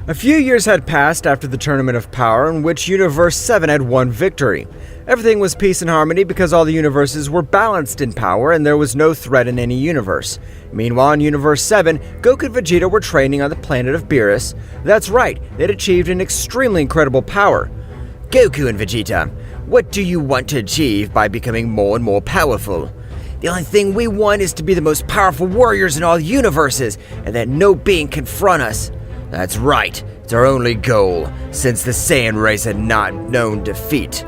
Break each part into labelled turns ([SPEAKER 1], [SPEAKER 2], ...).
[SPEAKER 1] A few years had passed after the Tournament of Power in which Universe 7 had won victory. Everything was peace and harmony because all the universes were balanced in power and there was no threat in any universe. Meanwhile, in Universe 7, Goku and Vegeta were training on the planet of Beerus. That's right, they'd achieved an extremely incredible power.
[SPEAKER 2] Goku and Vegeta, what do you want to achieve by becoming more and more powerful? The only thing we want is to be the most powerful warriors in all universes, and that no being confront us. That's right, it's our only goal, since the Saiyan race had not known defeat.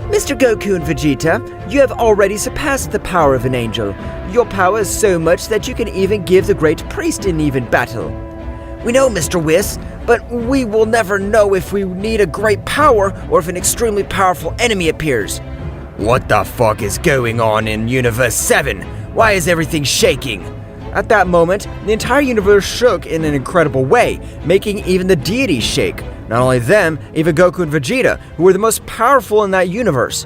[SPEAKER 3] Mr. Goku and Vegeta, you have already surpassed the power of an angel. Your power is so much that you can even give the great priest an even battle.
[SPEAKER 2] We know, Mr. Whis, but we will never know if we need a great power or if an extremely powerful enemy appears. What the fuck is going on in Universe 7? Why is everything shaking?
[SPEAKER 1] At that moment, the entire universe shook in an incredible way, making even the deities shake. Not only them, even Goku and Vegeta, who were the most powerful in that universe.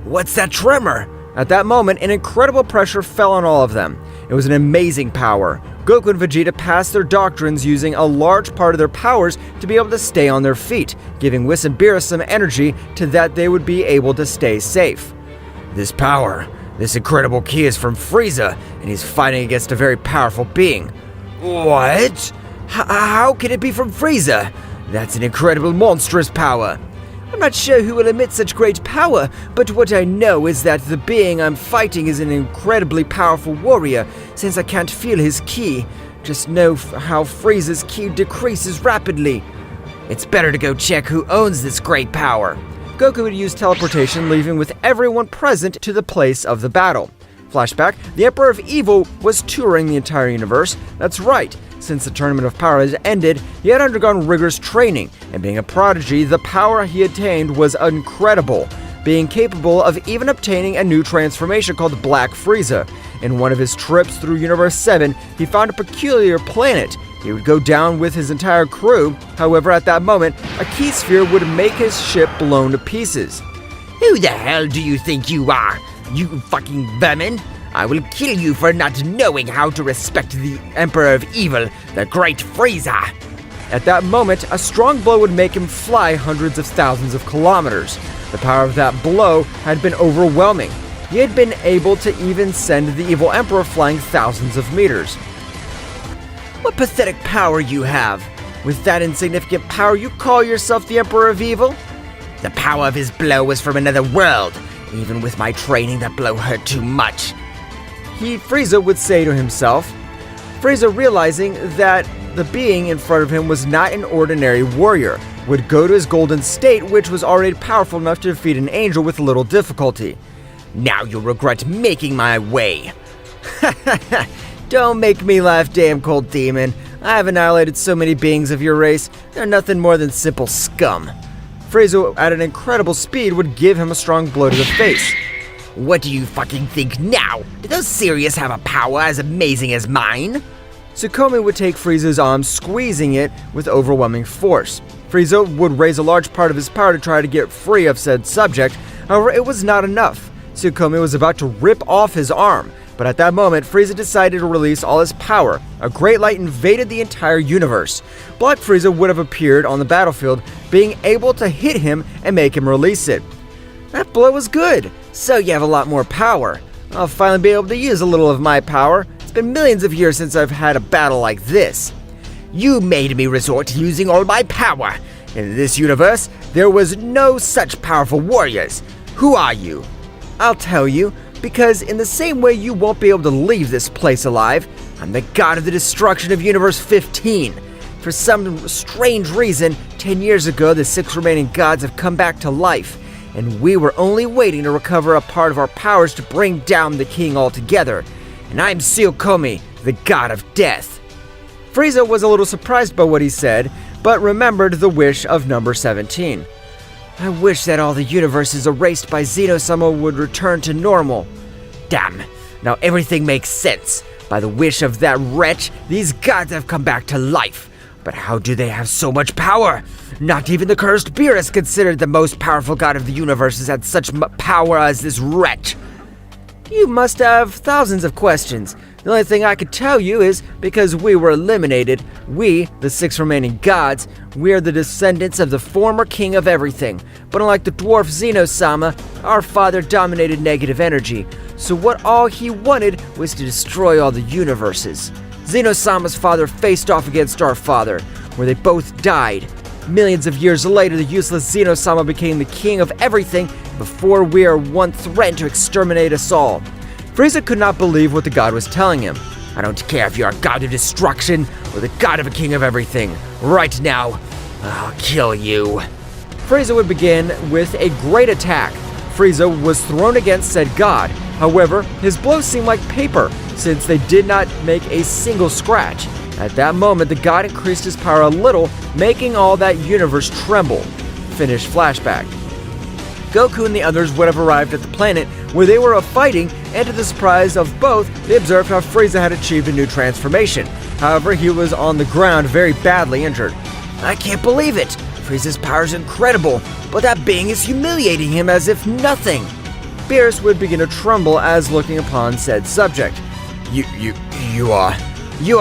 [SPEAKER 2] What's that tremor?
[SPEAKER 1] At that moment, an incredible pressure fell on all of them. It was an amazing power. Goku and Vegeta passed their doctrines using a large part of their powers to be able to stay on their feet, giving Whis and Beerus some energy to that they would be able to stay safe.
[SPEAKER 2] This incredible ki is from Frieza, and he's fighting against a very powerful being. What? How can it be from Frieza? That's an incredible monstrous power.
[SPEAKER 3] I'm not sure who will emit such great power, but what I know is that the being I'm fighting is an incredibly powerful warrior, since I can't feel his ki. Just know how Frieza's ki decreases rapidly.
[SPEAKER 2] It's better to go check who owns this great power.
[SPEAKER 1] Goku would use teleportation, leaving with everyone present to the place of the battle. Flashback, the Emperor of Evil was touring the entire universe. That's right, since the Tournament of Power has ended, he had undergone rigorous training, and being a prodigy, the power he attained was incredible, being capable of even obtaining a new transformation called Black Frieza. In one of his trips through Universe 7, he found a peculiar planet. He would go down with his entire crew. However, at that moment, a ki sphere would make his ship blown to pieces.
[SPEAKER 2] Who the hell do you think you are, you fucking vermin? I will kill you for not knowing how to respect the Emperor of Evil, the Great Frieza.
[SPEAKER 1] At that moment, a strong blow would make him fly hundreds of thousands of kilometers. The power of that blow had been overwhelming. He had been able to even send the evil Emperor flying thousands of meters.
[SPEAKER 3] What pathetic power you have! With that insignificant power, you call yourself the Emperor of Evil?
[SPEAKER 2] The power of his blow was from another world. Even with my training, that blow hurt too much.
[SPEAKER 1] Frieza would say to himself. Frieza, realizing that the being in front of him was not an ordinary warrior, would go to his golden state, which was already powerful enough to defeat an angel with little difficulty.
[SPEAKER 2] Now you'll regret making my way.
[SPEAKER 3] Don't make me laugh, damn cold demon. I have annihilated so many beings of your race. They're nothing more than simple scum.
[SPEAKER 1] Frieza, at an incredible speed, would give him a strong blow to the face.
[SPEAKER 2] What do you fucking think now? Do those Sirius have a power as amazing as mine?
[SPEAKER 1] Sukcomi would take Frieza's arm, squeezing it with overwhelming force. Frieza would raise a large part of his power to try to get free of said subject. However, it was not enough. Sukcomi was about to rip off his arm. But at that moment, Frieza decided to release all his power. A great light invaded the entire universe. Black Frieza would have appeared on the battlefield, being able to hit him and make him release it. That blow was good, so you have a lot more power. I'll finally be able to use a little of my power. It's been millions of years since I've had a battle like this.
[SPEAKER 2] You made me resort to using all my power. In this universe, there was no such powerful warriors. Who are you?
[SPEAKER 3] I'll tell you. Because in the same way you won't be able to leave this place alive, I'm the god of the destruction of Universe 15. For some strange reason, 10 years ago the 6 remaining gods have come back to life, and we were only waiting to recover a part of our powers to bring down the king altogether. And I'm Sukcomi, the god of death.
[SPEAKER 1] Frieza was a little surprised by what he said, but remembered the wish of number 17.
[SPEAKER 3] I wish that all the universes erased by Zeno-sama would return to normal.
[SPEAKER 2] Damn, now everything makes sense. By the wish of that wretch, these gods have come back to life. But how do they have so much power? Not even the cursed Beerus, considered the most powerful god of the universe, has had such power as this wretch.
[SPEAKER 3] You must have thousands of questions. The only thing I could tell you is because we were eliminated, we, the 6 remaining gods, we are the descendants of the former king of everything. But unlike the dwarf Zeno-sama, our father dominated negative energy, so what all he wanted was to destroy all the universes. Zeno-sama's father faced off against our father, where they both died. Millions of years later, the useless Zeno-sama became the king of everything before we are one threatened to exterminate us all. Frieza could not believe what the god was telling him.
[SPEAKER 2] I don't care if you're a god of destruction or the god of a king of everything. Right now, I'll kill you.
[SPEAKER 3] Frieza would begin with a great attack. Frieza was thrown against said god. However, his blows seemed like paper, since they did not make a single scratch. At that moment, the god increased his power a little, making all that universe tremble. Finish flashback. Goku and the others would have arrived at the planet where they were fighting, and to the surprise of both, they observed how Frieza had achieved a new transformation. However, he was on the ground very badly injured.
[SPEAKER 2] I can't believe it! Frieza's power is incredible, but that being is humiliating him as if nothing.
[SPEAKER 3] Beerus would begin to tremble as looking upon said subject.
[SPEAKER 2] You are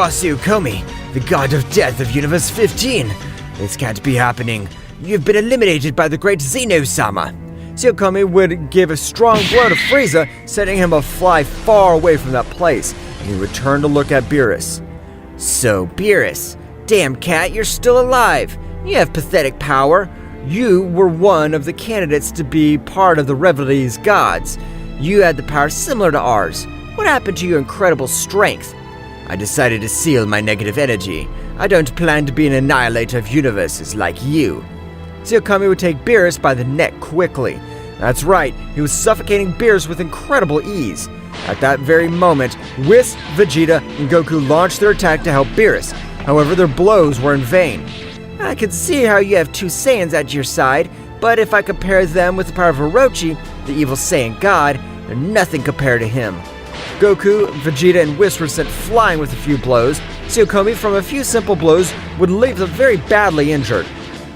[SPEAKER 2] Sukcomi, the god of death of Universe 15. This can't be happening. You've been eliminated by the great Zeno-sama.
[SPEAKER 3] Sukcomi would give a strong blow to Frieza, setting him afly far away from that place, and he returned to look at Beerus.
[SPEAKER 2] So, Beerus, damn cat, you're still alive. You have pathetic power.
[SPEAKER 3] You were one of the candidates to be part of the Reveille's gods. You had the power similar to ours. What happened to your incredible strength?
[SPEAKER 2] I decided to seal my negative energy. I don't plan to be an annihilator of universes like you.
[SPEAKER 3] Sukcomi would take Beerus by the neck quickly. That's right, he was suffocating Beerus with incredible ease. At that very moment, Whis, Vegeta, and Goku launched their attack to help Beerus. However, their blows were in vain. I can see how you have 2 Saiyans at your side, but if I compare them with the power of Orochi, the evil Saiyan god, they're nothing compared to him. Goku, Vegeta, and Whis were sent flying with a few blows. Sukcomi, from a few simple blows, would leave them very badly injured.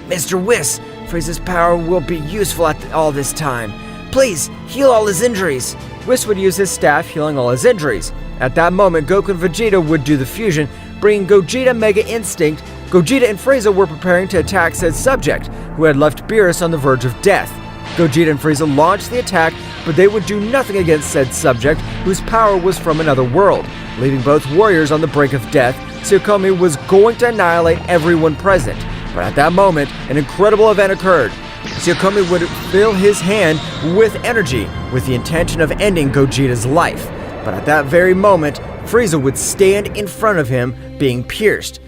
[SPEAKER 2] Mr. Whis, Frieza's power will be useful at all this time. Please, heal all his injuries.
[SPEAKER 3] Whis would use his staff, healing all his injuries. At that moment, Goku and Vegeta would do the fusion, bringing Gogeta Mega Instinct. Gogeta and Frieza were preparing to attack said subject, who had left Beerus on the verge of death. Gogeta and Frieza launched the attack, but they would do nothing against said subject, whose power was from another world, leaving both warriors on the brink of death. Sukcomi was going to annihilate everyone present. But at that moment, an incredible event occurred. Sukcomi would fill his hand with energy, with the intention of ending Gogeta's life. But at that very moment, Frieza would stand in front of him, being pierced.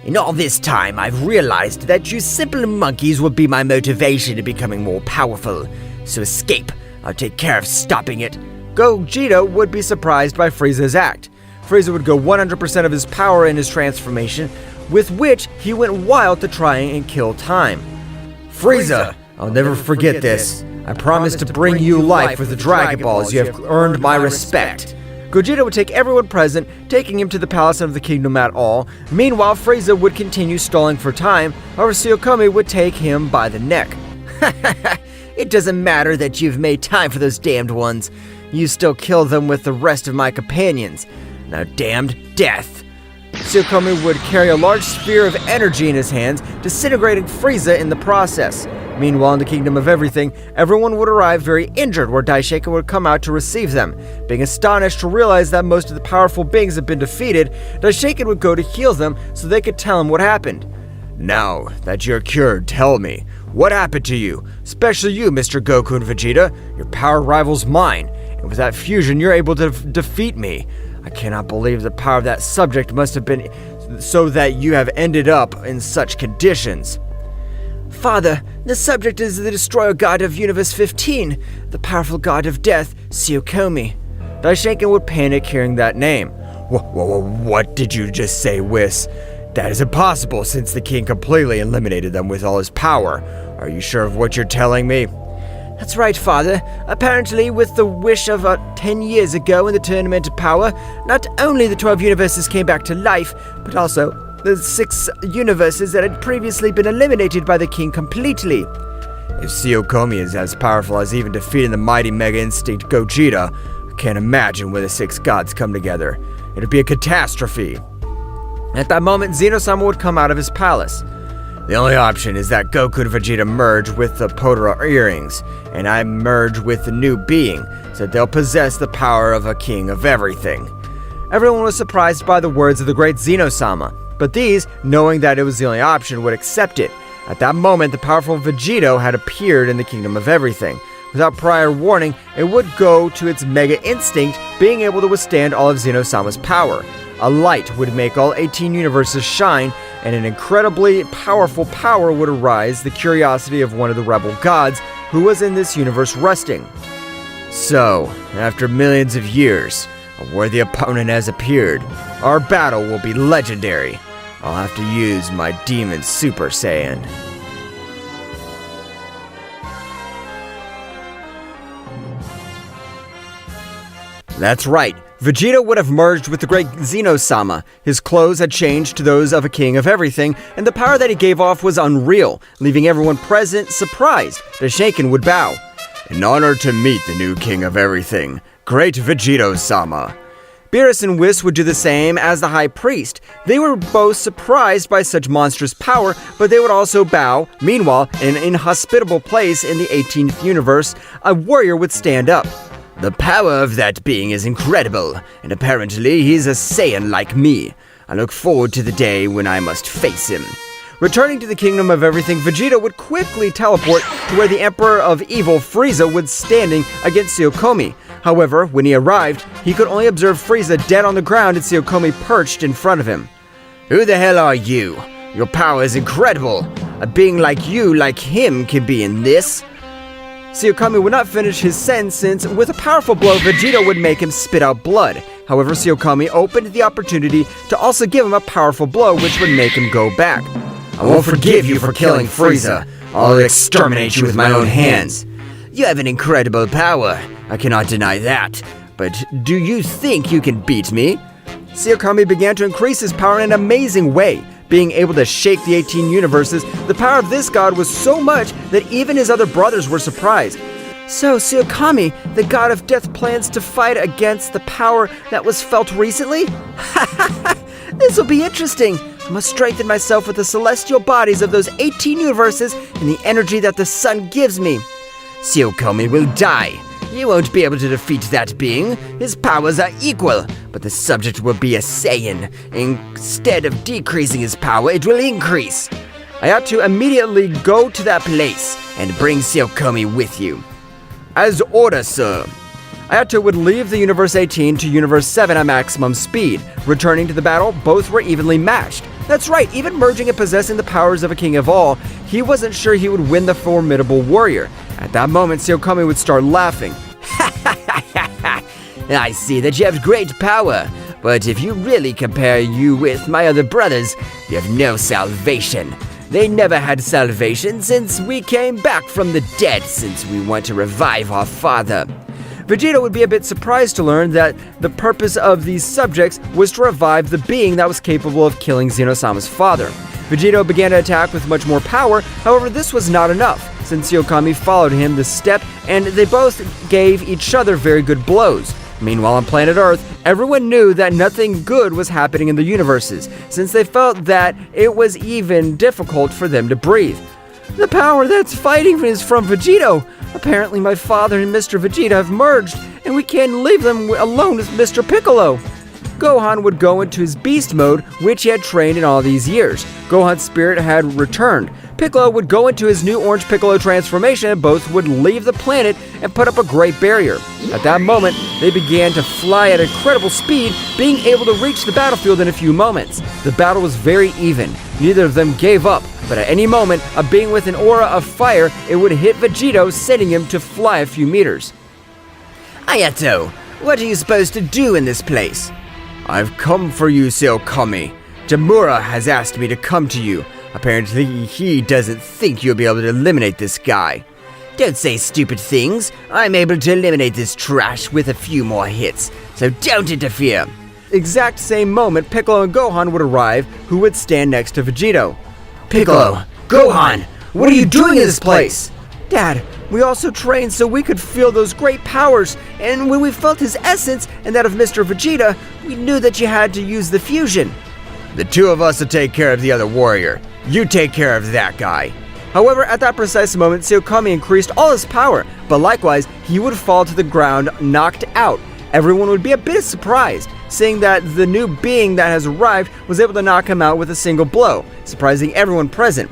[SPEAKER 2] In all this time, I've realized that you simple monkeys will be my motivation to becoming more powerful. So escape. I'll take care of stopping it.
[SPEAKER 3] Gogeta would be surprised by Frieza's act. Frieza would go 100% of his power in his transformation, with which he went wild to try and kill time.
[SPEAKER 1] Frieza, I'll never forget this. I promise to bring you life with the Dragon Balls. You have earned my respect.
[SPEAKER 3] Gogeta would take everyone present, taking him to the Palace of the Kingdom at all. Meanwhile, Frieza would continue stalling for time, however Sukcomi would take him by the neck.
[SPEAKER 2] It doesn't matter that you've made time for those damned ones. You still kill them with the rest of my companions. Now damned death.
[SPEAKER 3] Sukcomi would carry a large sphere of energy in his hands, disintegrating Frieza in the process. Meanwhile, in the Kingdom of Everything, everyone would arrive very injured, where Daishoken would come out to receive them. Being astonished to realize that most of the powerful beings had been defeated, Daishoken would go to heal them so they could tell him what happened.
[SPEAKER 1] Now that you're cured, tell me, what happened to you? Especially you, Mr. Goku and Vegeta. Your power rivals mine, and with that fusion, you're able to defeat me. I cannot believe the power of that subject must have been so that you have ended up in such conditions.
[SPEAKER 3] Father, the subject is the destroyer god of Universe 15, the powerful god of death, Sukcomi. Daishoken would panic hearing that name.
[SPEAKER 1] What did you just say, Whis? That is impossible since the king completely eliminated them with all his power. Are you sure of what you're telling me?
[SPEAKER 3] That's right, Father. Apparently, with the wish of 10 years ago in the Tournament of Power, not only the 12 universes came back to life, but also the 6 universes that had previously been eliminated by the king completely.
[SPEAKER 1] If Sukcomi is as powerful as even defeating the mighty Mega Instinct Gogeta, I can't imagine where the 6 gods come together. It'd be a catastrophe. At that moment, Zeno-sama would come out of his palace. The only option is that Goku and Vegeta merge with the Potara earrings, and I merge with the new being, so they'll possess the power of a king of everything. Everyone was surprised by the words of the great Zeno-sama, but these, knowing that it was the only option, would accept it. At that moment, the powerful Vegito had appeared in the Kingdom of Everything. Without prior warning, it would go to its Mega Instinct, being able to withstand all of Zeno-sama's power. A light would make all 18 universes shine, and an incredibly powerful power would arise, the curiosity of one of the rebel gods who was in this universe resting. So, after millions of years, a worthy opponent has appeared. Our battle will be legendary. I'll have to use my Demon Super Saiyan. That's right. Vegeta would have merged with the great Zeno-sama. His clothes had changed to those of a king of everything, and the power that he gave off was unreal, leaving everyone present surprised. The Shaken would bow. An honor to meet the new king of everything, great Vegito-sama. Beerus and Whis would do the same as the High Priest. They were both surprised by such monstrous power, but they would also bow. Meanwhile, in an inhospitable place in the 18th universe, a warrior would stand up. The power of that being is incredible, and apparently he's a Saiyan like me. I look forward to the day when I must face him. Returning to the Kingdom of Everything, Vegeta would quickly teleport to where the Emperor of Evil, Frieza, was standing against Sukcomi. However, when he arrived, he could only observe Frieza dead on the ground and Sukcomi perched in front of him. Who the hell are you? Your power is incredible. A being like you, like him, can be in this. Sukcomi would not finish his sentence since, with a powerful blow, Vegeta would make him spit out blood. However, Sukcomi opened the opportunity to also give him a powerful blow which would make him go back. I won't forgive you for killing Frieza. I'll exterminate you with my own hands. You have an incredible power. I cannot deny that. But do you think you can beat me? Sukcomi began to increase his power in an amazing way. Being able to shake the 18 universes, the power of this god was so much that even his other brothers were surprised. So, Sukcomi, the god of death, plans to fight against the power that was felt recently? This will be interesting. I must strengthen myself with the celestial bodies of those 18 universes and the energy that the sun gives me. Sukcomi will die. You won't be able to defeat that being. His powers are equal, but the subject will be a Saiyan. Instead of decreasing his power, it will increase. I ought to immediately go to that place and bring Sukcomi with you. As ordered, sir. Ayato would leave the Universe 18 to Universe 7 at maximum speed. Returning to the battle, both were evenly matched. That's right, even merging and possessing the powers of a king of all, he wasn't sure he would win the formidable warrior. At that moment, Sukcomi would start laughing. I see that you have great power, but if you really compare you with my other brothers, you have no salvation. They never had salvation since we came back from the dead, since we want to revive our father. Vegeta would be a bit surprised to learn that the purpose of these subjects was to revive the being that was capable of killing Zeno-sama's father. Vegeta began to attack with much more power, however this was not enough, since Sukcomi followed him this step and they both gave each other very good blows. Meanwhile on planet Earth, everyone knew that nothing good was happening in the universes, since they felt that it was even difficult for them to breathe. The power that's fighting is from Vegito. Apparently my father and Mr. Vegeta have merged, and we can't leave them alone with Mr. Piccolo. Gohan would go into his beast mode, which he had trained in all these years. Gohan's spirit had returned. Piccolo would go into his new Orange Piccolo transformation, and both would leave the planet and put up a great barrier. At that moment, they began to fly at incredible speed, being able to reach the battlefield in a few moments. The battle was very even. Neither of them gave up, but at any moment, a being with an aura of fire, it would hit Vegito, sending him to fly a few meters.
[SPEAKER 2] Ayato, what are you supposed to do in this place?
[SPEAKER 1] I've come for you, Sukcomi. Tamura has asked me to come to you. Apparently, he doesn't think you'll be able to eliminate this guy.
[SPEAKER 2] Don't say stupid things. I'm able to eliminate this trash with a few more hits, so don't interfere.
[SPEAKER 1] Exact same moment, Piccolo and Gohan would arrive, who would stand next to Vegito.
[SPEAKER 2] Piccolo, Gohan, what are you doing in this place?
[SPEAKER 1] Dad, We also trained so we could feel those great powers, and when we felt his essence and that of Mr. Vegeta, we knew that you had to use the fusion.
[SPEAKER 2] The two of us will take care of the other warrior. You take care of that guy.
[SPEAKER 1] However, at that precise moment, Sukcomi increased all his power, but likewise, he would fall to the ground knocked out. Everyone would be a bit surprised, seeing that the new being that has arrived was able to knock him out with a single blow, surprising everyone present.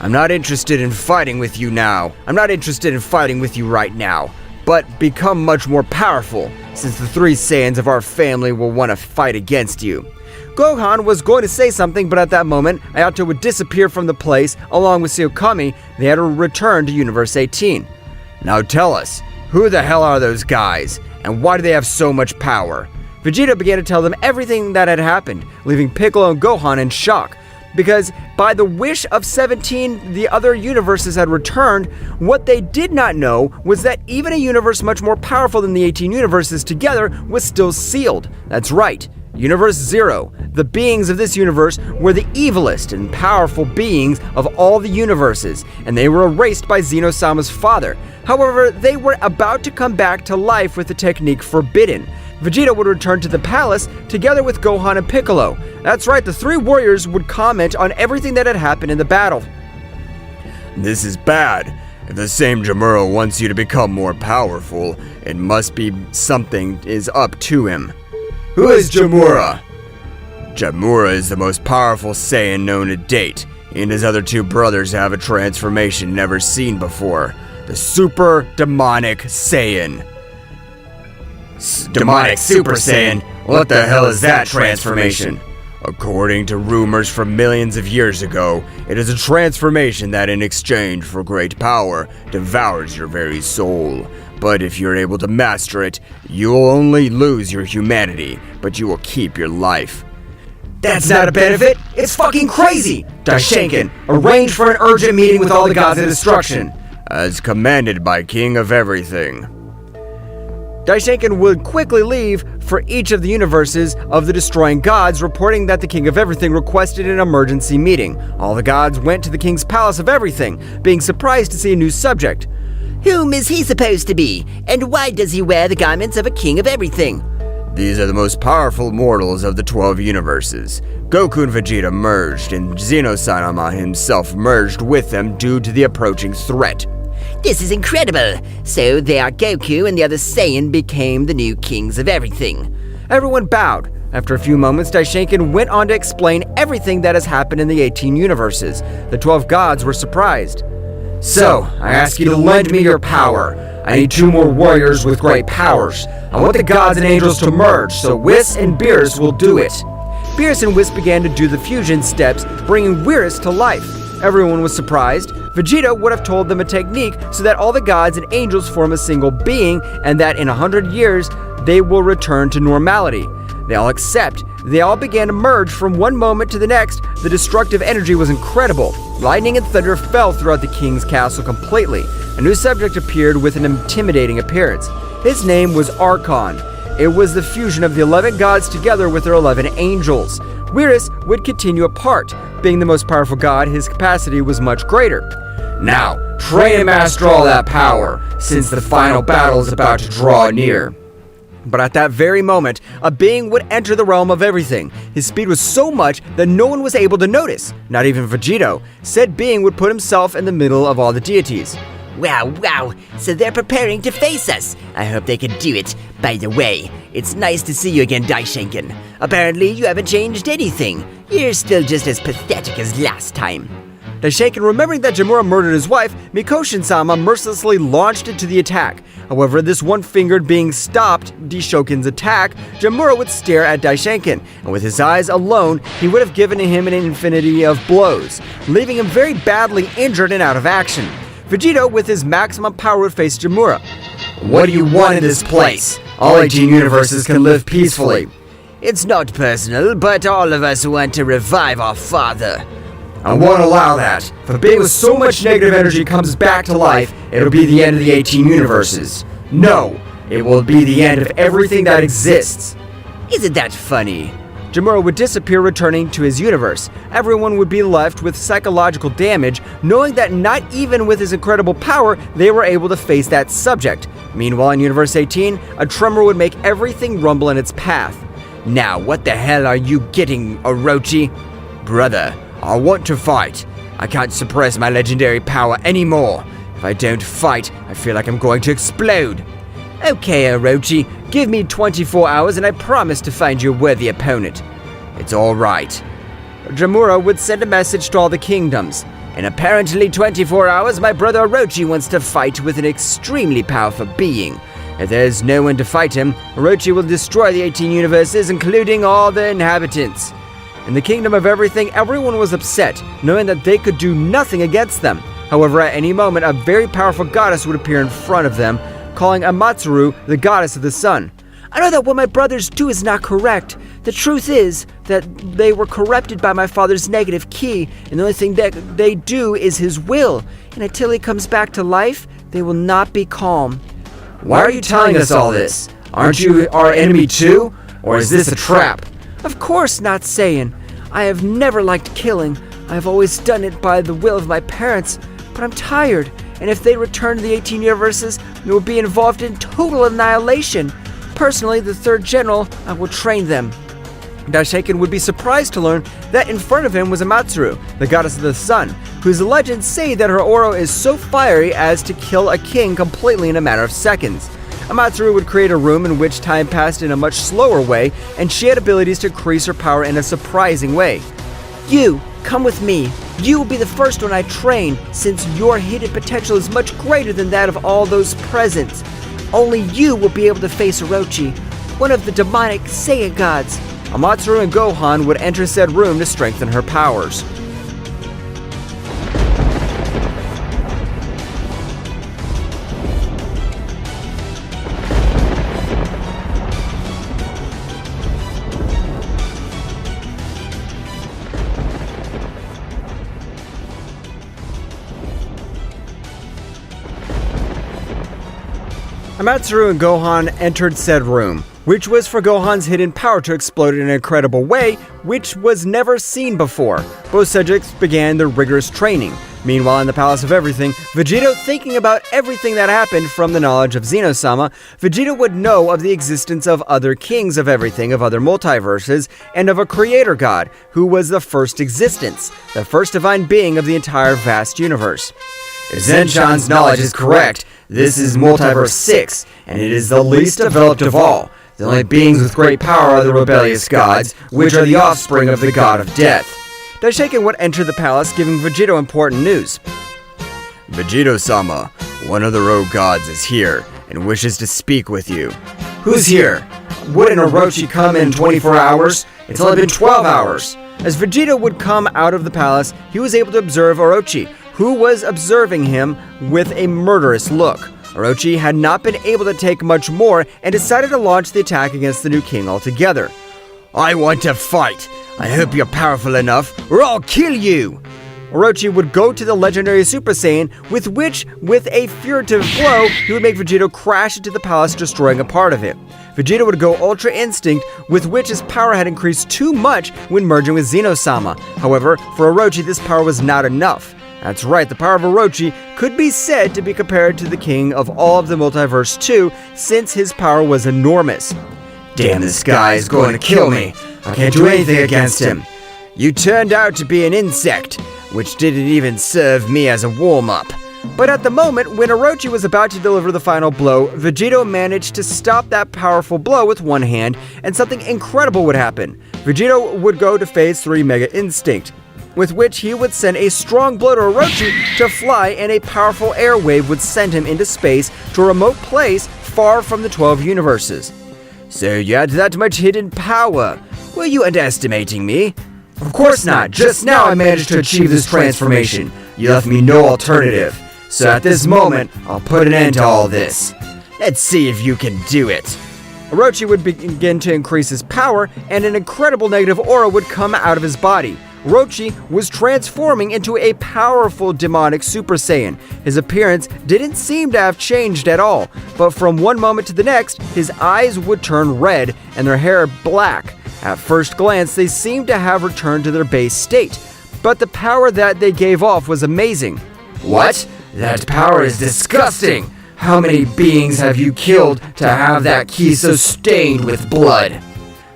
[SPEAKER 2] I'm not interested in fighting with you now. I'm not interested in fighting with you right now. But become much more powerful, since the 3 Saiyans of our family will want to fight against you.
[SPEAKER 1] Gohan was going to say something, but at that moment, Ayato would disappear from the place. Along with Sukcomi, they had to return to Universe 18.
[SPEAKER 2] Now tell us, who the hell are those guys, and why do they have so much power?
[SPEAKER 1] Vegeta began to tell them everything that had happened, leaving Piccolo and Gohan in shock. Because by the wish of 17, the other universes had returned. What they did not know was that even a universe much more powerful than the 18 universes together was still sealed. That's right. Universe 0, the beings of this universe were the evilest and powerful beings of all the universes, and they were erased by Zeno-sama's father. However, they were about to come back to life with the technique forbidden. Vegeta would return to the palace together with Gohan and Piccolo. That's right, the 3 warriors would comment on everything that had happened in the battle.
[SPEAKER 2] This is bad. If the same Jamura wants you to become more powerful, it must be something is up to him.
[SPEAKER 3] Who is Jamura?
[SPEAKER 2] Jamura is the most powerful Saiyan known to date. He and his other 2 brothers have a transformation never seen before. The Super Demonic Saiyan.
[SPEAKER 3] Demonic Super Saiyan? What the hell is that transformation?
[SPEAKER 2] According to rumors from millions of years ago, it is a transformation that in exchange for great power devours your very soul. But if you're able to master it, you'll only lose your humanity, but you will keep your life.
[SPEAKER 3] That's not a benefit, it's fucking crazy! Daishenkin, arrange for an urgent meeting with all the gods of destruction.
[SPEAKER 2] As commanded by King of Everything.
[SPEAKER 1] Daishenkin would quickly leave for each of the universes of the destroying gods, reporting that the King of Everything requested an emergency meeting. All the gods went to the King's Palace of Everything, being surprised to see a new subject.
[SPEAKER 4] Whom is he supposed to be, and why does he wear the garments of a king of everything?
[SPEAKER 2] These are the most powerful mortals of the 12 universes. Goku and Vegeta merged, and Zeno-sama himself merged with them due to the approaching threat.
[SPEAKER 4] This is incredible! So they are Goku and the other Saiyan became the new kings of everything.
[SPEAKER 1] Everyone bowed. After a few moments, Daishenkin went on to explain everything that has happened in the 18 universes. The 12 gods were surprised.
[SPEAKER 3] So, I ask you to lend me your power. I need 2 more warriors with great powers. I want the gods and angels to merge, so Whis and Beerus will do it.
[SPEAKER 1] Beerus and Whis began to do the fusion steps, bringing Whis to life. Everyone was surprised. Vegeta would have told them a technique so that all the gods and angels form a single being, and that in 100 years, they will return to normality. They all accept. They all began to merge from one moment to the next. The destructive energy was incredible. Lightning and thunder fell throughout the king's castle completely. A new subject appeared with an intimidating appearance. His name was Archon. It was the fusion of the 11 gods together with their 11 angels. Whis would continue apart. Being the most powerful god, his capacity was much greater.
[SPEAKER 3] Now, train and master all that power, since the final battle is about to draw near.
[SPEAKER 1] But at that very moment, a being would enter the realm of everything. His speed was so much that no one was able to notice, not even Vegeta. Said being would put himself in the middle of all the deities.
[SPEAKER 4] Wow, so they're preparing to face us. I hope they can do it. By the way, it's nice to see you again, Daishenkin. Apparently, you haven't changed anything. You're still just as pathetic as last time.
[SPEAKER 1] Daishenkin, remembering that Jamura murdered his wife, Mikoshin-sama mercilessly launched into the attack. However, this one-fingered being stopped Daishokin's attack. Jamura would stare at Daishenkin, and with his eyes alone, he would have given him an infinity of blows, leaving him very badly injured and out of action. Vegeta, with his maximum power, would face Jamura.
[SPEAKER 3] What do you want in this place? All 18 universes can live peacefully.
[SPEAKER 4] It's not personal, but all of us want to revive our father.
[SPEAKER 3] I won't allow that. If a being with so much negative energy comes back to life, it'll be the end of the 18 universes. No, it will be the end of everything that exists.
[SPEAKER 4] Isn't that funny?
[SPEAKER 1] Jamura would disappear, returning to his universe. Everyone would be left with psychological damage, knowing that not even with his incredible power, they were able to face that subject. Meanwhile, in Universe 18, a tremor would make everything rumble in its path.
[SPEAKER 2] Now, what the hell are you getting, Orochi? Brother, I want to fight. I can't suppress my legendary power anymore. If I don't fight, I feel like I'm going to explode.
[SPEAKER 3] Okay, Orochi, give me 24 hours and I promise to find you a worthy opponent.
[SPEAKER 2] It's all right.
[SPEAKER 1] Jamura would send a message to all the kingdoms.
[SPEAKER 3] In apparently 24 hours, my brother Orochi wants to fight with an extremely powerful being. If there's no one to fight him, Orochi will destroy the 18 universes, including all the inhabitants.
[SPEAKER 1] In the Kingdom of Everything, everyone was upset, knowing that they could do nothing against them. However, at any moment, a very powerful goddess would appear in front of them, calling Amataru the goddess of the sun.
[SPEAKER 3] I know that what my brothers do is not correct. The truth is that they were corrupted by my father's negative ki, and the only thing that they do is his will. And until he comes back to life, they will not be calm.
[SPEAKER 1] Why are you telling us all this? Aren't you our enemy too? Or is this a trap?
[SPEAKER 3] Of course not, Saiyan. I have never liked killing. I have always done it by the will of my parents, but I'm tired. And if they return to the 18 universes, they will be involved in total annihilation. Personally, the third general, I will train them.
[SPEAKER 1] Daishoken would be surprised to learn that in front of him was Amataru, the goddess of the sun, whose legends say that her aura is so fiery as to kill a king completely in a matter of seconds. Amataru would create a room in which time passed in a much slower way, and she had abilities to increase her power in a surprising way.
[SPEAKER 3] You, come with me. You will be the first one I train, since your hidden potential is much greater than that of all those present. Only you will be able to face Orochi, one of the demonic Saiyan gods.
[SPEAKER 1] Amataru and Gohan would enter said room to strengthen her powers. Amataru and Gohan entered said room, which was for Gohan's hidden power to explode in an incredible way, which was never seen before. Both subjects began their rigorous training. Meanwhile, in the Palace of Everything, Vegeta, thinking about everything that happened from the knowledge of Zeno-sama, Vegeta would know of the existence of other kings of everything, of other multiverses, and of a creator god, who was the first existence, the first divine being of the entire vast universe.
[SPEAKER 2] If Zenshan's knowledge is correct, this is Multiverse 6, and it is the least developed of all. The only beings with great power are the rebellious gods, which are the offspring of the god of death.
[SPEAKER 1] Daishoken would enter the palace, giving Vegeta important news.
[SPEAKER 2] Vegeta-sama, one of the rogue gods is here, and wishes to speak with you.
[SPEAKER 1] Who's here? Wouldn't Orochi come in 24 hours? It's only been 12 hours. As Vegeta would come out of the palace, he was able to observe Orochi, who was observing him with a murderous look. Orochi had not been able to take much more and decided to launch the attack against the new king altogether.
[SPEAKER 2] I want to fight. I hope you're powerful enough, or I'll kill you.
[SPEAKER 1] Orochi would go to the legendary Super Saiyan, with which, with a furtive blow, he would make Vegeta crash into the palace, destroying a part of it. Vegeta would go Ultra Instinct, with which his power had increased too much when merging with Zeno-sama. However, for Orochi, this power was not enough. That's right, the power of Orochi could be said to be compared to the king of all of the Multiverse 2, since his power was enormous.
[SPEAKER 2] Damn, this guy is going to kill me. I can't do anything against him.
[SPEAKER 1] You turned out to be an insect, which didn't even serve me as a warm-up. But at the moment, when Orochi was about to deliver the final blow, Vegeta managed to stop that powerful blow with one hand, and something incredible would happen. Vegeta would go to Phase 3 Mega Instinct, with which he would send a strong blow to Orochi to fly, and a powerful air wave would send him into space to a remote place far from the 12 universes.
[SPEAKER 2] So you had that much hidden power. Were you underestimating me?
[SPEAKER 1] Of course not. Just now I managed to achieve this transformation.
[SPEAKER 2] You left me no alternative. So at this moment, I'll put an end to all this. Let's see if you can do it.
[SPEAKER 1] Orochi would begin to increase his power, and an incredible negative aura would come out of his body. Orochi was transforming into a powerful demonic Super Saiyan. His appearance didn't seem to have changed at all, but from one moment to the next, his eyes would turn red and their hair black. At first glance, they seemed to have returned to their base state, but the power that they gave off was amazing.
[SPEAKER 3] What? That power is disgusting! How many beings have you killed to have that ki so stained with blood?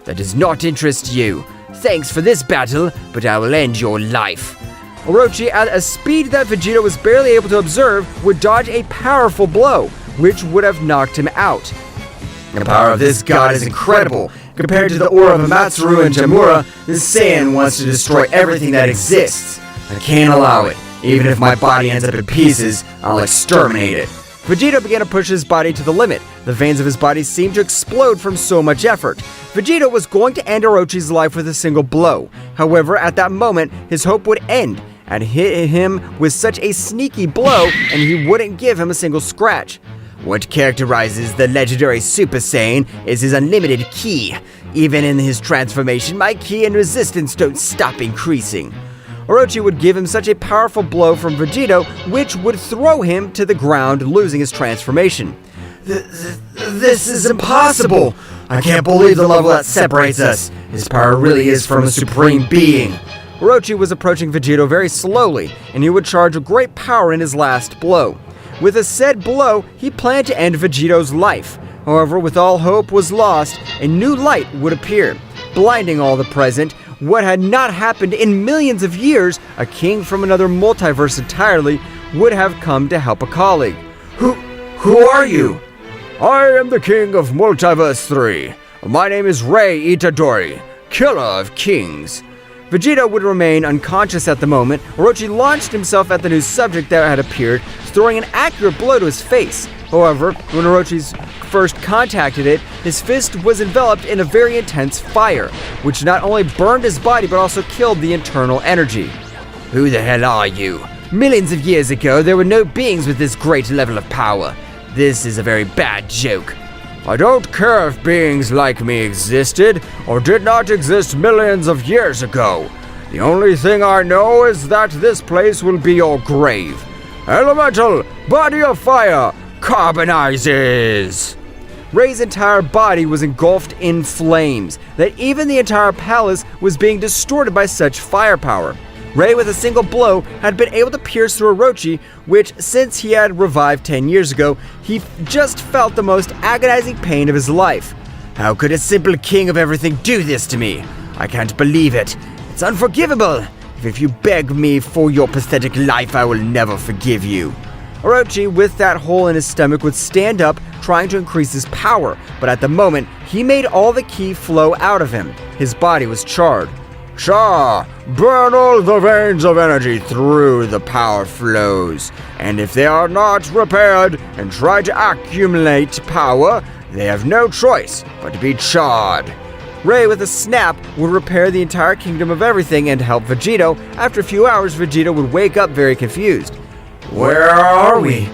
[SPEAKER 2] That does not interest you. Thanks for this battle, but I will end your life.
[SPEAKER 1] Orochi, at a speed that Vegeta was barely able to observe, would dodge a powerful blow, which would have knocked him out.
[SPEAKER 3] The power of this god is incredible. Compared to the aura of Amataru and Jamura, this Saiyan wants to destroy everything that exists. I can't allow it. Even if my body ends up in pieces, I'll exterminate it.
[SPEAKER 1] Vegeta began to push his body to the limit. The veins of his body seemed to explode from so much effort. Vegeta was going to end Orochi's life with a single blow. However, at that moment, his hope would end, and hit him with such a sneaky blow, and he wouldn't give him a single scratch.
[SPEAKER 2] What characterizes the legendary Super Saiyan is his unlimited ki. Even in his transformation, my ki and resistance don't stop increasing.
[SPEAKER 1] Orochi would give him such a powerful blow from Vegeta, which would throw him to the ground, losing his transformation.
[SPEAKER 3] This is impossible! I can't believe the level that separates us. His power really is from a supreme being.
[SPEAKER 1] Orochi was approaching Vegeta very slowly, and he would charge a great power in his last blow. With a said blow, he planned to end Vegeta's life. However, with all hope was lost, a new light would appear, blinding all the present. What had not happened in millions of years, a king from another multiverse entirely, would have come to help a colleague.
[SPEAKER 3] Who are you?
[SPEAKER 1] I am the king of Multiverse 3. My name is Rei Itadori, killer of kings. Vegeta would remain unconscious at the moment. Orochi launched himself at the new subject that had appeared, throwing an accurate blow to his face. However, when Orochi's first contacted it, his fist was enveloped in a very intense fire, which not only burned his body but also killed the internal energy.
[SPEAKER 2] Who the hell are you? Millions of years ago, there were no beings with this great level of power. This is a very bad joke.
[SPEAKER 1] I don't care if beings like me existed or did not exist millions of years ago. The only thing I know is that this place will be your grave. Elemental, body of fire, carbonizes! Rei's entire body was engulfed in flames, that even the entire palace was being distorted by such firepower. Rei, with a single blow, had been able to pierce through Orochi, which, since he had revived 10 years ago, he just felt the most agonizing pain of his life.
[SPEAKER 2] How could a simple king of everything do this to me? I can't believe it. It's unforgivable. If you beg me for your pathetic life, I will never forgive you.
[SPEAKER 1] Orochi, with that hole in his stomach, would stand up, trying to increase his power, but at the moment, he made all the ki flow out of him. His body was charred.
[SPEAKER 5] Cha! Burn all the veins of energy through the power flows, and if they are not repaired and try to accumulate power, they have no choice but to be charred.
[SPEAKER 1] Rei, with a snap, would repair the entire kingdom of everything and help Vegeta. After a few hours, Vegeta would wake up very confused.
[SPEAKER 3] Where are we?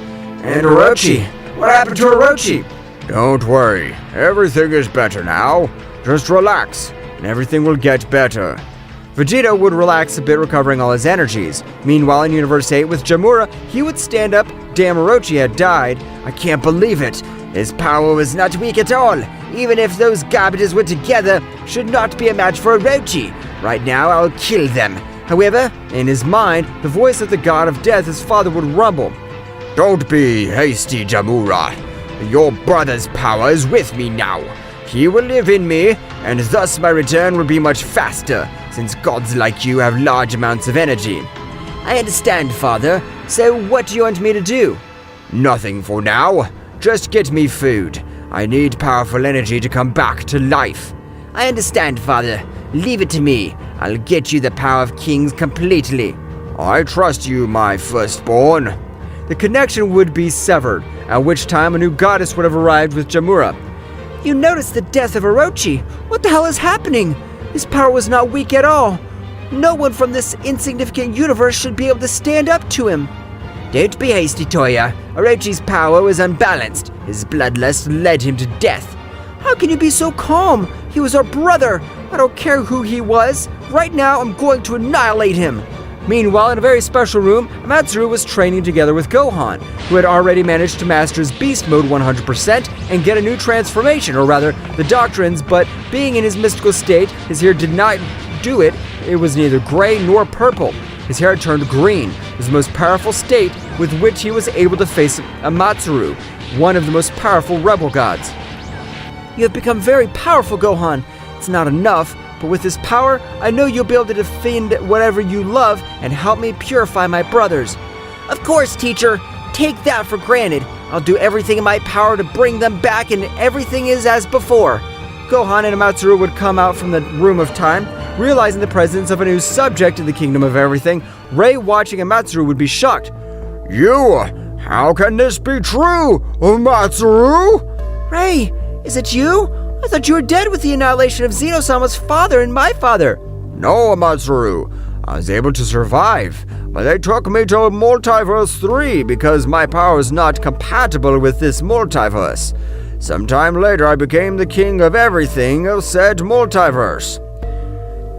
[SPEAKER 3] And Orochi? What happened to Orochi?
[SPEAKER 5] Don't worry, everything is better now. Just relax, and everything will get better.
[SPEAKER 1] Vegeta would relax a bit, recovering all his energies. Meanwhile, in Universe 8 with Jamura, he would stand up. Damn, Orochi had died.
[SPEAKER 2] I can't believe it. His power was not weak at all. Even if those garbages were together, should not be a match for Orochi. Right now, I'll kill them. However,
[SPEAKER 1] in his mind, the voice of the god of death, his father, would rumble.
[SPEAKER 5] Don't be hasty, Jamura. Your brother's power is with me now. He will live in me, and thus my return will be much faster, since gods like you have large amounts of energy.
[SPEAKER 2] I understand, Father. So what do you want me to do?
[SPEAKER 5] Nothing for now. Just get me food. I need powerful energy to come back to life.
[SPEAKER 2] I understand, Father. Leave it to me. I'll get you the power of kings completely.
[SPEAKER 5] I trust you, my firstborn.
[SPEAKER 1] The connection would be severed, at which time a new goddess would have arrived with Jamura.
[SPEAKER 6] You noticed the death of Orochi. What the hell is happening? His power was not weak at all. No one from this insignificant universe should be able to stand up to him.
[SPEAKER 2] Don't be hasty, Toya. Orochi's power was unbalanced. His bloodlust led him to death.
[SPEAKER 6] How can you be so calm? He was our brother. I don't care who he was. Right now, I'm going to annihilate him.
[SPEAKER 1] Meanwhile, in a very special room, Amataru was training together with Gohan, who had already managed to master his beast mode 100% and get a new transformation, or rather, the doctrines, but being in his mystical state, his hair did not do it. It was neither gray nor purple. His hair turned green. It was the most powerful state with which he was able to face Amataru, one of the most powerful rebel gods. You have become very powerful, Gohan. It's not enough, but with this power, I know you'll be able to defend whatever you love and help me purify my brothers.
[SPEAKER 4] Of course, teacher. Take that for granted. I'll do everything in my power to bring them back and everything is as before.
[SPEAKER 1] Gohan and Amataru would come out from the room of time, realizing the presence of a new subject in the kingdom of everything. Ray, watching Amataru, would be shocked.
[SPEAKER 5] You? How can this be true, Amataru?
[SPEAKER 6] Ray, is it you? I thought you were dead with the annihilation of Zeno-sama's father and my father.
[SPEAKER 5] No, Amataru. I was able to survive, but they took me to Multiverse 3 because my power is not compatible with this multiverse. Sometime later, I became the king of everything of said multiverse.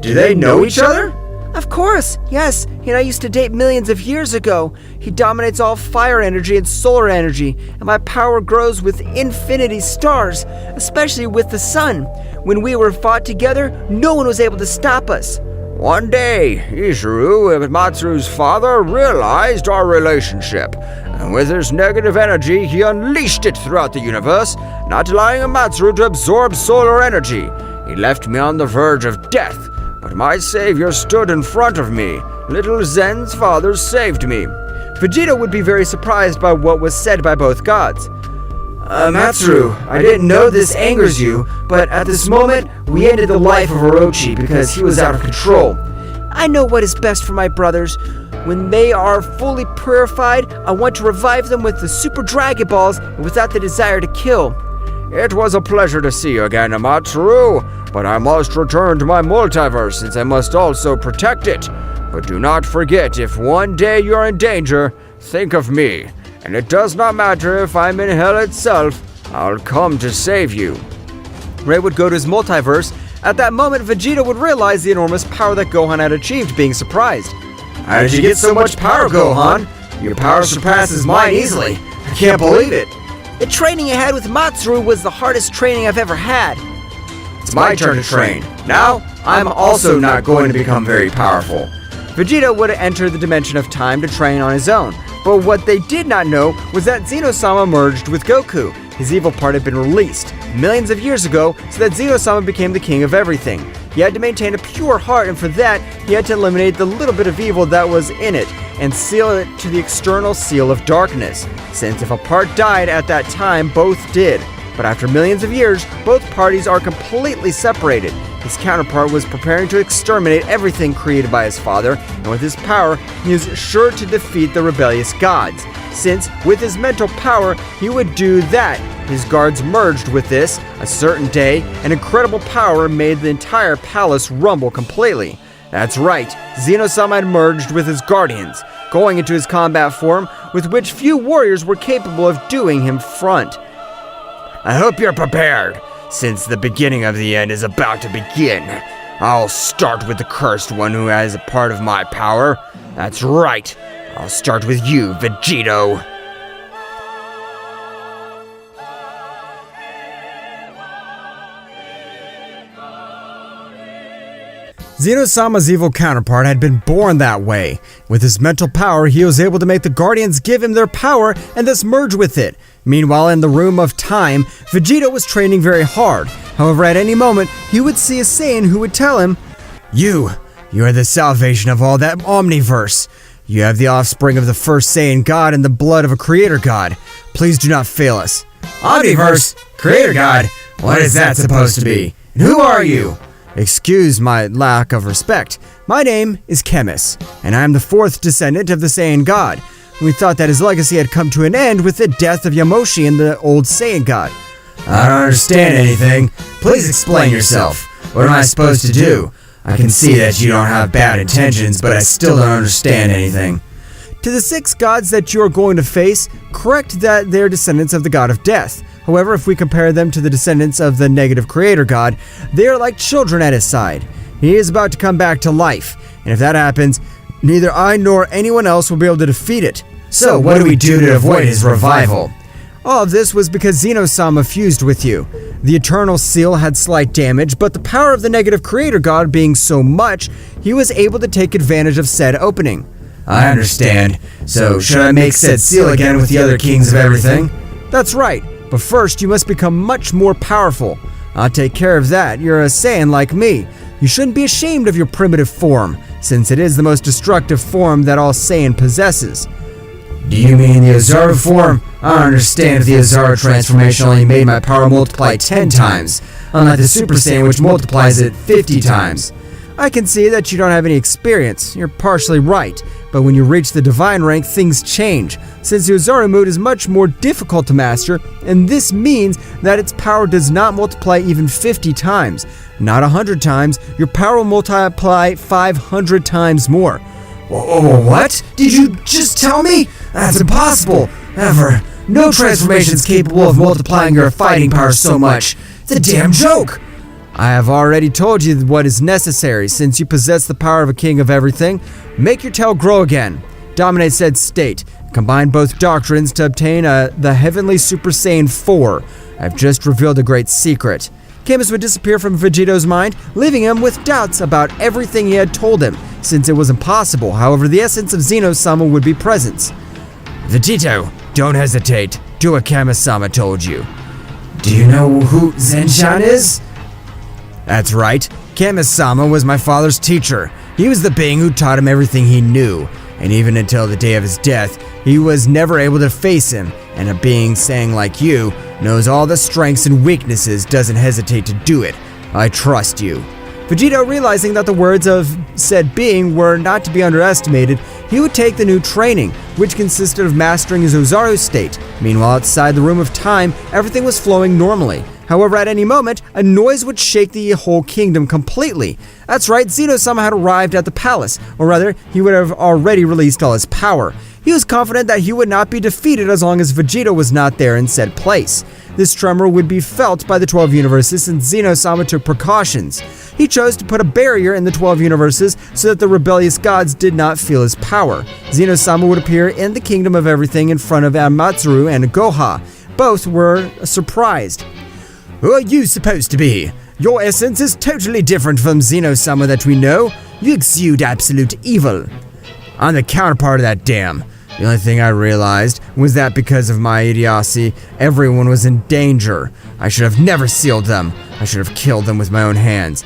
[SPEAKER 1] Do they know each other?
[SPEAKER 6] Of course, yes. He and I used to date millions of years ago. He dominates all fire energy and solar energy, and my power grows with infinity stars, especially with the sun. When we were fought together, no one was able to stop us.
[SPEAKER 5] One day, Ishuru, Amataru's father, realized our relationship, and with his negative energy, he unleashed it throughout the universe, not allowing Amataru to absorb solar energy. He left me on the verge of death, but my savior stood in front of me. Little Zen's father saved me.
[SPEAKER 1] Vegeta would be very surprised by what was said by both gods. Amataru, I didn't know this angers you, but at this moment, we ended the life of Orochi because he was out of control.
[SPEAKER 6] I know what is best for my brothers. When they are fully purified, I want to revive them with the Super Dragon Balls and without the desire to kill.
[SPEAKER 5] It was a pleasure to see you again, Amataru, but I must return to my multiverse since I must also protect it. But do not forget, if one day you are in danger, think of me. And it does not matter if I'm in hell itself, I'll come to save you.
[SPEAKER 1] Ray would go to his multiverse. At that moment, Vegeta would realize the enormous power that Gohan had achieved, being surprised.
[SPEAKER 3] How did you get so much power, Gohan? Your power surpasses mine easily. I can't believe it.
[SPEAKER 6] The training I had with Amataru was the hardest training I've ever had.
[SPEAKER 3] It's my turn to train. Now, I'm also not going to become very powerful.
[SPEAKER 1] Vegeta would enter the dimension of time to train on his own. But what they did not know was that Zeno-sama merged with Goku. His evil part had been released millions of years ago so that Zeno-sama became the king of everything. He had to maintain a pure heart, and for that, he had to eliminate the little bit of evil that was in it and seal it to the external seal of darkness, since if a part died at that time, both did. But after millions of years, both parties are completely separated. His counterpart was preparing to exterminate everything created by his father, and with his power, he was sure to defeat the rebellious gods, since with his mental power, he would do that. His guards merged with this. A certain day, an incredible power made the entire palace rumble completely. That's right, Zeno-sama had merged with his guardians, going into his combat form, with which few warriors were capable of doing him front.
[SPEAKER 5] I hope you're prepared, since the beginning of the end is about to begin. I'll start with the cursed one who has a part of my power. That's right, I'll start with you, Vegito.
[SPEAKER 1] Zeno-sama's evil counterpart had been born that way. With his mental power, he was able to make the Guardians give him their power and thus merge with it. Meanwhile, in the room of time, Vegeta was training very hard. However, at any moment, he would see a Saiyan who would tell him, You are the salvation of all that Omniverse. You have the offspring of the first Saiyan God and the blood of a creator god. Please do not fail us.
[SPEAKER 3] Omniverse? Creator God? What is that supposed to be? And who are you?
[SPEAKER 1] Excuse my lack of respect. My name is Chemis, and I am the fourth descendant of the Saiyan God. We thought that his legacy had come to an end with the death of Yamoshi and the old Saiyan God.
[SPEAKER 3] I don't understand anything. Please explain yourself. What am I supposed to do? I can see that you don't have bad intentions, but I still don't understand anything.
[SPEAKER 1] To the 6 gods that you are going to face, correct that they are descendants of the god of death. However, if we compare them to the descendants of the negative creator god, they are like children at his side. He is about to come back to life, and if that happens, Neither I nor anyone else will be able to defeat it.
[SPEAKER 3] So what do we do to avoid his revival?
[SPEAKER 1] All of this was because Zeno-sama fused with you. The Eternal Seal had slight damage, but the power of the negative creator god being so much, he was able to take advantage of said opening.
[SPEAKER 3] I understand. So should I make said seal again with the other kings of everything?
[SPEAKER 1] That's right, but first you must become much more powerful. I'll take care of that. You're a Saiyan like me. You shouldn't be ashamed of your primitive form, since it is the most destructive form that all Saiyan possesses.
[SPEAKER 3] Do you mean the Ozaru form? I don't understand if the Ozaru transformation only made my power multiply 10 times, unlike the Super Saiyan which multiplies it 50 times.
[SPEAKER 1] I can see that you don't have any experience. You're partially right, but when you reach the divine rank, things change, since the Ozaru mode is much more difficult to master, and this means that its power does not multiply even 50 times. Not 100 times, your power will multiply 500 times more.
[SPEAKER 3] What? Did you just tell me? That's impossible. Ever. No transformation is capable of multiplying your fighting power so much. It's a damn joke.
[SPEAKER 1] I have already told you what is necessary. Since you possess the power of a king of everything, make your tail grow again. Dominate said state. Combine both doctrines to obtain the Heavenly Super Saiyan 4. I've just revealed a great secret. Camus would disappear from Vegeto's mind, leaving him with doubts about everything he had told him, since it was impossible. However, the essence of Zeno-sama would be present.
[SPEAKER 3] Vegito, don't hesitate. Do what Kami-sama told you. Do you know who Zenshan is?
[SPEAKER 1] That's right. Kami-sama was my father's teacher. He was the being who taught him everything he knew, and even until the day of his death, he was never able to face him, and a being saying like you knows all the strengths and weaknesses doesn't hesitate to do it. I trust you. Vegito, realizing that the words of said being were not to be underestimated, he would take the new training, which consisted of mastering his Ozaru state. Meanwhile, outside the Room of Time, everything was flowing normally. However, at any moment, a noise would shake the whole kingdom completely. That's right, Zeno-sama had arrived at the palace, or rather, he would have already released all his power. He was confident that he would not be defeated as long as Vegeta was not there in said place. This tremor would be felt by the 12 universes since Zeno-sama took precautions. He chose to put a barrier in the 12 universes so that the rebellious gods did not feel his power. Zeno-sama would appear in the Kingdom of Everything in front of Amataru and Gohan. Both were surprised. Who are you supposed to be? Your essence is totally different from Zeno-sama that we know. You exude absolute evil. I'm the counterpart of that dam. The only thing I realized was that because of my idiocy, everyone was in danger. I should have never sealed them. I should have killed them with my own hands.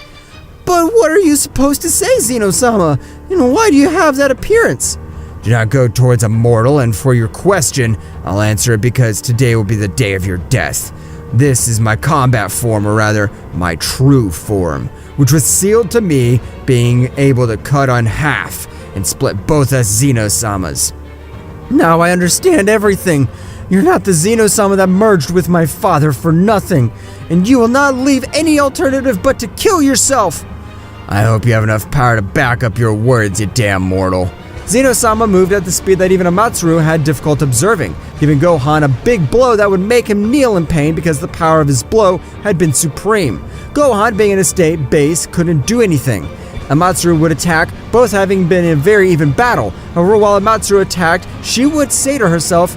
[SPEAKER 1] But what are you supposed to say, Zeno-sama? Why do you have that appearance? Do not go towards a mortal, and for your question, I'll answer it because today will be the day of your death. This is my combat form, or rather, my true form, which was sealed to me being able to cut on half and split both us Zeno-samas. Now I understand everything. You're not the Zeno-sama that merged with my father for nothing, and you will not leave any alternative but to kill yourself. I hope you have enough power to back up your words, you damn mortal. Zeno-sama moved at the speed that even Amataru had difficult observing, giving Gohan a big blow that would make him kneel in pain because the power of his blow had been supreme. Gohan, being in a state base, couldn't do anything. Amataru would attack, both having been in a very even battle. However, while Amataru attacked, she would say to herself,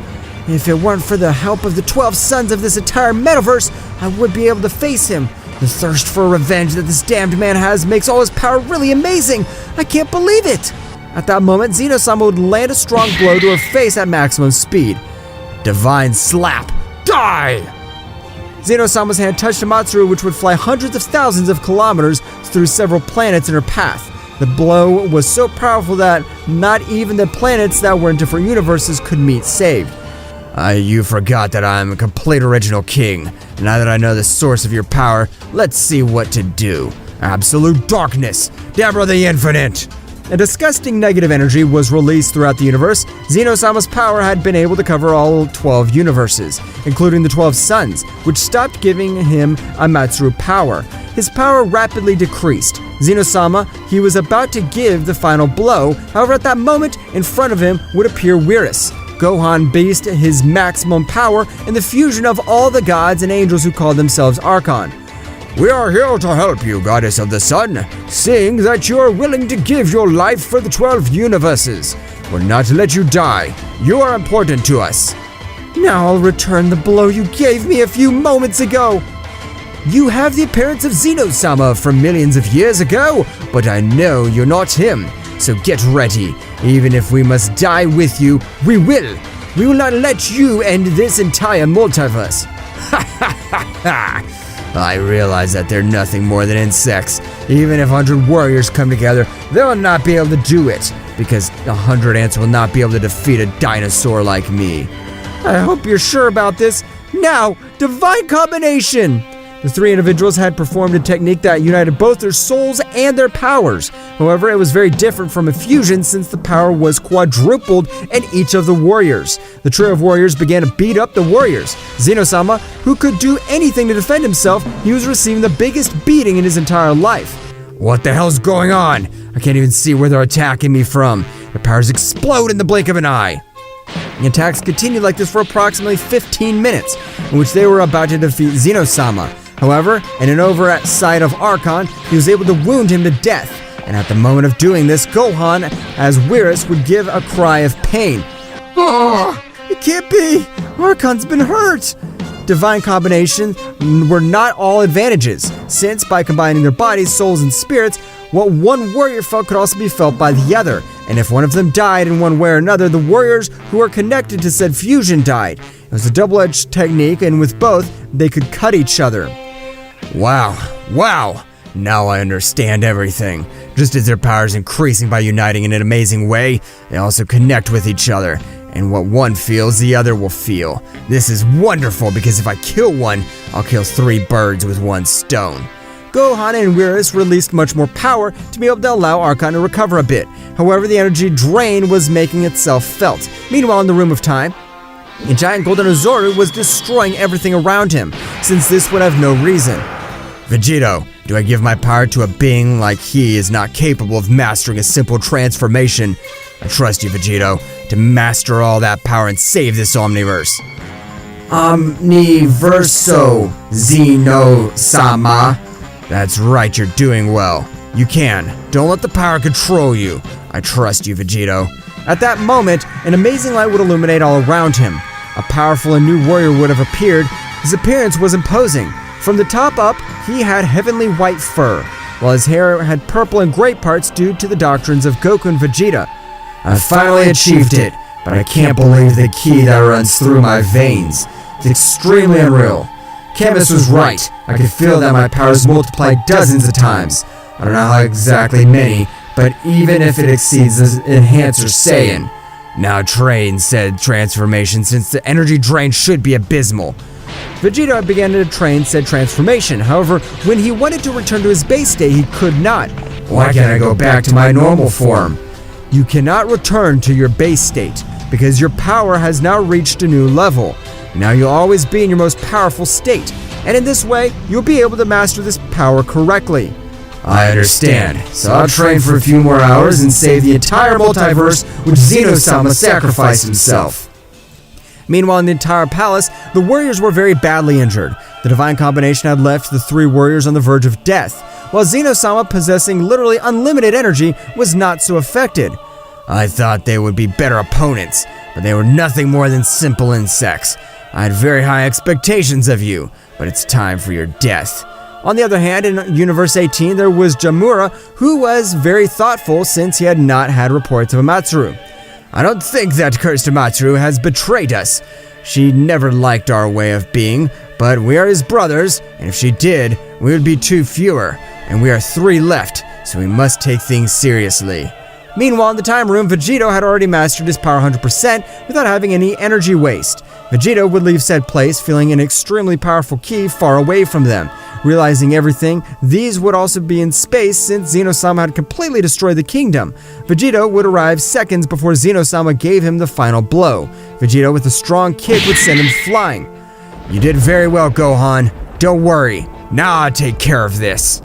[SPEAKER 1] if it weren't for the help of the 12 sons of this entire metaverse, I would be able to face him. The thirst for revenge that this damned man has makes all his power really amazing. I can't believe it. At that moment, Zeno-sama would land a strong blow to her face at maximum speed. Divine slap. Die! Zeno-sama's hand touched Amataru, which would fly hundreds of thousands of kilometers through several planets in her path. The blow was so powerful that not even the planets that were in different universes could meet saved. You forgot that I'm a complete original king. Now that I know the source of your power, let's see what to do. Absolute darkness. Dabra the Infinite. A disgusting negative energy was released throughout the universe. Zeno-sama's power had been able to cover all 12 universes, including the 12 suns, which stopped giving him Amataru power. His power rapidly decreased. Zeno-sama, he was about to give the final blow. However, at that moment, in front of him would appear Whis. Gohan based his maximum power in the fusion of all the gods and angels who called themselves Archon.
[SPEAKER 5] We are here to help you, Goddess of the Sun, seeing that you are willing to give your life for the 12 universes. We'll not let you die. You are important to us.
[SPEAKER 1] Now I'll return the blow you gave me a few moments ago.
[SPEAKER 3] You have the appearance of Zeno-sama from millions of years ago, but I know you're not him. So get ready. Even if we must die with you, we will. We will not let you end this entire multiverse. Ha ha ha ha! I realize that they're nothing more than insects. Even if 100 warriors come together, they will not be able to do it, because 100 ants will not be able to defeat a dinosaur like me.
[SPEAKER 1] I hope you're sure about this. Now, divine combination! The three individuals had performed a technique that united both their souls and their powers. However, it was very different from a fusion since the power was quadrupled in each of the warriors. The trio of warriors began to beat up the warriors. Zeno-sama, who could do anything to defend himself, he was receiving the biggest beating in his entire life.
[SPEAKER 3] What the hell's going on? I can't even see where they're attacking me from. Their powers explode in the blink of an eye.
[SPEAKER 1] The attacks continued like this for approximately 15 minutes, in which they were about to defeat Zeno-sama. However, in an oversight of Archon, he was able to wound him to death. And at the moment of doing this, Gohan, as Whis, would give a cry of pain. Oh, it can't be! Archon's been hurt! Divine combination were not all advantages, since by combining their bodies, souls, and spirits, what one warrior felt could also be felt by the other. And if one of them died in one way or another, the warriors who were connected to said fusion died. It was a double-edged technique, and with both, they could cut each other.
[SPEAKER 3] Wow. Now I understand everything. Just as their powers increasing by uniting in an amazing way, they also connect with each other. And what one feels, the other will feel. This is wonderful because if I kill one, I'll kill 3 birds with 1 stone.
[SPEAKER 1] Gohan and Whis released much more power to be able to allow Archon to recover a bit. However, the energy drain was making itself felt. Meanwhile, in the Room of Time, a giant golden Ozoru was destroying everything around him, since this would have no reason.
[SPEAKER 3] Vegito, do I give my power to a being like he is not capable of mastering a simple transformation? I trust you, Vegito, to master all that power and save this Omniverse.
[SPEAKER 1] Omniverso,
[SPEAKER 3] Zeno-sama. That's right, you're doing well. You can. Don't let the power control you. I trust you, Vegito.
[SPEAKER 1] At that moment, an amazing light would illuminate all around him. A powerful and new warrior would have appeared. His appearance was imposing. From the top up, he had heavenly white fur, while his hair had purple in great parts due to the doctrines of Goku and Vegeta.
[SPEAKER 3] I finally achieved it, but I can't believe the ki that runs through my veins. It's extremely unreal. Chemist was right. I could feel that my powers multiplied dozens of times. I don't know how exactly many, but even if it exceeds the Enhancer Saiyan. Now train said transformation since the energy drain should be abysmal.
[SPEAKER 1] Vegeta began to train said transformation. However, when he wanted to return to his base state, he could not.
[SPEAKER 3] Why can't I go back to my normal form?
[SPEAKER 1] You cannot return to your base state, because your power has now reached a new level. Now you'll always be in your most powerful state, and in this way, you'll be able to master this power correctly.
[SPEAKER 3] I understand, so I'll train for a few more hours and save the entire multiverse which Zeno-sama sacrificed himself.
[SPEAKER 1] Meanwhile, in the entire palace, the warriors were very badly injured. The divine combination had left the 3 warriors on the verge of death, while Zeno-sama, possessing literally unlimited energy, was not so affected.
[SPEAKER 3] I thought they would be better opponents, but they were nothing more than simple insects. I had very high expectations of you, but it's time for your death.
[SPEAKER 1] On the other hand, in Universe 18, there was Jamura, who was very thoughtful since he had not had reports of Amataru.
[SPEAKER 3] I don't think that cursed Amataru has betrayed us. She never liked our way of being, but we are his brothers, and if she did, we would be 2 fewer, and we are 3 left, so we must take things seriously.
[SPEAKER 1] Meanwhile, in the time room, Vegito had already mastered his power 100% without having any energy waste. Vegito would leave said place feeling an extremely powerful ki far away from them. Realizing everything, these would also be in space since Zeno-sama had completely destroyed the kingdom. Vegito would arrive seconds before Zeno-sama gave him the final blow. Vegito with a strong kick would send him flying.
[SPEAKER 3] You did very well, Gohan. Don't worry. Now I'll take care of this.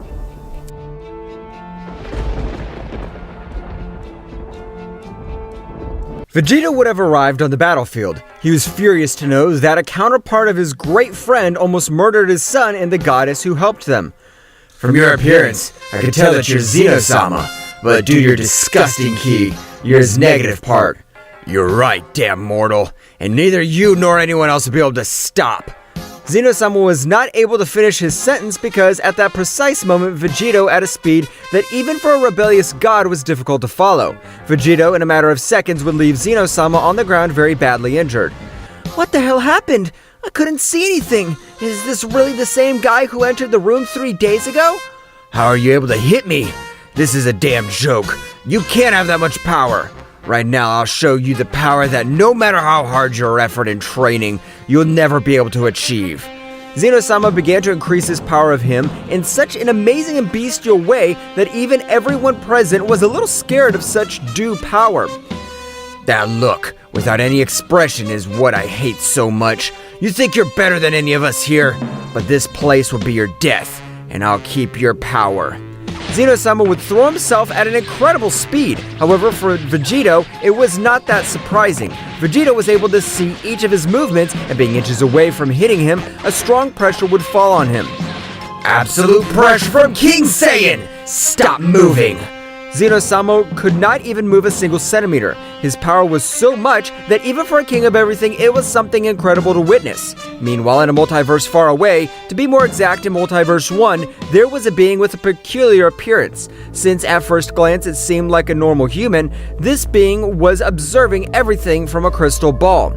[SPEAKER 1] Vegeta would have arrived on the battlefield. He was furious to know that a counterpart of his great friend almost murdered his son and the goddess who helped them.
[SPEAKER 3] From your appearance, I can tell that you're Zeno-sama, but due to your disgusting ki, you're his negative part.
[SPEAKER 2] You're right, damn mortal, and neither you nor anyone else will be able to stop.
[SPEAKER 1] Zeno-sama was not able to finish his sentence because at that precise moment, Vegito at a speed that even for a rebellious god was difficult to follow. Vegito, in a matter of seconds, would leave Zeno-sama on the ground very badly injured.
[SPEAKER 6] What the hell happened? I couldn't see anything. Is this really the same guy who entered the room 3 days ago?
[SPEAKER 2] How are you able to hit me? This is a damn joke. You can't have that much power. Right now, I'll show you the power that no matter how hard your effort and training, you'll never be able to achieve.
[SPEAKER 1] Zeno-sama began to increase his power of him in such an amazing and bestial way that even everyone present was a little scared of such due power.
[SPEAKER 2] That look, without any expression, is what I hate so much. You think you're better than any of us here, but this place will be your death, and I'll keep your power.
[SPEAKER 1] Zeno-sama would throw himself at an incredible speed. However, for Vegito, it was not that surprising. Vegito was able to see each of his movements, and being inches away from hitting him, a strong pressure would fall on him.
[SPEAKER 2] Absolute pressure from King Saiyan! Stop moving!
[SPEAKER 1] Zeno-sama could not even move a single centimeter. His power was so much that even for a king of everything, it was something incredible to witness. Meanwhile, in a multiverse far away, to be more exact in Multiverse 1, there was a being with a peculiar appearance. Since at first glance it seemed like a normal human, this being was observing everything from a crystal ball.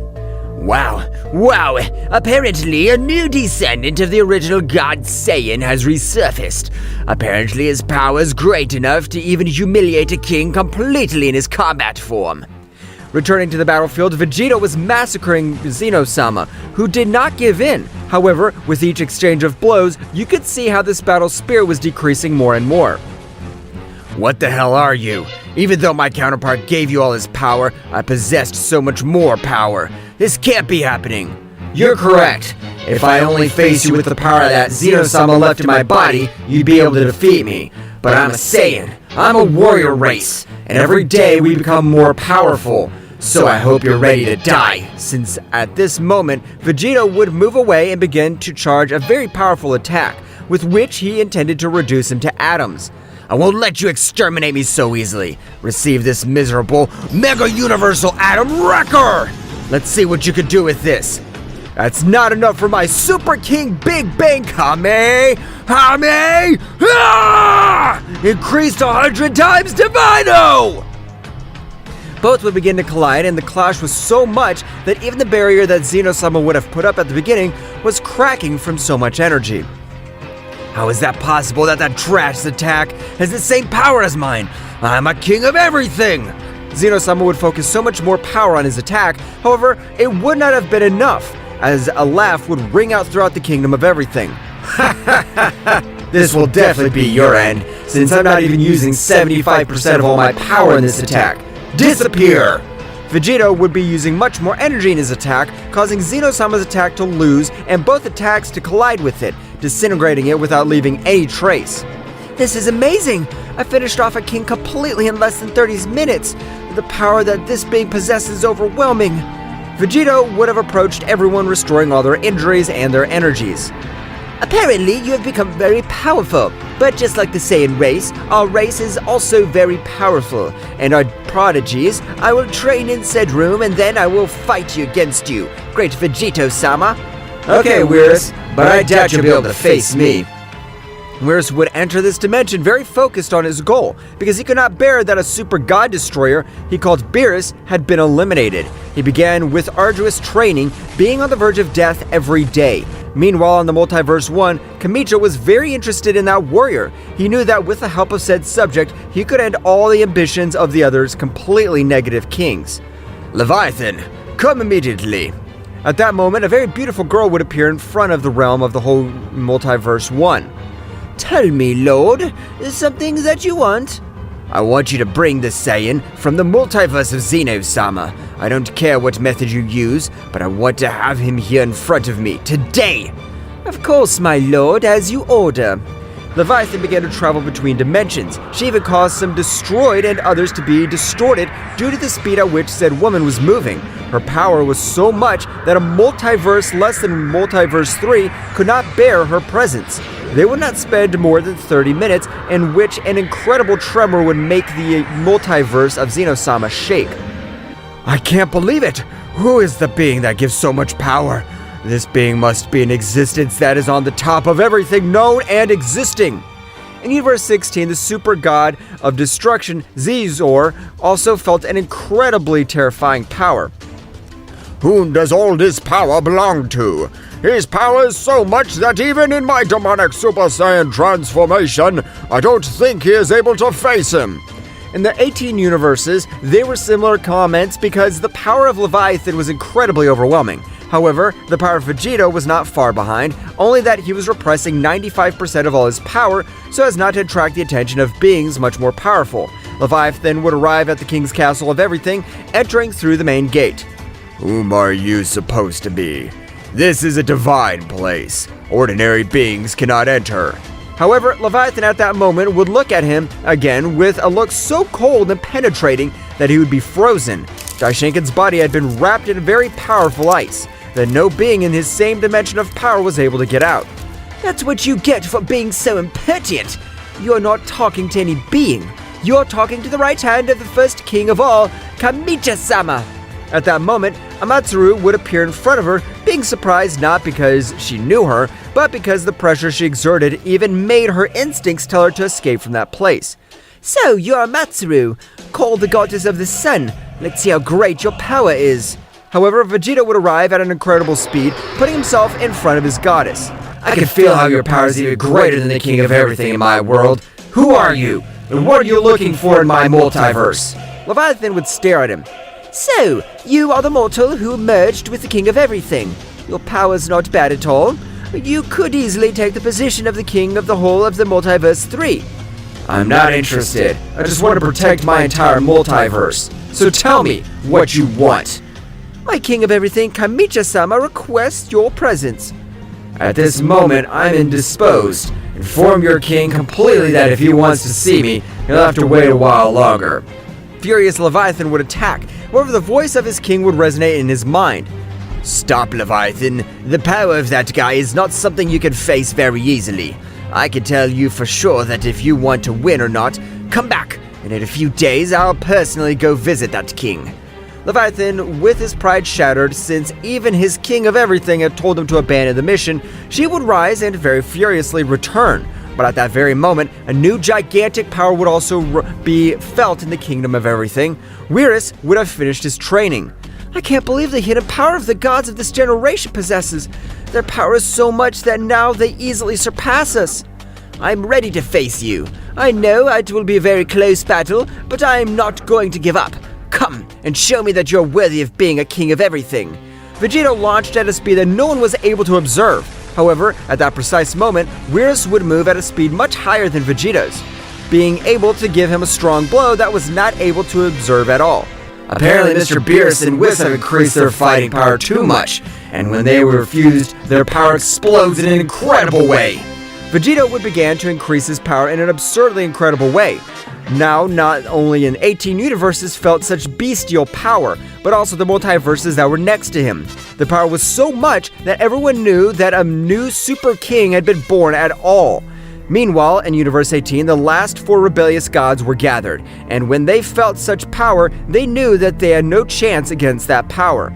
[SPEAKER 4] Wow, apparently a new descendant of the original god Saiyan has resurfaced. Apparently his power is great enough to even humiliate a king completely in his combat form.
[SPEAKER 1] Returning to the battlefield, Vegeta was massacring Zeno-sama, who did not give in. However, with each exchange of blows, you could see how this battle spear was decreasing more and more.
[SPEAKER 2] What the hell are you? Even though my counterpart gave you all his power, I possessed so much more power. This can't be happening.
[SPEAKER 3] You're correct. If I only face you with the power that Zeno-sama left in my body, you'd be able to defeat me. But I'm a Saiyan. I'm a warrior race. And every day we become more powerful. So I hope you're ready to die.
[SPEAKER 1] Since at this moment, Vegeta would move away and begin to charge a very powerful attack, with which he intended to reduce him to atoms.
[SPEAKER 2] I won't let you exterminate me so easily. Receive this miserable Mega Universal Atom Wrecker! Let's see what you can do with this. That's not enough for my Super King Big Bang Kame! Increased 100 times Divino!
[SPEAKER 1] Both would begin to collide, and the clash was so much that even the barrier that Zeno-sama would have put up at the beginning was cracking from so much energy.
[SPEAKER 2] How is that possible that trash attack has the same power as mine? I'm a king of everything!
[SPEAKER 1] Zeno-sama would focus so much more power on his attack, however, it would not have been enough, as a laugh would ring out throughout the kingdom of everything.
[SPEAKER 3] This will definitely be your end, since I'm not even using 75% of all my power in this attack. Disappear!
[SPEAKER 1] Vegito would be using much more energy in his attack, causing Zeno-sama's attack to lose and both attacks to collide with it, disintegrating it without leaving any trace.
[SPEAKER 6] This is amazing! I finished off a king completely in less than 30 minutes. The power that this being possesses is overwhelming.
[SPEAKER 1] Vegito would have approached everyone, restoring all their injuries and their energies.
[SPEAKER 4] Apparently, you have become very powerful. But just like the Saiyan race, our race is also very powerful. And our prodigies, I will train in said room and then I will fight you against you. Great Vegito-sama.
[SPEAKER 3] Okay, Whis, but I doubt you'll be able to face me.
[SPEAKER 1] Whis would enter this dimension very focused on his goal, because he could not bear that a super god destroyer he called Beerus had been eliminated. He began with arduous training, being on the verge of death every day. Meanwhile, in the Multiverse 1, Kamicha was very interested in that warrior. He knew that with the help of said subject, he could end all the ambitions of the others completely negative kings.
[SPEAKER 2] Leviathan, come immediately.
[SPEAKER 1] At that moment, a very beautiful girl would appear in front of the realm of the whole Multiverse 1.
[SPEAKER 6] Tell me, Lord, is something that you want?
[SPEAKER 2] I want you to bring the Saiyan from the multiverse of Zeno-sama. I don't care what method you use, but I want to have him here in front of me, today!
[SPEAKER 6] Of course, my lord, as you order.
[SPEAKER 1] Leviathan began to travel between dimensions. She even caused some destroyed and others to be distorted due to the speed at which said woman was moving. Her power was so much that a multiverse less than Multiverse 3 could not bear her presence. They would not spend more than 30 minutes in which an incredible tremor would make the multiverse of Zeno-sama shake.
[SPEAKER 5] I can't believe it! Who is the being that gives so much power? This being must be an existence that is on the top of everything known and existing.
[SPEAKER 1] In Universe 16, the super god of destruction, Zezor, also felt an incredibly terrifying power.
[SPEAKER 5] Whom does all this power belong to? His power is so much that even in my demonic Super Saiyan transformation, I don't think he is able to face him.
[SPEAKER 1] In the 18 universes, they were similar comments because the power of Leviathan was incredibly overwhelming. However, the power of Vegeta was not far behind, only that he was repressing 95% of all his power so as not to attract the attention of beings much more powerful. Leviathan would arrive at the King's Castle of Everything, entering through the main gate.
[SPEAKER 5] Whom are you supposed to be? This is a divine place. Ordinary beings cannot enter.
[SPEAKER 1] However, Leviathan at that moment would look at him again with a look so cold and penetrating that he would be frozen. Daishinkan's body had been wrapped in very powerful ice, that no being in his same dimension of power was able to get out.
[SPEAKER 4] That's what you get for being so impertinent.
[SPEAKER 1] You're not talking to any being. You're talking to the right hand of the first king of all, Kamicha-sama. At that moment, Amataru would appear in front of her, being surprised not because she knew her, but because the pressure she exerted even made her instincts tell her to escape from that place.
[SPEAKER 4] So, you're Amataru, called the goddess of the sun. Let's see how great your power is.
[SPEAKER 1] However, Vegeta would arrive at an incredible speed, putting himself in front of his goddess.
[SPEAKER 3] I can feel how your power is even greater than the king of everything in my world. Who are you? And what are you looking for in my multiverse?
[SPEAKER 1] Leviathan would stare at him.
[SPEAKER 4] So, you are the mortal who merged with the king of everything. Your power's not bad at all. You could easily take the position of the king of the whole of the Multiverse 3.
[SPEAKER 3] I'm not interested. I just want to protect my entire multiverse. So tell me what you want.
[SPEAKER 4] My king of everything, Kamicha-sama, requests your presence.
[SPEAKER 3] At this moment, I'm indisposed. Inform your king completely that if he wants to see me, he'll have to wait a while longer.
[SPEAKER 1] Furious Leviathan would attack. However, the voice of his king would resonate in his mind.
[SPEAKER 2] Stop, Leviathan. The power of that guy is not something you can face very easily. I can tell you for sure that if you want to win or not, come back, and in a few days I'll personally go visit that king.
[SPEAKER 1] Leviathan, with his pride shattered, since even his king of everything had told him to abandon the mission, she would rise and very furiously return. But at that very moment, a new gigantic power would also be felt in the kingdom of everything. Whis would have finished his training.
[SPEAKER 6] I can't believe the hidden power of the gods of this generation possesses. Their power is so much that now they easily surpass us.
[SPEAKER 4] I'm ready to face you. I know it will be a very close battle, but I am not going to give up. Come and show me that you're worthy of being a king of everything.
[SPEAKER 1] Vegeta launched at a speed that no one was able to observe. However, at that precise moment, Whis would move at a speed much higher than Vegeta's, being able to give him a strong blow that was not able to observe at all.
[SPEAKER 3] Apparently, Mr. Beerus and Whis have increased their fighting power too much, and when they were fused, their power explodes in an incredible way.
[SPEAKER 1] Vegeta would begin to increase his power in an absurdly incredible way. Now, not only in 18 universes felt such bestial power, but also the multiverses that were next to him. The power was so much that everyone knew that a new super king had been born at all. Meanwhile, in Universe 18, the last 4 rebellious gods were gathered, and when they felt such power, they knew that they had no chance against that power.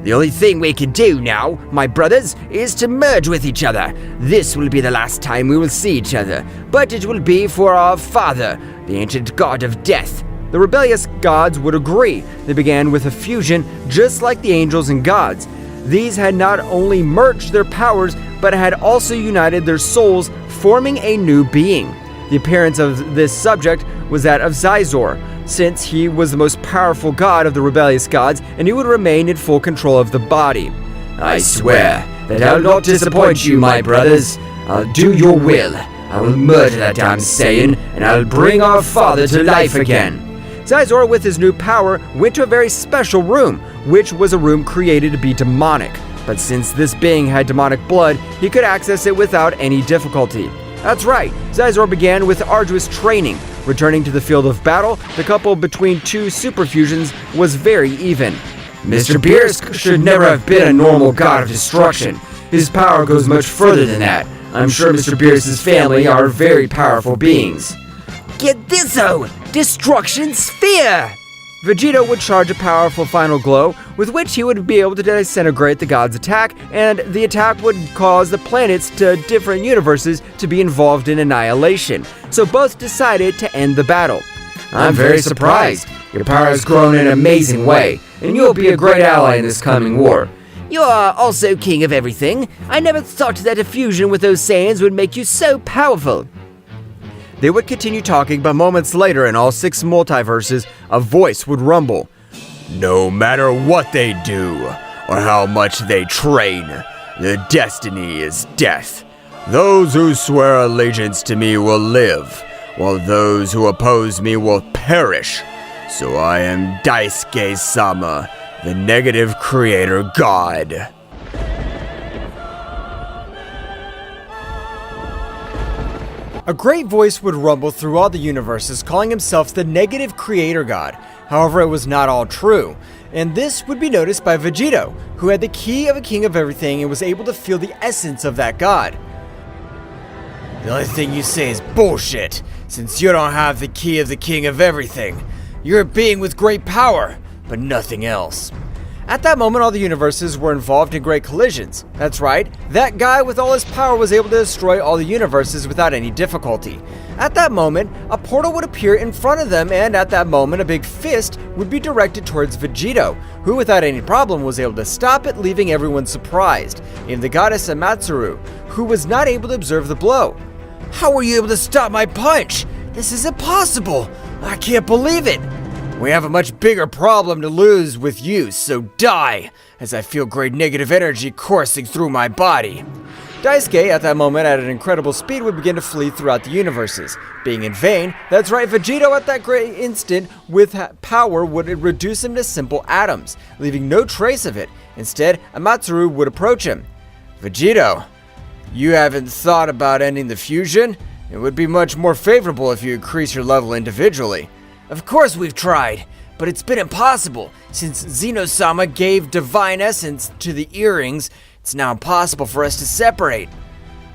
[SPEAKER 2] The only thing we can do now, my brothers, is to merge with each other. This will be the last time we will see each other, but it will be for our father, the ancient god of death.
[SPEAKER 1] The rebellious gods would agree. They began with a fusion, just like the angels and gods. These had not only merged their powers, but had also united their souls, forming a new being. The appearance of this subject was that of Zezor, since he was the most powerful god of the rebellious gods, and he would remain in full control of the body.
[SPEAKER 3] I swear that I'll not disappoint you, my brothers. I'll do your will. I will murder that damn Saiyan, and I'll bring our father to life again.
[SPEAKER 1] Zezor, with his new power, went to a very special room, which was a room created to be demonic. But since this being had demonic blood, he could access it without any difficulty. That's right, Zizor began with arduous training. Returning to the field of battle, the couple between two superfusions was very even.
[SPEAKER 3] Mr. Beerus should never have been a normal god of destruction. His power goes much further than that. I'm sure Mr. Beerus' family are very powerful beings.
[SPEAKER 4] Get this-o! Destruction Sphere!
[SPEAKER 1] Vegeta would charge a powerful final glow, with which he would be able to disintegrate the god's attack, and the attack would cause the planets to different universes to be involved in annihilation. So both decided to end the battle.
[SPEAKER 3] I'm very surprised. Your power has grown in an amazing way, and you'll be a great ally in this coming war.
[SPEAKER 4] You are also king of everything. I never thought that a fusion with those Saiyans would make you so powerful.
[SPEAKER 1] They would continue talking, but moments later in all 6 multiverses, a voice would rumble.
[SPEAKER 5] No matter what they do, or how much they train, the destiny is death. Those who swear allegiance to me will live, while those who oppose me will perish. So I am Daisuke-sama, the negative creator god.
[SPEAKER 1] A great voice would rumble through all the universes, calling himself the negative creator god. However, it was not all true, and this would be noticed by Vegeta, who had the key of a king of everything and was able to feel the essence of that god.
[SPEAKER 5] The only thing you say is bullshit, since you don't have the key of the king of everything. You're a being with great power, but nothing else.
[SPEAKER 1] At that moment, all the universes were involved in great collisions. That's right, that guy with all his power was able to destroy all the universes without any difficulty. At that moment, a portal would appear in front of them, and at that moment, a big fist would be directed towards Vegeta, who without any problem was able to stop it, leaving everyone surprised, even the goddess Amataru, who was not able to observe the blow.
[SPEAKER 5] How were you able to stop my punch? This is impossible! I can't believe it! We have a much bigger problem to lose with you, so die, as I feel great negative energy coursing through my body.
[SPEAKER 1] Daisuke, at that moment at an incredible speed, would begin to flee throughout the universes. Being in vain, that's right, Vegeta at that great instant with power would reduce him to simple atoms, leaving no trace of it. Instead, Amataru would approach him.
[SPEAKER 5] Vegeta, you haven't thought about ending the fusion? It would be much more favorable if you increase your level individually.
[SPEAKER 4] Of course we've tried, but it's been impossible. Since Zeno-sama gave divine essence to the earrings, it's now impossible for us to separate.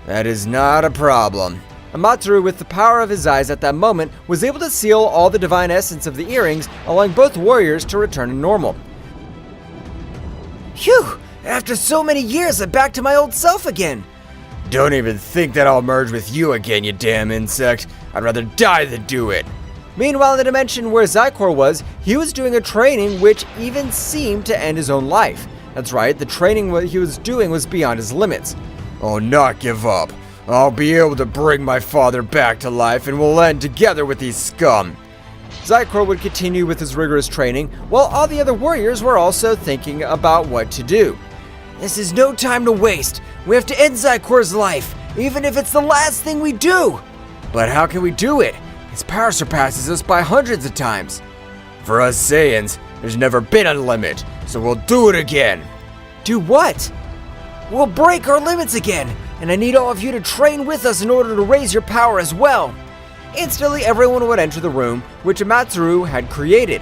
[SPEAKER 5] That is not a problem.
[SPEAKER 1] Amataru, with the power of his eyes at that moment, was able to seal all the divine essence of the earrings, allowing both warriors to return to normal.
[SPEAKER 4] Phew! After so many years, I'm back to my old self again.
[SPEAKER 5] Don't even think that I'll merge with you again, you damn insect. I'd rather die than do it.
[SPEAKER 1] Meanwhile, in the dimension where Zicor was, he was doing a training which even seemed to end his own life. That's right, the training what he was doing was beyond his limits.
[SPEAKER 5] I'll not give up. I'll be able to bring my father back to life and we'll end together with these scum.
[SPEAKER 1] Zicor would continue with his rigorous training, while all the other warriors were also thinking about what to do.
[SPEAKER 4] This is no time to waste. We have to end Zicor's life, even if it's the last thing we do.
[SPEAKER 5] But how can we do it? His power surpasses us by hundreds of times. For us Saiyans, there's never been a limit, so we'll do it again.
[SPEAKER 1] Do what?
[SPEAKER 4] We'll break our limits again, and I need all of you to train with us in order to raise your power as well.
[SPEAKER 1] Instantly, everyone would enter the room, which Amataru had created.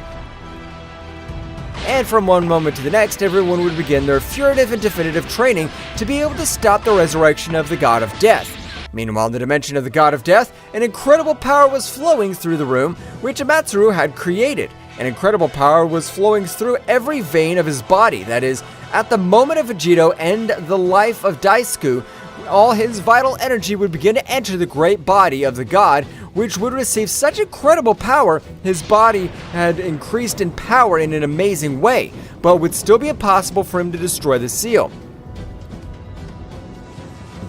[SPEAKER 1] And from one moment to the next, everyone would begin their furtive and definitive training to be able to stop the resurrection of the God of Death. Meanwhile, in the dimension of the God of Death, an incredible power was flowing through the room, which Amataru had created. An incredible power was flowing through every vein of his body. That is, at the moment of Vegeta and the life of Daisuke, all his vital energy would begin to enter the great body of the god, which would receive such incredible power, his body had increased in power in an amazing way, but would still be impossible for him to destroy the seal.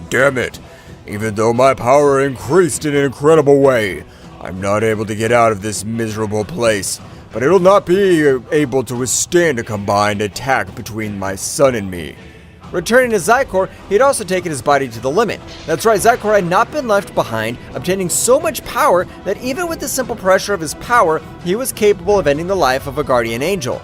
[SPEAKER 5] Damn it! Even though my power increased in an incredible way, I'm not able to get out of this miserable place. But it'll not be able to withstand a combined attack between my son and me.
[SPEAKER 1] Returning to Zicor, he had also taken his body to the limit. That's right, Zicor had not been left behind, obtaining so much power that even with the simple pressure of his power, he was capable of ending the life of a guardian angel.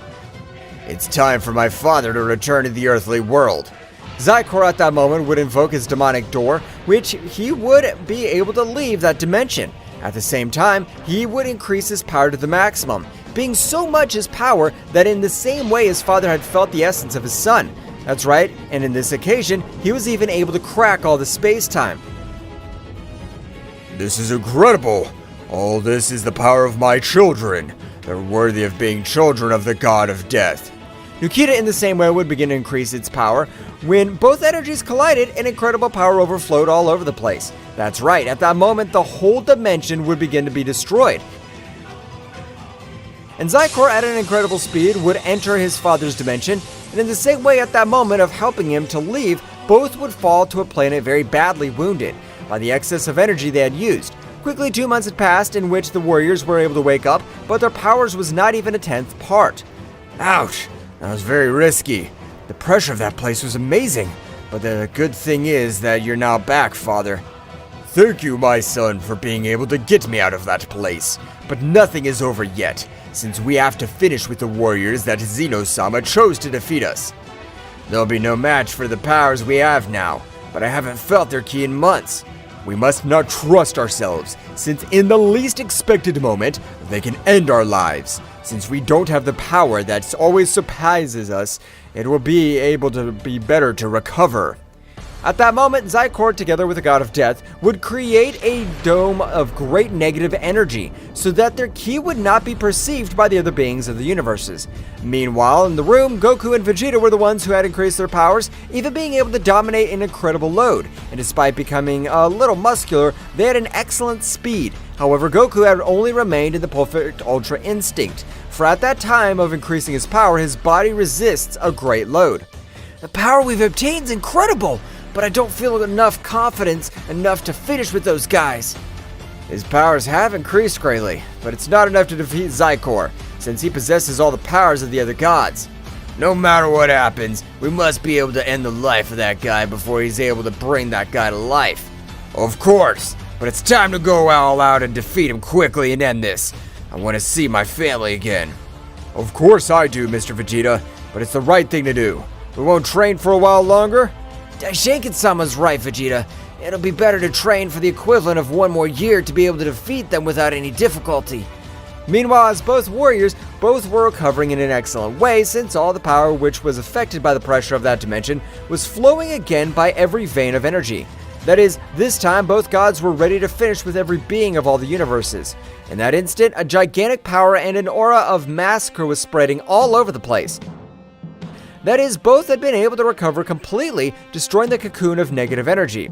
[SPEAKER 5] It's time for my father to return to the earthly world.
[SPEAKER 1] Zykor at that moment would invoke his demonic door, which he would be able to leave that dimension. At the same time, he would increase his power to the maximum, being so much his power that in the same way his father had felt the essence of his son. That's right, and in this occasion, he was even able to crack all the space-time.
[SPEAKER 5] This is incredible! All this is the power of my children. They're worthy of being children of the god of death.
[SPEAKER 1] Gogeta in the same way would begin to increase its power. When both energies collided, an incredible power overflowed all over the place. That's right, at that moment the whole dimension would begin to be destroyed. And Zykor at an incredible speed would enter his father's dimension, and in the same way at that moment of helping him to leave, both would fall to a planet very badly wounded by the excess of energy they had used. Quickly 2 months had passed in which the warriors were able to wake up, but their powers was not even a 10th part.
[SPEAKER 5] Ouch! That was very risky. The pressure of that place was amazing. But the good thing is that you're now back, Father. Thank you, my son, for being able to get me out of that place. But nothing is over yet, since we have to finish with the warriors that Zeno-sama chose to defeat us. There'll be no match for the powers we have now, but I haven't felt their ki in months. We must not trust ourselves, since in the least expected moment, they can end our lives. Since we don't have the power that always surpasses us, it will be able to be better to recover. At that moment, Zykor, together with the God of Death, would create a dome of great negative energy, so that their ki would not be perceived by the other beings of the universes. Meanwhile, in the room, Goku and Vegeta were the ones who had increased their powers, even being able to dominate an incredible load. And despite becoming a little muscular, they had an excellent speed. However, Goku had only remained in the perfect Ultra Instinct, for at that time of increasing his power, his body resists a great load.
[SPEAKER 6] The power we've obtained is incredible, but I don't feel enough confidence enough to finish with those guys.
[SPEAKER 1] His powers have increased greatly, but it's not enough to defeat Zykor, since he possesses all the powers of the other gods.
[SPEAKER 2] No matter what happens, we must be able to end the life of that guy before he's able to bring that guy to life.
[SPEAKER 5] Of course, but it's time to go all out and defeat him quickly and end this. I want to see my family again.
[SPEAKER 1] Of course I do, Mr. Vegeta, but it's the right thing to do. We won't train for a while longer?
[SPEAKER 6] Daishinkin-sama's right, Vegeta. It'll be better to train for the equivalent of 1 more year to be able to defeat them without any difficulty.
[SPEAKER 1] Meanwhile, as both warriors, both were recovering in an excellent way, since all the power which was affected by the pressure of that dimension was flowing again by every vein of energy. That is, this time both gods were ready to finish with every being of all the universes. In that instant, a gigantic power and an aura of massacre was spreading all over the place. That is, both had been able to recover completely, destroying the cocoon of negative energy.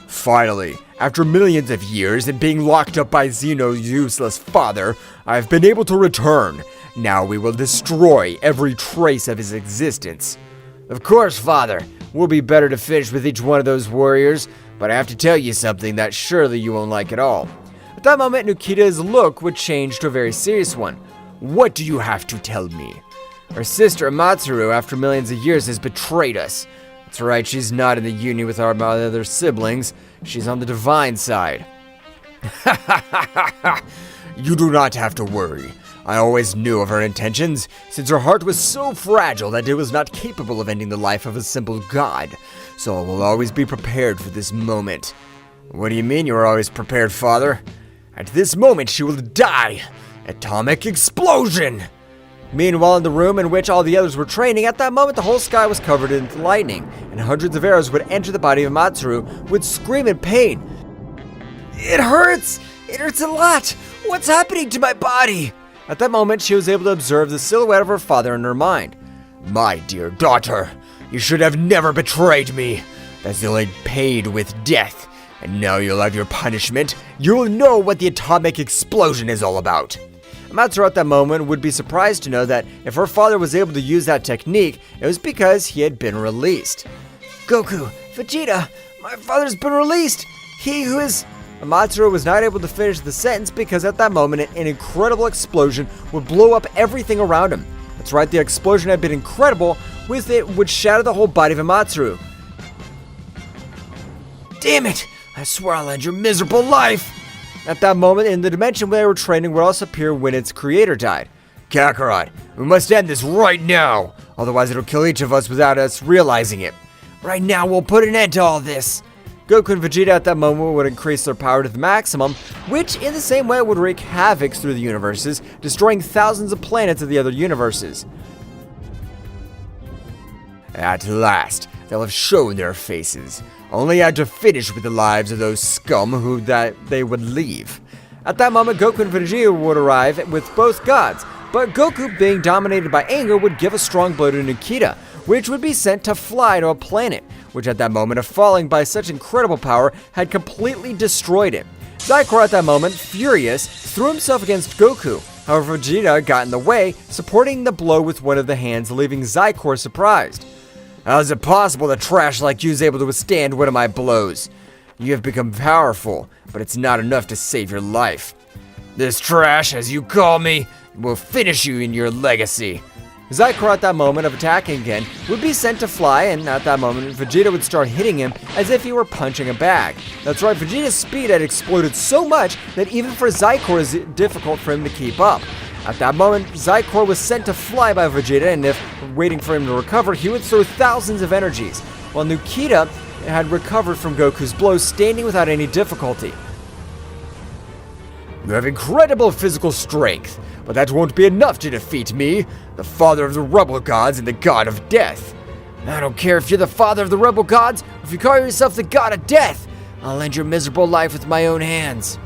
[SPEAKER 5] Finally, after millions of years and being locked up by Zeno's useless father, I've been able to return. Now we will destroy every trace of his existence.
[SPEAKER 2] Of course, Father. We'll be better to finish with each one of those warriors, but I have to tell you something that surely you won't like at all.
[SPEAKER 1] At that moment, Nukita's look would change to a very serious one.
[SPEAKER 5] What do you have to tell me?
[SPEAKER 1] Our sister Amataru, after millions of years, has betrayed us. That's right, she's not in the union with our other siblings. She's on the divine side.
[SPEAKER 5] You do not have to worry. I always knew of her intentions, since her heart was so fragile that it was not capable of ending the life of a simple god. So I will always be prepared for this moment.
[SPEAKER 1] What do you mean you are always prepared, Father?
[SPEAKER 5] At this moment, she will die. Atomic explosion!
[SPEAKER 1] Meanwhile, in the room in which all the others were training, at that moment the whole sky was covered in lightning, and hundreds of arrows would enter the body of Amataru, would scream in pain.
[SPEAKER 6] It hurts! It hurts a lot! What's happening to my body?
[SPEAKER 1] At that moment, she was able to observe the silhouette of her father in her mind.
[SPEAKER 5] My dear daughter, you should have never betrayed me. That's only paid with death. And now you'll have your punishment. You'll know what the atomic explosion is all about.
[SPEAKER 1] Amataru at that moment would be surprised to know that if her father was able to use that technique, it was because he had been released.
[SPEAKER 6] Goku, Vegeta, my father's been released. He who is...
[SPEAKER 1] Amataru was not able to finish the sentence because at that moment an incredible explosion would blow up everything around him. That's right, the explosion had been incredible, with it would shatter the whole body of Amataru.
[SPEAKER 6] Damn it! I swear I'll end your miserable life!
[SPEAKER 1] At that moment, in the dimension where they were training would also appear when its creator died.
[SPEAKER 5] Kakarot, we must end this right now, otherwise it'll kill each of us without us realizing it.
[SPEAKER 3] Right now, we'll put an end to all this.
[SPEAKER 1] Goku and Vegeta at that moment would increase their power to the maximum, which in the same way would wreak havoc through the universes, destroying thousands of planets of the other universes.
[SPEAKER 5] At last, they'll have shown their faces. Only I had to finish with the lives of those scum who that they would leave.
[SPEAKER 1] At that moment, Goku and Vegeta would arrive with both gods, but Goku, being dominated by anger, would give a strong blow to Nikita, which would be sent to fly to a planet, which at that moment of falling by such incredible power had completely destroyed it. Zykor at that moment, furious, threw himself against Goku. However, Vegeta got in the way, supporting the blow with one of the hands, leaving Zykor surprised.
[SPEAKER 5] How is it possible that trash like you is able to withstand one of my blows? You have become powerful, but it's not enough to save your life. This trash, as you call me, will finish you in your legacy.
[SPEAKER 1] Zykor at that moment of attacking again would be sent to fly, and at that moment Vegeta would start hitting him as if he were punching a bag. That's right, Vegeta's speed had exploded so much that even for Zykor it was difficult for him to keep up. At that moment, Zykor was sent to fly by Vegeta, and if waiting for him to recover, he would throw thousands of energies, while Nikita had recovered from Goku's blows, standing without any difficulty.
[SPEAKER 5] You have incredible physical strength, but that won't be enough to defeat me, the father of the rebel gods and the god of death. I don't care if you're the father of the rebel gods, or if you call yourself the god of death. I'll end your miserable life with my own hands.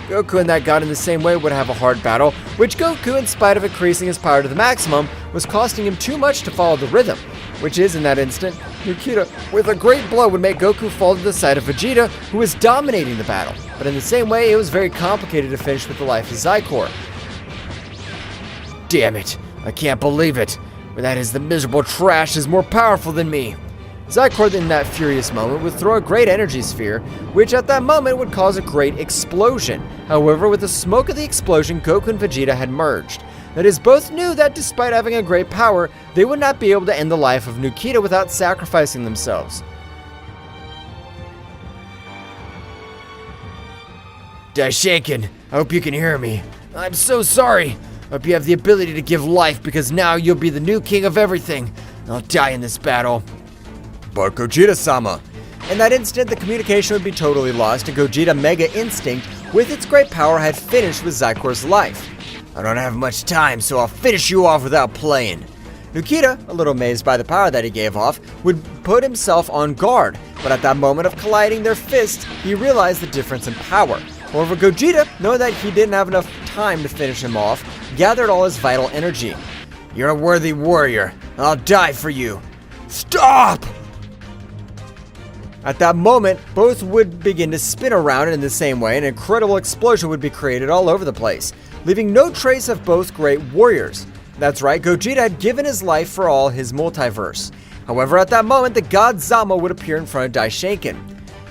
[SPEAKER 1] Goku and that god in the same way would have a hard battle, which Goku, in spite of increasing his power to the maximum, was costing him too much to follow the rhythm, which is, in that instant, Nikita, with a great blow, would make Goku fall to the side of Vegeta, who was dominating the battle. But in the same way, it was very complicated to finish with the life of Zykor.
[SPEAKER 5] Damn it, I can't believe it, but that is the miserable trash is more powerful than me.
[SPEAKER 1] Zykor in that furious moment would throw a great energy sphere, which at that moment would cause a great explosion. However, with the smoke of the explosion, Goku and Vegeta had merged. That is, both knew that despite having a great power, they would not be able to end the life of Nikita without sacrificing themselves.
[SPEAKER 5] Daishinkan, I hope you can hear me. I'm so sorry. I hope you have the ability to give life, because now you'll be the new king of everything. I'll die in this battle.
[SPEAKER 1] But Gogeta-sama. In that instant, the communication would be totally lost, and Gogeta Mega Instinct, with its great power, had finished with Zykor's life.
[SPEAKER 5] I don't have much time, so I'll finish you off without playing.
[SPEAKER 1] Nikita, a little amazed by the power that he gave off, would put himself on guard, but at that moment of colliding their fists, he realized the difference in power. However, Gogeta, knowing that he didn't have enough time to finish him off, gathered all his vital energy.
[SPEAKER 5] You're a worthy warrior. I'll die for you. Stop!
[SPEAKER 1] At that moment, both would begin to spin around, and in the same way, an incredible explosion would be created all over the place, leaving no trace of both great warriors. That's right, Gogeta had given his life for all his multiverse. However, at that moment, the god Zama would appear in front of Daishinkan.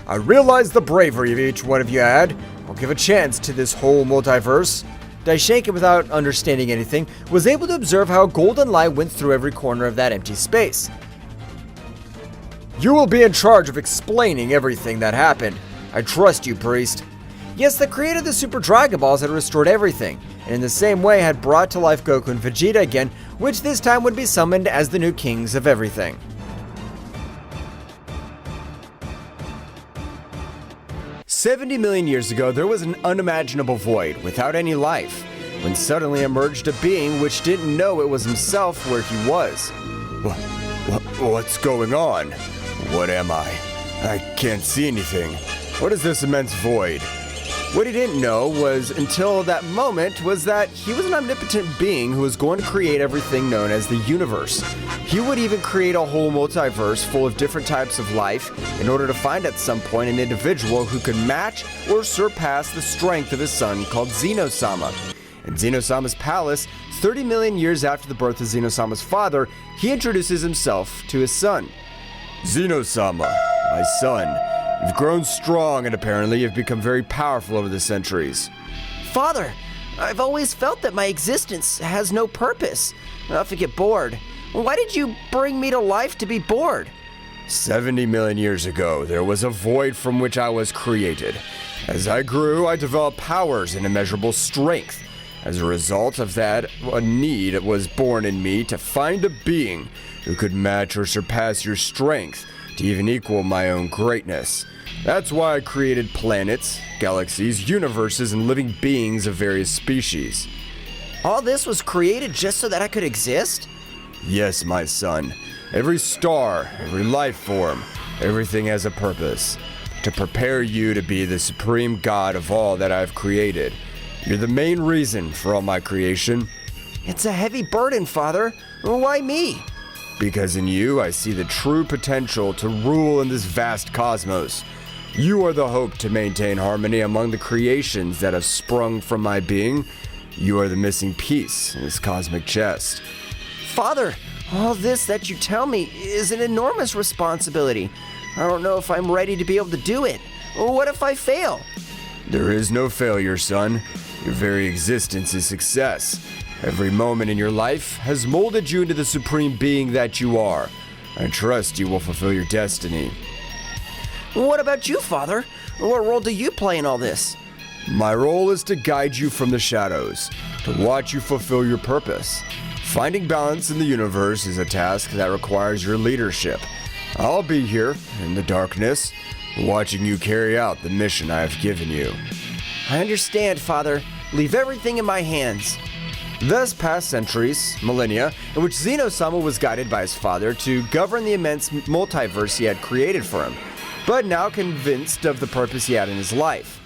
[SPEAKER 5] I realize the bravery of each one of you had. I'll give a chance to this whole multiverse.
[SPEAKER 1] Daishinkan, without understanding anything, was able to observe how a golden light went through every corner of that empty space.
[SPEAKER 5] You will be in charge of explaining everything that happened. I trust you, priest.
[SPEAKER 1] Yes, the creator of the Super Dragon Balls had restored everything, and in the same way had brought to life Goku and Vegeta again, which this time would be summoned as the new kings of everything. "70 million years ago, there was an unimaginable void without any life, when suddenly emerged a being which didn't know it was himself where he was.
[SPEAKER 5] What's going on? What am I? I can't see anything. What is this immense void?"
[SPEAKER 1] What he didn't know was, until that moment, was that he was an omnipotent being who was going to create everything known as the universe. He would even create a whole multiverse full of different types of life in order to find at some point an individual who could match or surpass the strength of his son called Zeno-sama. In Zeno-sama's palace, 30 million years after the birth of Zeno-sama's father, he introduces himself to his son.
[SPEAKER 5] Zeno-sama, my son. You've grown strong, and apparently you've become very powerful over the centuries.
[SPEAKER 6] Father, I've always felt that my existence has no purpose. I often get bored. Why did you bring me to life to be bored?
[SPEAKER 5] 70 million years ago, there was a void from which I was created. As I grew, I developed powers and immeasurable strength. As a result of that, a need was born in me to find a being who could match or surpass your strength, to even equal my own greatness. That's why I created planets, galaxies, universes, and living beings of various species.
[SPEAKER 3] All this was created just so that I could exist?
[SPEAKER 5] Yes, my son. Every star, every life form, everything has a purpose. To prepare you to be the supreme god of all that I've created. You're the main reason for all my creation.
[SPEAKER 3] It's a heavy burden, Father. Why me?
[SPEAKER 5] Because in you, I see the true potential to rule in this vast cosmos. You are the hope to maintain harmony among the creations that have sprung from my being. You are the missing piece in this cosmic chest.
[SPEAKER 3] Father, all this that you tell me is an enormous responsibility. I don't know if I'm ready to be able to do it. What if I fail?
[SPEAKER 5] There is no failure, son. Your very existence is success. Every moment in your life has molded you into the supreme being that you are. I trust you will fulfill your destiny.
[SPEAKER 3] What about you, Father? What role do you play in all this?
[SPEAKER 5] My role is to guide you from the shadows, to watch you fulfill your purpose. Finding balance in the universe is a task that requires your leadership. I'll be here, in the darkness, watching you carry out the mission I have given you.
[SPEAKER 3] I understand, Father. Leave everything in my hands.
[SPEAKER 5] Thus passed centuries, millennia, in which Zeno-sama was guided by his father to govern the immense multiverse he had created for him, but now convinced of the purpose he had in his life.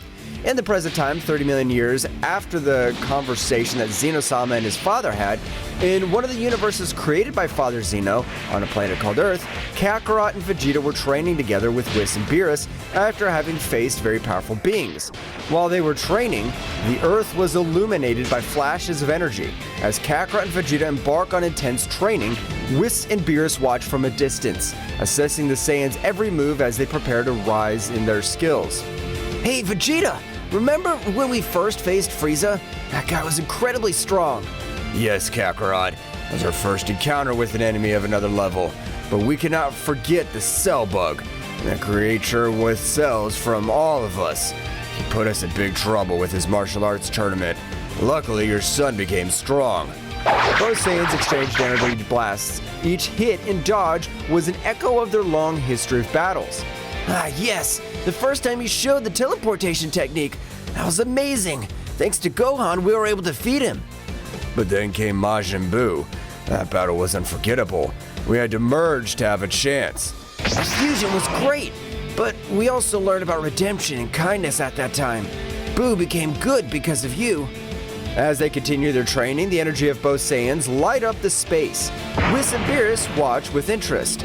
[SPEAKER 5] In the present time, 30 million years after the conversation that Zeno-sama and his father had, in one of the universes created by Father Zeno, on a planet called Earth, Kakarot and Vegeta were training together with Whis and Beerus after having faced very powerful beings. While they were training, the Earth was illuminated by flashes of energy. As Kakarot and Vegeta embark on intense training, Whis and Beerus watch from a distance, assessing the Saiyans' every move as they prepare to rise in their skills.
[SPEAKER 3] Hey, Vegeta! Remember when we first faced Frieza? That guy was incredibly strong.
[SPEAKER 5] Yes, Kakarot. It was our first encounter with an enemy of another level, but we cannot forget the Cell Bug, that creature with cells from all of us. He put us in big trouble with his martial arts tournament. Luckily, your son became strong. Both Saiyans exchanged energy blasts. Each hit and dodge was an echo of their long history of battles.
[SPEAKER 3] Ah, yes! The first time he showed the teleportation technique. That was amazing! Thanks to Gohan, we were able to defeat him.
[SPEAKER 5] But then came Majin Buu. That battle was unforgettable. We had to merge to have a chance.
[SPEAKER 3] The fusion was great, but we also learned about redemption and kindness at that time. Buu became good because of you.
[SPEAKER 5] As they continue their training, the energy of both Saiyans light up the space. Whis and Beerus watch with interest.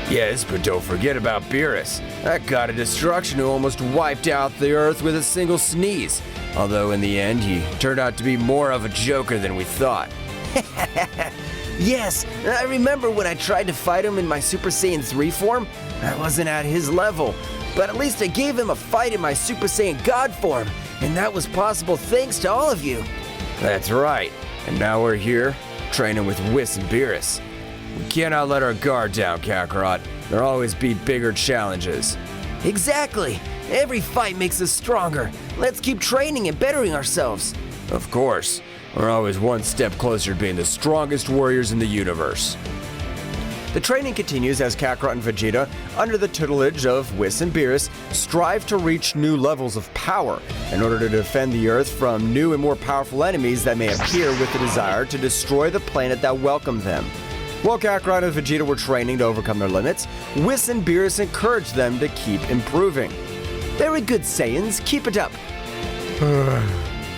[SPEAKER 5] Yes, but don't forget about Beerus. That god of destruction who almost wiped out the Earth with a single sneeze. Although in the end, he turned out to be more of a joker than we thought.
[SPEAKER 3] Yes, I remember when I tried to fight him in my Super Saiyan 3 form. I wasn't at his level, but at least I gave him a fight in my Super Saiyan God form, and that was possible thanks to all of you.
[SPEAKER 5] That's right, and now we're here, training with Whis and Beerus. We cannot let our guard down, Kakarot. There'll always be bigger challenges.
[SPEAKER 3] Exactly! Every fight makes us stronger. Let's keep training and bettering ourselves.
[SPEAKER 5] Of course. We're always one step closer to being the strongest warriors in the universe. The training continues as Kakarot and Vegeta, under the tutelage of Whis and Beerus, strive to reach new levels of power in order to defend the Earth from new and more powerful enemies that may appear with the desire to destroy the planet that welcomed them. While Kakarot and Vegeta were training to overcome their limits, Whis and Beerus encouraged them to keep improving.
[SPEAKER 3] Very good, Saiyans. Keep it up.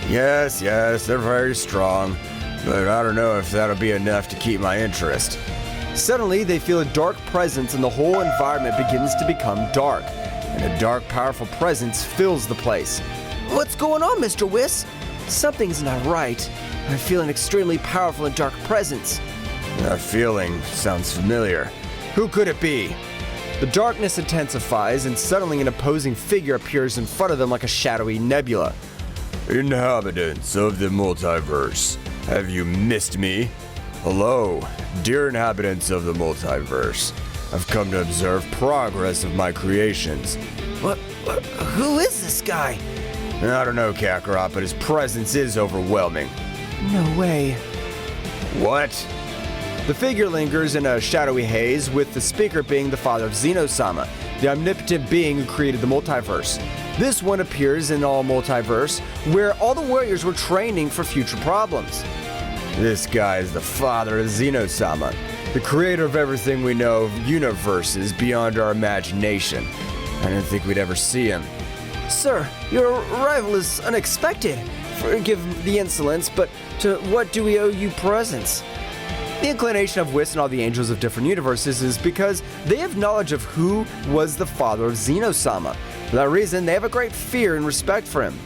[SPEAKER 5] Yes, they're very strong, but I don't know if that'll be enough to keep my interest. Suddenly, they feel a dark presence and the whole environment begins to become dark, and a dark, powerful presence fills the place.
[SPEAKER 3] What's going on, Mr. Whis? Something's not right. I feel an extremely powerful and dark presence.
[SPEAKER 5] That feeling sounds familiar. Who could it be? The darkness intensifies, and suddenly an opposing figure appears in front of them like a shadowy nebula. Inhabitants of the multiverse, have you missed me? Hello, dear inhabitants of the multiverse. I've come to observe progress of my creations.
[SPEAKER 3] Who is this guy?
[SPEAKER 5] I don't know, Kakarot, but his presence is overwhelming.
[SPEAKER 3] No way.
[SPEAKER 5] What?
[SPEAKER 1] The figure lingers in a shadowy haze, with the speaker being the father of Zeno-sama, the omnipotent being who created the multiverse. This one appears in all multiverse, where all the warriors were training for future problems.
[SPEAKER 5] This guy is the father of Zeno-sama, the creator of everything we know of universes beyond our imagination. I didn't think we'd ever see him.
[SPEAKER 6] Sir, your arrival is unexpected. Forgive the insolence, but to what do we owe you presents?
[SPEAKER 1] The inclination of Whis and all the angels of different universes is because they have knowledge of who was the father of Zeno-sama. For that reason, they have a great fear and respect for him.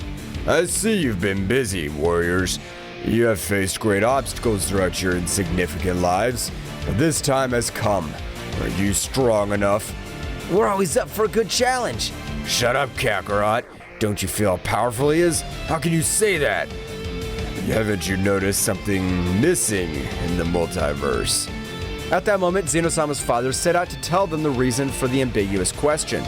[SPEAKER 5] I see you've been busy, warriors. You have faced great obstacles throughout your insignificant lives, but this time has come. Are you strong enough?
[SPEAKER 4] We're always up for a good challenge.
[SPEAKER 5] Shut up, Kakarot. Don't you feel how powerful he is? How can you say that? Haven't you noticed something missing in the multiverse?
[SPEAKER 1] At that moment, Zeno-sama's father set out to tell them the reason for the ambiguous question.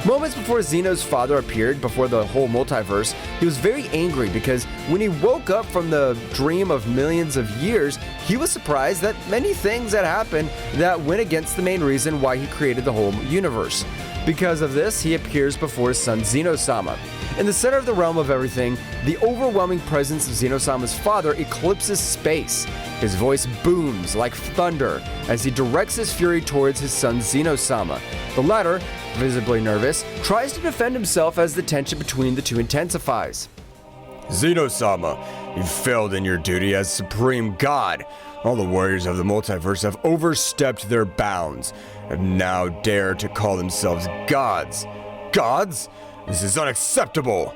[SPEAKER 1] Moments before Zeno's father appeared before the whole multiverse, he was very angry because when he woke up from the dream of millions of years, he was surprised that many things had happened that went against the main reason why he created the whole universe. Because of this, he appears before his son Zeno-sama. In the center of the realm of everything, the overwhelming presence of Zeno-sama's father eclipses space. His voice booms like thunder as he directs his fury towards his son Zeno-sama. The latter, visibly nervous, tries to defend himself as the tension between the two intensifies.
[SPEAKER 5] Zeno-sama, you failed in your duty as Supreme God. All the warriors of the multiverse have overstepped their bounds and now dare to call themselves gods. Gods? This is unacceptable!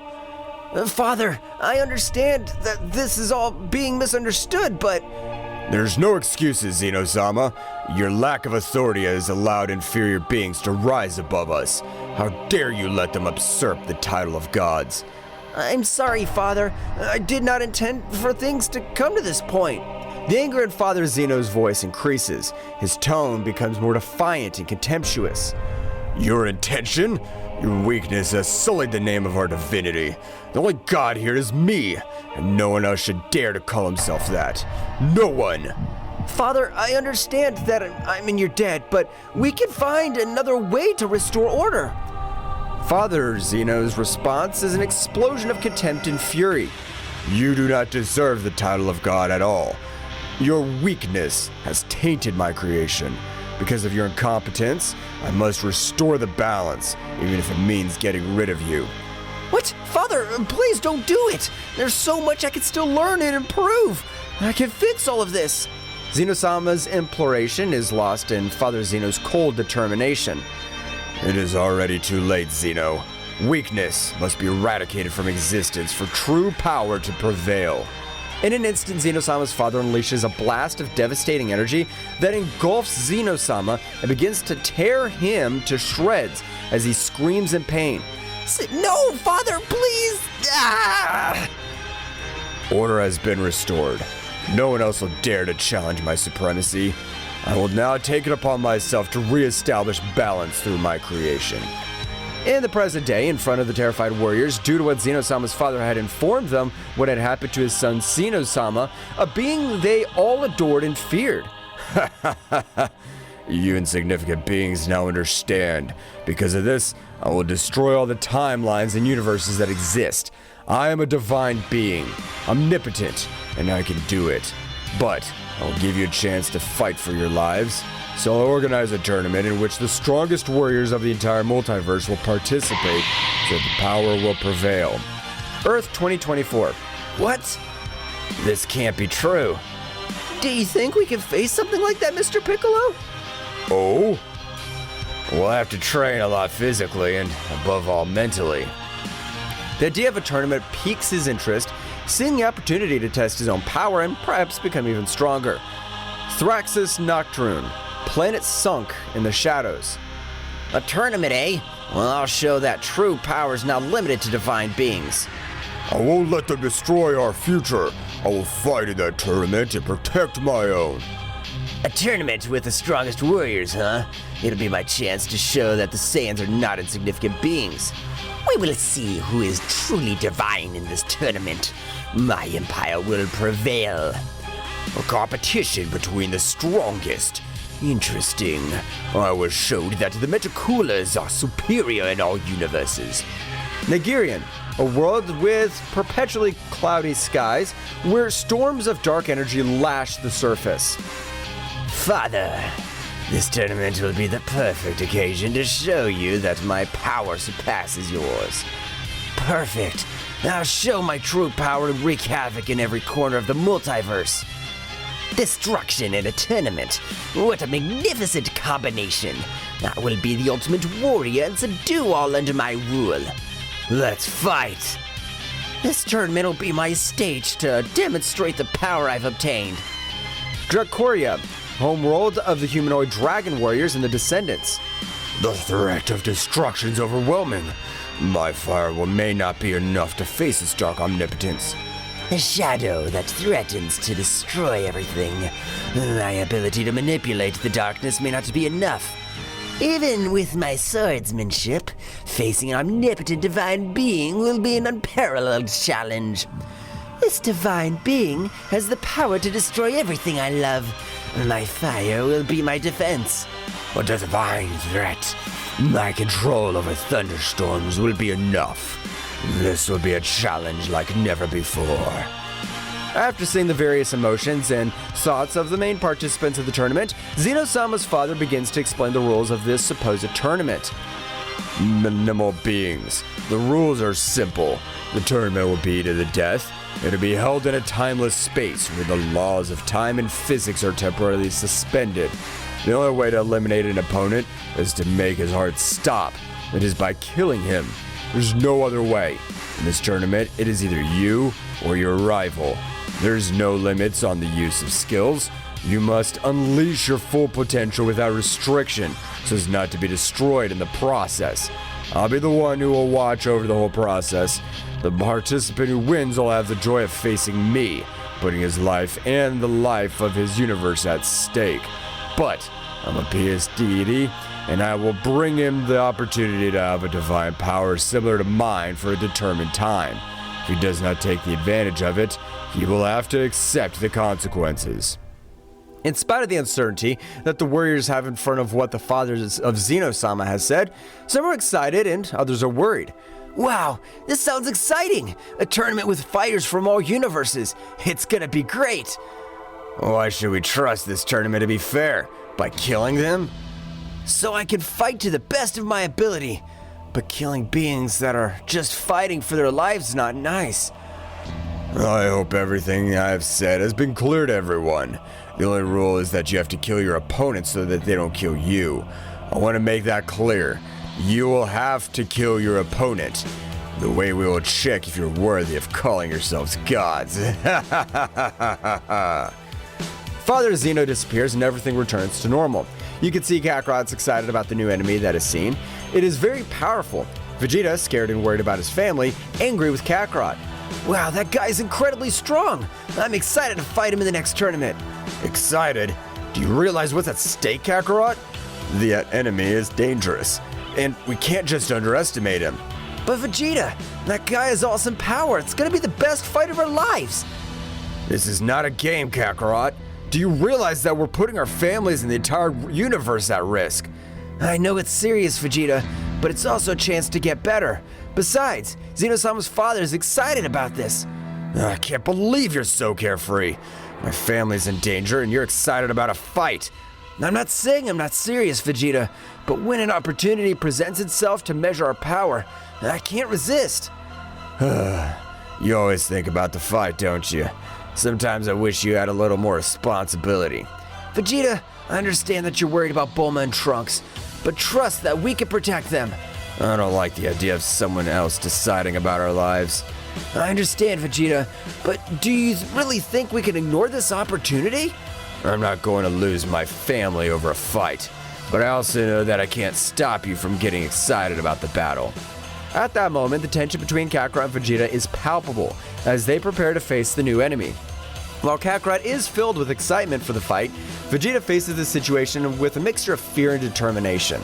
[SPEAKER 6] Father, I understand that this is all being misunderstood, but...
[SPEAKER 5] There's no excuses, Zeno-sama. Your lack of authority has allowed inferior beings to rise above us. How dare you let them usurp the title of gods?
[SPEAKER 6] I'm sorry, Father. I did not intend for things to come to this point.
[SPEAKER 1] The anger in Father Zeno's voice increases. His tone becomes more defiant and contemptuous.
[SPEAKER 5] Your intention? Your weakness has sullied the name of our divinity. The only god here is me, and no one else should dare to call himself that. No one!
[SPEAKER 6] Father, I understand that I'm in your debt, but we can find another way to restore order.
[SPEAKER 1] Father Zeno's response is an explosion of contempt and fury.
[SPEAKER 5] You do not deserve the title of god at all. Your weakness has tainted my creation. Because of your incompetence, I must restore the balance, even if it means getting rid of you.
[SPEAKER 6] What? Father, please don't do it! There's so much I can still learn and improve! I can fix all of this!
[SPEAKER 1] Zeno-sama's imploration is lost in Father Zeno's cold determination.
[SPEAKER 5] It is already too late, Zeno. Weakness must be eradicated from existence for true power to prevail.
[SPEAKER 1] In an instant, Zeno-sama's father unleashes a blast of devastating energy that engulfs Zeno-sama and begins to tear him to shreds as he screams in pain.
[SPEAKER 6] No, Father, please! Ah!
[SPEAKER 5] Order has been restored. No one else will dare to challenge my supremacy. I will now take it upon myself to re-establish balance through my creation.
[SPEAKER 1] In the present day, in front of the terrified warriors, due to what Zeno-sama's father had informed them what had happened to his son Zeno-sama, a being they all adored and feared.
[SPEAKER 5] You insignificant beings now understand. Because of this, I will destroy all the timelines and universes that exist. I am a divine being, omnipotent, and I can do it. But I will give you a chance to fight for your lives. So I'll organize a tournament in which the strongest warriors of the entire multiverse will participate so that the power will prevail.
[SPEAKER 1] Earth 2024.
[SPEAKER 6] What?
[SPEAKER 5] This can't be true.
[SPEAKER 6] Do you think we can face something like that, Mr. Piccolo?
[SPEAKER 5] Oh? We'll have to train a lot physically and, above all, mentally.
[SPEAKER 1] The idea of a tournament piques his interest, seeing the opportunity to test his own power and perhaps become even stronger. Thraxis Nocturn. Planet sunk in the shadows.
[SPEAKER 4] A tournament, eh? Well, I'll show that true power is not limited to divine beings.
[SPEAKER 5] I won't let them destroy our future. I will fight in that tournament and protect my own.
[SPEAKER 4] A tournament with the strongest warriors, huh? It'll be my chance to show that the Saiyans are not insignificant beings. We will see who is truly divine in this tournament. My empire will prevail.
[SPEAKER 2] A competition between the strongest. Interesting. I was showed that the Metacoolers are superior in all universes.
[SPEAKER 1] Nigerian, a world with perpetually cloudy skies where storms of dark energy lash the surface.
[SPEAKER 2] Father, this tournament will be the perfect occasion to show you that my power surpasses yours. Perfect. I'll show my true power and wreak havoc in every corner of the multiverse. Destruction in a tournament. What a magnificent combination. I will be the ultimate warrior and subdue all under my rule. Let's fight. This tournament will be my stage to demonstrate the power I've obtained.
[SPEAKER 1] Dracoria, homeworld of the humanoid dragon warriors and the descendants.
[SPEAKER 5] The threat of destruction is overwhelming. My fire may not be enough to face its dark omnipotence.
[SPEAKER 2] A shadow that threatens to destroy everything. My ability to manipulate the darkness may not be enough. Even with my swordsmanship, facing an omnipotent divine being will be an unparalleled challenge. This divine being has the power to destroy everything I love. My fire will be my defense.
[SPEAKER 5] A divine threat. My control over thunderstorms will be enough. This will be a challenge like never before.
[SPEAKER 1] After seeing the various emotions and thoughts of the main participants of the tournament, Zeno-sama's father begins to explain the rules of this supposed tournament.
[SPEAKER 5] Minimal beings. The rules are simple. The tournament will be to the death. It'll be held in a timeless space where the laws of time and physics are temporarily suspended. The only way to eliminate an opponent is to make his heart stop. It is by killing him. There's no other way. In this tournament, it is either you or your rival. There's no limits on the use of skills. You must unleash your full potential without restriction, so as not to be destroyed in the process. I'll be the one who will watch over the whole process. The participant who wins will have the joy of facing me, putting his life and the life of his universe at stake. But I'm a PS deity, and I will bring him the opportunity to have a divine power similar to mine for a determined time. If he does not take the advantage of it, he will have to accept the consequences.
[SPEAKER 1] In spite of the uncertainty that the warriors have in front of what the father of Zeno-sama has said, some are excited and others are worried.
[SPEAKER 2] Wow, this sounds exciting! A tournament with fighters from all universes. It's gonna be great!
[SPEAKER 5] Why should we trust this tournament to be fair? By killing them?
[SPEAKER 2] So I can fight to the best of my ability. But killing beings that are just fighting for their lives is not nice.
[SPEAKER 5] I hope everything I've said has been clear to everyone. The only rule is that you have to kill your opponent so that they don't kill you. I want to make that clear. You will have to kill your opponent. The way we will check if you're worthy of calling yourselves gods.
[SPEAKER 1] Father Zeno disappears and everything returns to normal. You can see Kakarot's excited about the new enemy that is seen. It is very powerful. Vegeta, scared and worried about his family, angry with Kakarot.
[SPEAKER 2] Wow, that guy's incredibly strong. I'm excited to fight him in the next tournament.
[SPEAKER 5] Excited? Do you realize what's at stake, Kakarot? The enemy is dangerous, and we can't just underestimate him.
[SPEAKER 2] But Vegeta, that guy has awesome power. It's gonna be the best fight of our lives.
[SPEAKER 5] This is not a game, Kakarot. Do you realize that we're putting our families and the entire universe at risk?
[SPEAKER 2] I know it's serious, Vegeta, but it's also a chance to get better. Besides, Zeno-sama's father is excited about this.
[SPEAKER 5] I can't believe you're so carefree. My family's in danger and you're excited about a fight.
[SPEAKER 2] I'm not saying I'm not serious, Vegeta, but when an opportunity presents itself to measure our power, I can't resist.
[SPEAKER 5] You always think about the fight, don't you? Sometimes I wish you had a little more responsibility.
[SPEAKER 2] Vegeta, I understand that you're worried about Bulma and Trunks, but trust that we can protect them.
[SPEAKER 5] I don't like the idea of someone else deciding about our lives.
[SPEAKER 2] I understand, Vegeta, but do you really think we can ignore this opportunity?
[SPEAKER 5] I'm not going to lose my family over a fight, but I also know that I can't stop you from getting excited about the battle.
[SPEAKER 1] At that moment, the tension between Kakarot and Vegeta is palpable as they prepare to face the new enemy. While Kakarot is filled with excitement for the fight, Vegeta faces the situation with a mixture of fear and determination.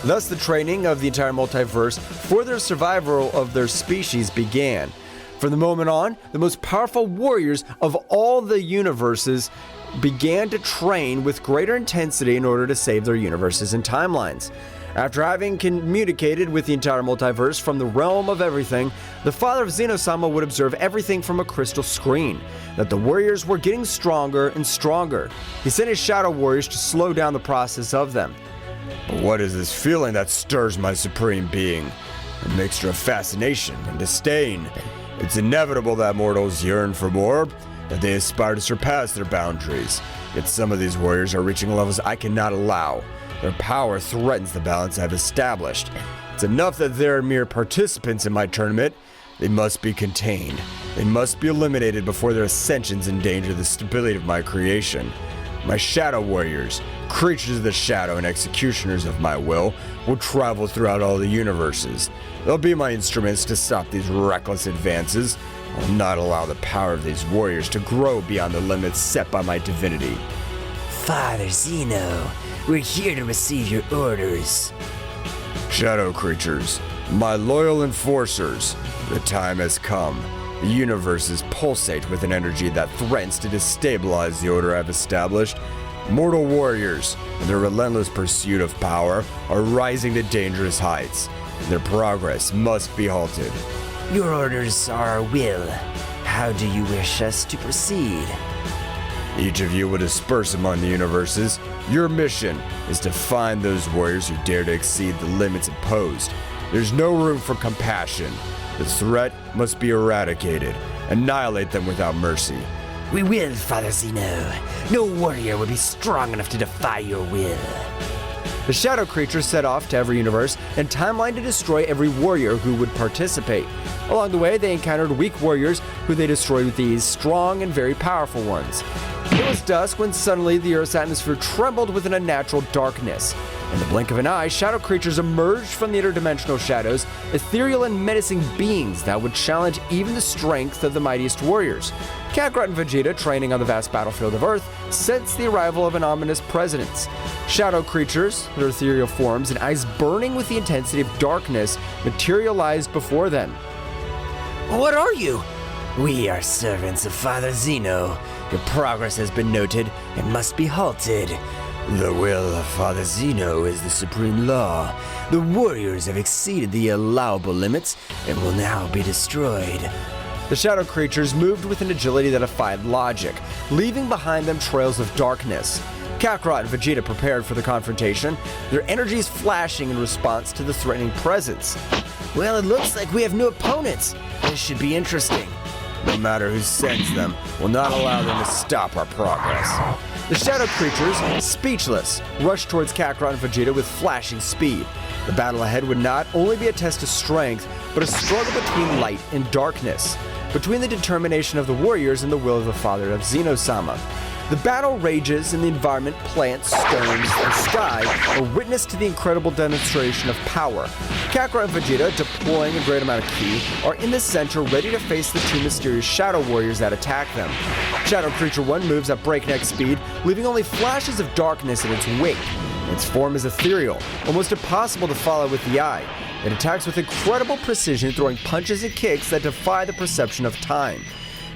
[SPEAKER 1] Thus, the training of the entire multiverse for the survival of their species began. From the moment on, the most powerful warriors of all the universes began to train with greater intensity in order to save their universes and timelines. After having communicated with the entire multiverse from the realm of everything, the father of Zeno-sama would observe everything from a crystal screen, that the warriors were getting stronger and stronger. He sent his shadow warriors to slow down the process of them.
[SPEAKER 5] But what is this feeling that stirs my supreme being? A mixture of fascination and disdain. It's inevitable that mortals yearn for more, that they aspire to surpass their boundaries. Yet some of these warriors are reaching levels I cannot allow. Their power threatens the balance I've established. It's enough that they're mere participants in my tournament. They must be contained. They must be eliminated before their ascensions endanger the stability of my creation. My shadow warriors, creatures of the shadow and executioners of my will travel throughout all the universes. They'll be my instruments to stop these reckless advances. I will not allow the power of these warriors to grow beyond the limits set by my divinity.
[SPEAKER 4] Father Zeno, we're here to receive your orders.
[SPEAKER 5] Shadow creatures, my loyal enforcers, the time has come. The universes pulsate with an energy that threatens to destabilize the order I've established. Mortal warriors, in their relentless pursuit of power, are rising to dangerous heights. Their progress must be halted.
[SPEAKER 4] Your orders are our will. How do you wish us to proceed?
[SPEAKER 5] Each of you will disperse among the universes. Your mission is to find those warriors who dare to exceed the limits imposed. There's no room for compassion. The threat must be eradicated. Annihilate them without mercy.
[SPEAKER 4] We will, Father Zeno. No warrior would be strong enough to defy your will.
[SPEAKER 1] The shadow creatures set off to every universe and timeline to destroy every warrior who would participate. Along the way, they encountered weak warriors who they destroyed with these strong and very powerful ones. It was dusk when suddenly the Earth's atmosphere trembled with an unnatural darkness. In the blink of an eye, shadow creatures emerged from the interdimensional shadows, ethereal and menacing beings that would challenge even the strength of the mightiest warriors. Kakarot and Vegeta, training on the vast battlefield of Earth, sensed the arrival of an ominous presence. Shadow creatures, their ethereal forms and eyes burning with the intensity of darkness, materialized before them.
[SPEAKER 6] What are you?
[SPEAKER 4] We are servants of Father Zeno. Your progress has been noted and must be halted. The will of Father Zeno is the supreme law. The warriors have exceeded the allowable limits and will now be destroyed.
[SPEAKER 1] The shadow creatures moved with an agility that defied logic, leaving behind them trails of darkness. Kakarot and Vegeta prepared for the confrontation, their energies flashing in response to the threatening presence.
[SPEAKER 6] Well, it looks like we have new opponents. This should be interesting.
[SPEAKER 5] No matter who sends them, we'll not allow them to stop our progress.
[SPEAKER 1] The shadow creatures, speechless, rushed towards Kakarot and Vegeta with flashing speed. The battle ahead would not only be a test of strength, but a struggle between light and darkness, between the determination of the warriors and the will of the father of Zeno-sama. The battle rages and the environment, plants, stones, and sky are witness to the incredible demonstration of power. Kakarot and Vegeta, deploying a great amount of ki, are in the center ready to face the two mysterious shadow warriors that attack them. Shadow Creature 1 moves at breakneck speed, leaving only flashes of darkness in its wake. Its form is ethereal, almost impossible to follow with the eye. It attacks with incredible precision, throwing punches and kicks that defy the perception of time.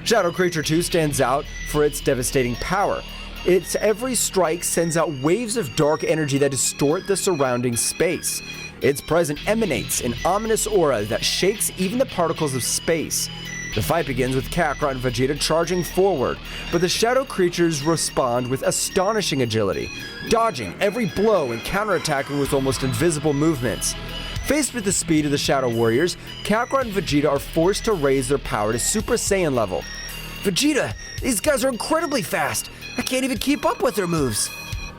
[SPEAKER 1] Shadow Creature 2 stands out for its devastating power. Its every strike sends out waves of dark energy that distort the surrounding space. Its presence emanates an ominous aura that shakes even the particles of space. The fight begins with Kakarot and Vegeta charging forward, but the shadow creatures respond with astonishing agility, dodging every blow and counterattacking with almost invisible movements. Faced with the speed of the Shadow Warriors, Kakarot and Vegeta are forced to raise their power to Super Saiyan level.
[SPEAKER 6] Vegeta, these guys are incredibly fast. I can't even keep up with their moves.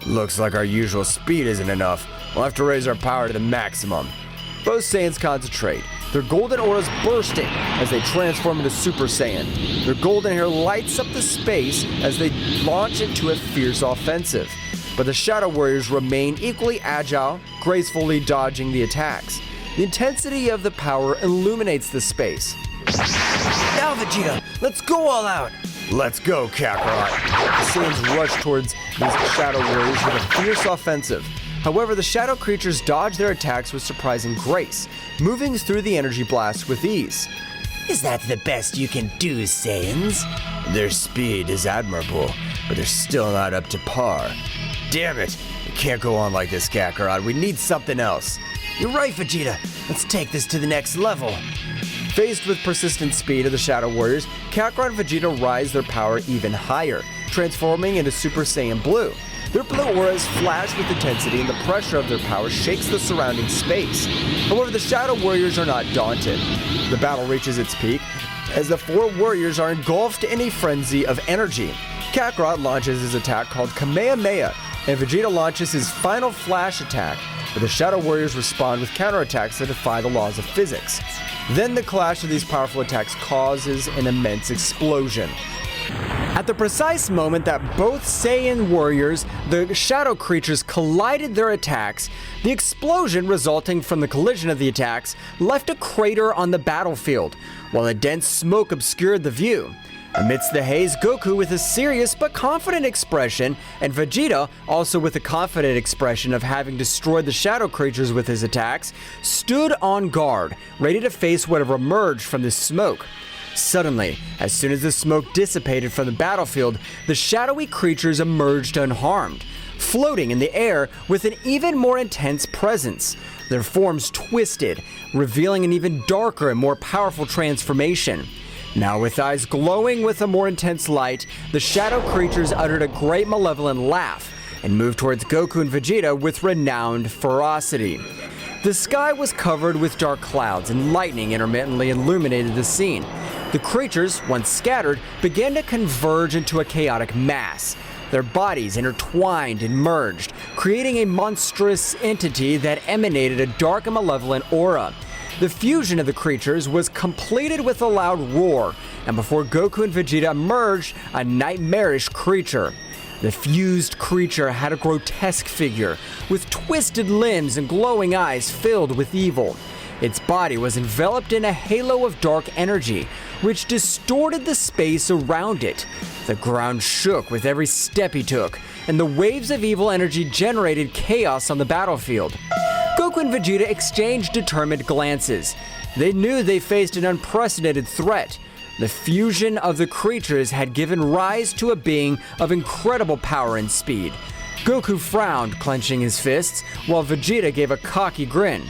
[SPEAKER 5] Looks like our usual speed isn't enough. We'll have to raise our power to the maximum.
[SPEAKER 1] Both Saiyans concentrate, their golden auras bursting as they transform into Super Saiyan. Their golden hair lights up the space as they launch into a fierce offensive. But the Shadow Warriors remain equally agile, gracefully dodging the attacks. The intensity of the power illuminates the space.
[SPEAKER 6] Now, Vegeta, let's go all out!
[SPEAKER 5] Let's go, Kakarot!
[SPEAKER 1] The Saiyans rush towards these Shadow Warriors with a fierce offensive. However, the Shadow Creatures dodge their attacks with surprising grace, moving through the energy blast with ease.
[SPEAKER 4] Is that the best you can do, Saiyans?
[SPEAKER 5] Their speed is admirable, but they're still not up to par. Damn it! It can't go on like this, Kakarot. We need something else.
[SPEAKER 4] You're right, Vegeta. Let's take this to the next level.
[SPEAKER 1] Faced with persistent speed of the Shadow Warriors, Kakarot and Vegeta rise their power even higher, transforming into Super Saiyan Blue. Their blue auras flash with intensity and the pressure of their power shakes the surrounding space. However, the Shadow Warriors are not daunted. The battle reaches its peak as the four warriors are engulfed in a frenzy of energy. Kakarot launches his attack called Kamehameha, and Vegeta launches his final flash attack, but the Shadow Warriors respond with counterattacks that defy the laws of physics. Then the clash of these powerful attacks causes an immense explosion. At the precise moment that both Saiyan warriors, the shadow creatures, collided their attacks, the explosion resulting from the collision of the attacks left a crater on the battlefield, while a dense smoke obscured the view. Amidst the haze, Goku with a serious but confident expression, and Vegeta, also with a confident expression of having destroyed the shadow creatures with his attacks, stood on guard, ready to face whatever emerged from the smoke. Suddenly, as soon as the smoke dissipated from the battlefield, the shadowy creatures emerged unharmed, floating in the air with an even more intense presence. Their forms twisted, revealing an even darker and more powerful transformation. Now with eyes glowing with a more intense light, the shadow creatures uttered a great malevolent laugh and moved towards Goku and Vegeta with renowned ferocity. The sky was covered with dark clouds and lightning intermittently illuminated the scene. The creatures, once scattered, began to converge into a chaotic mass. Their bodies intertwined and merged, creating a monstrous entity that emanated a dark and malevolent aura. The fusion of the creatures was completed with a loud roar, and before Goku and Vegeta emerged, a nightmarish creature. The fused creature had a grotesque figure, with twisted limbs and glowing eyes filled with evil. Its body was enveloped in a halo of dark energy, which distorted the space around it. The ground shook with every step he took, and the waves of evil energy generated chaos on the battlefield. Goku and Vegeta exchanged determined glances. They knew they faced an unprecedented threat. The fusion of the creatures had given rise to a being of incredible power and speed. Goku frowned, clenching his fists, while Vegeta gave a cocky grin.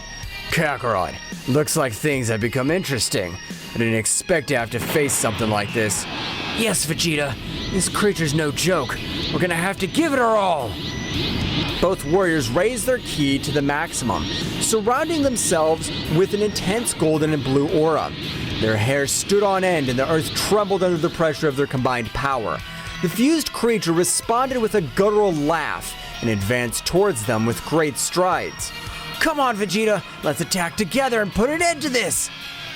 [SPEAKER 5] Kakarot, looks like things have become interesting. I didn't expect to have to face something like this.
[SPEAKER 4] Yes, Vegeta. This creature's no joke. We're gonna have to give it our all.
[SPEAKER 1] Both warriors raised their ki to the maximum, surrounding themselves with an intense golden and blue aura. Their hair stood on end and the earth trembled under the pressure of their combined power. The fused creature responded with a guttural laugh and advanced towards them with great strides.
[SPEAKER 4] Come on, Vegeta. Let's attack together and put an end to this.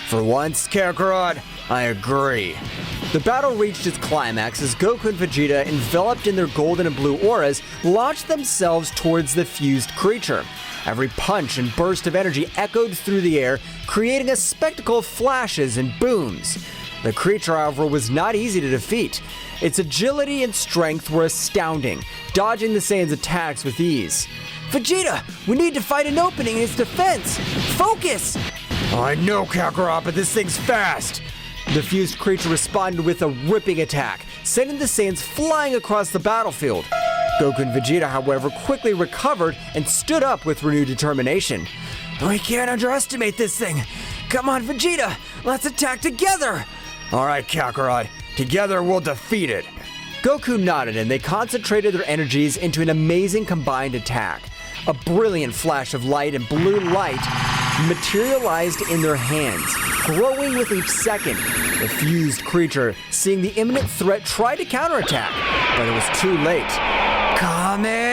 [SPEAKER 5] For once, Kakarot, I agree.
[SPEAKER 1] The battle reached its climax as Goku and Vegeta, enveloped in their golden and blue auras, launched themselves towards the fused creature. Every punch and burst of energy echoed through the air, creating a spectacle of flashes and booms. The creature, however, was not easy to defeat. Its agility and strength were astounding, dodging the Saiyan's attacks with ease.
[SPEAKER 4] Vegeta, we need to find an opening in its defense. Focus!
[SPEAKER 5] I know, Kakarot, but this thing's fast.
[SPEAKER 1] The fused creature responded with a ripping attack, sending the Saiyans flying across the battlefield. Goku and Vegeta, however, quickly recovered and stood up with renewed determination.
[SPEAKER 4] We can't underestimate this thing. Come on, Vegeta, let's attack together.
[SPEAKER 5] All right, Kakarot, together we'll defeat it.
[SPEAKER 1] Goku nodded and they concentrated their energies into an amazing combined attack. A brilliant flash of light and blue light materialized in their hands, growing with each second. The fused creature, seeing the imminent threat, tried to counterattack, but it was too late.
[SPEAKER 5] Kamehameha!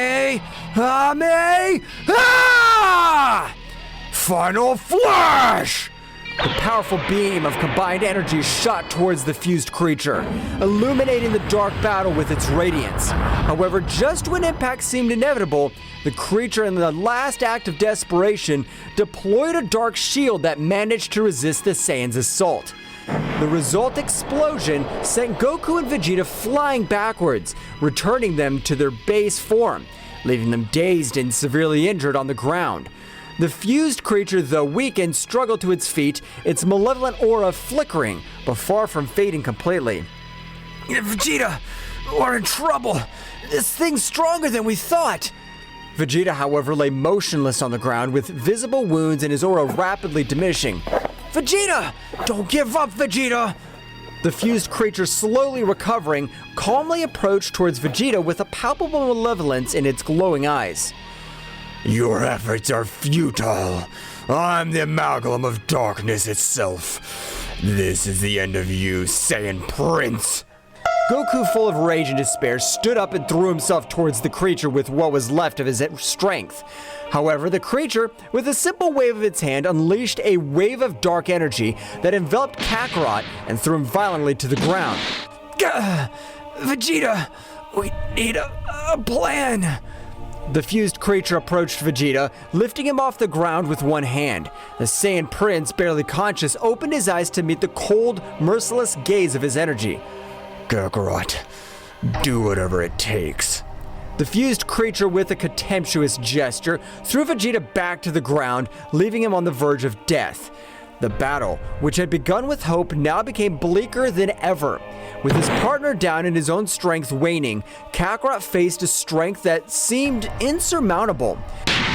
[SPEAKER 5] Final Flash!
[SPEAKER 1] The powerful beam of combined energy shot towards the fused creature, illuminating the dark battle with its radiance. However, just when impact seemed inevitable, the creature, in the last act of desperation, deployed a dark shield that managed to resist the Saiyan's assault. The result explosion sent Goku and Vegeta flying backwards, returning them to their base form, leaving them dazed and severely injured on the ground. The fused creature, though weakened, struggled to its feet, its malevolent aura flickering, but far from fading completely.
[SPEAKER 3] Vegeta, we're in trouble. This thing's stronger than we thought.
[SPEAKER 1] Vegeta, however, lay motionless on the ground with visible wounds and his aura rapidly diminishing.
[SPEAKER 3] Vegeta! Don't give up, Vegeta!
[SPEAKER 1] The fused creature, slowly recovering, calmly approached towards Vegeta with a palpable malevolence in its glowing eyes.
[SPEAKER 5] Your efforts are futile. I'm the amalgam of darkness itself. This is the end of you, Saiyan Prince.
[SPEAKER 1] Goku, full of rage and despair, stood up and threw himself towards the creature with what was left of his strength. However, the creature, with a simple wave of its hand, unleashed a wave of dark energy that enveloped Kakarot and threw him violently to the ground.
[SPEAKER 3] Vegeta, we need a plan.
[SPEAKER 1] The fused creature approached Vegeta, lifting him off the ground with one hand. The Saiyan Prince, barely conscious, opened his eyes to meet the cold, merciless gaze of his energy.
[SPEAKER 5] Kakarot, do whatever it takes.
[SPEAKER 1] The fused creature, with a contemptuous gesture, threw Vegeta back to the ground, leaving him on the verge of death. The battle, which had begun with hope, now became bleaker than ever. With his partner down and his own strength waning, Kakarot faced a strength that seemed insurmountable.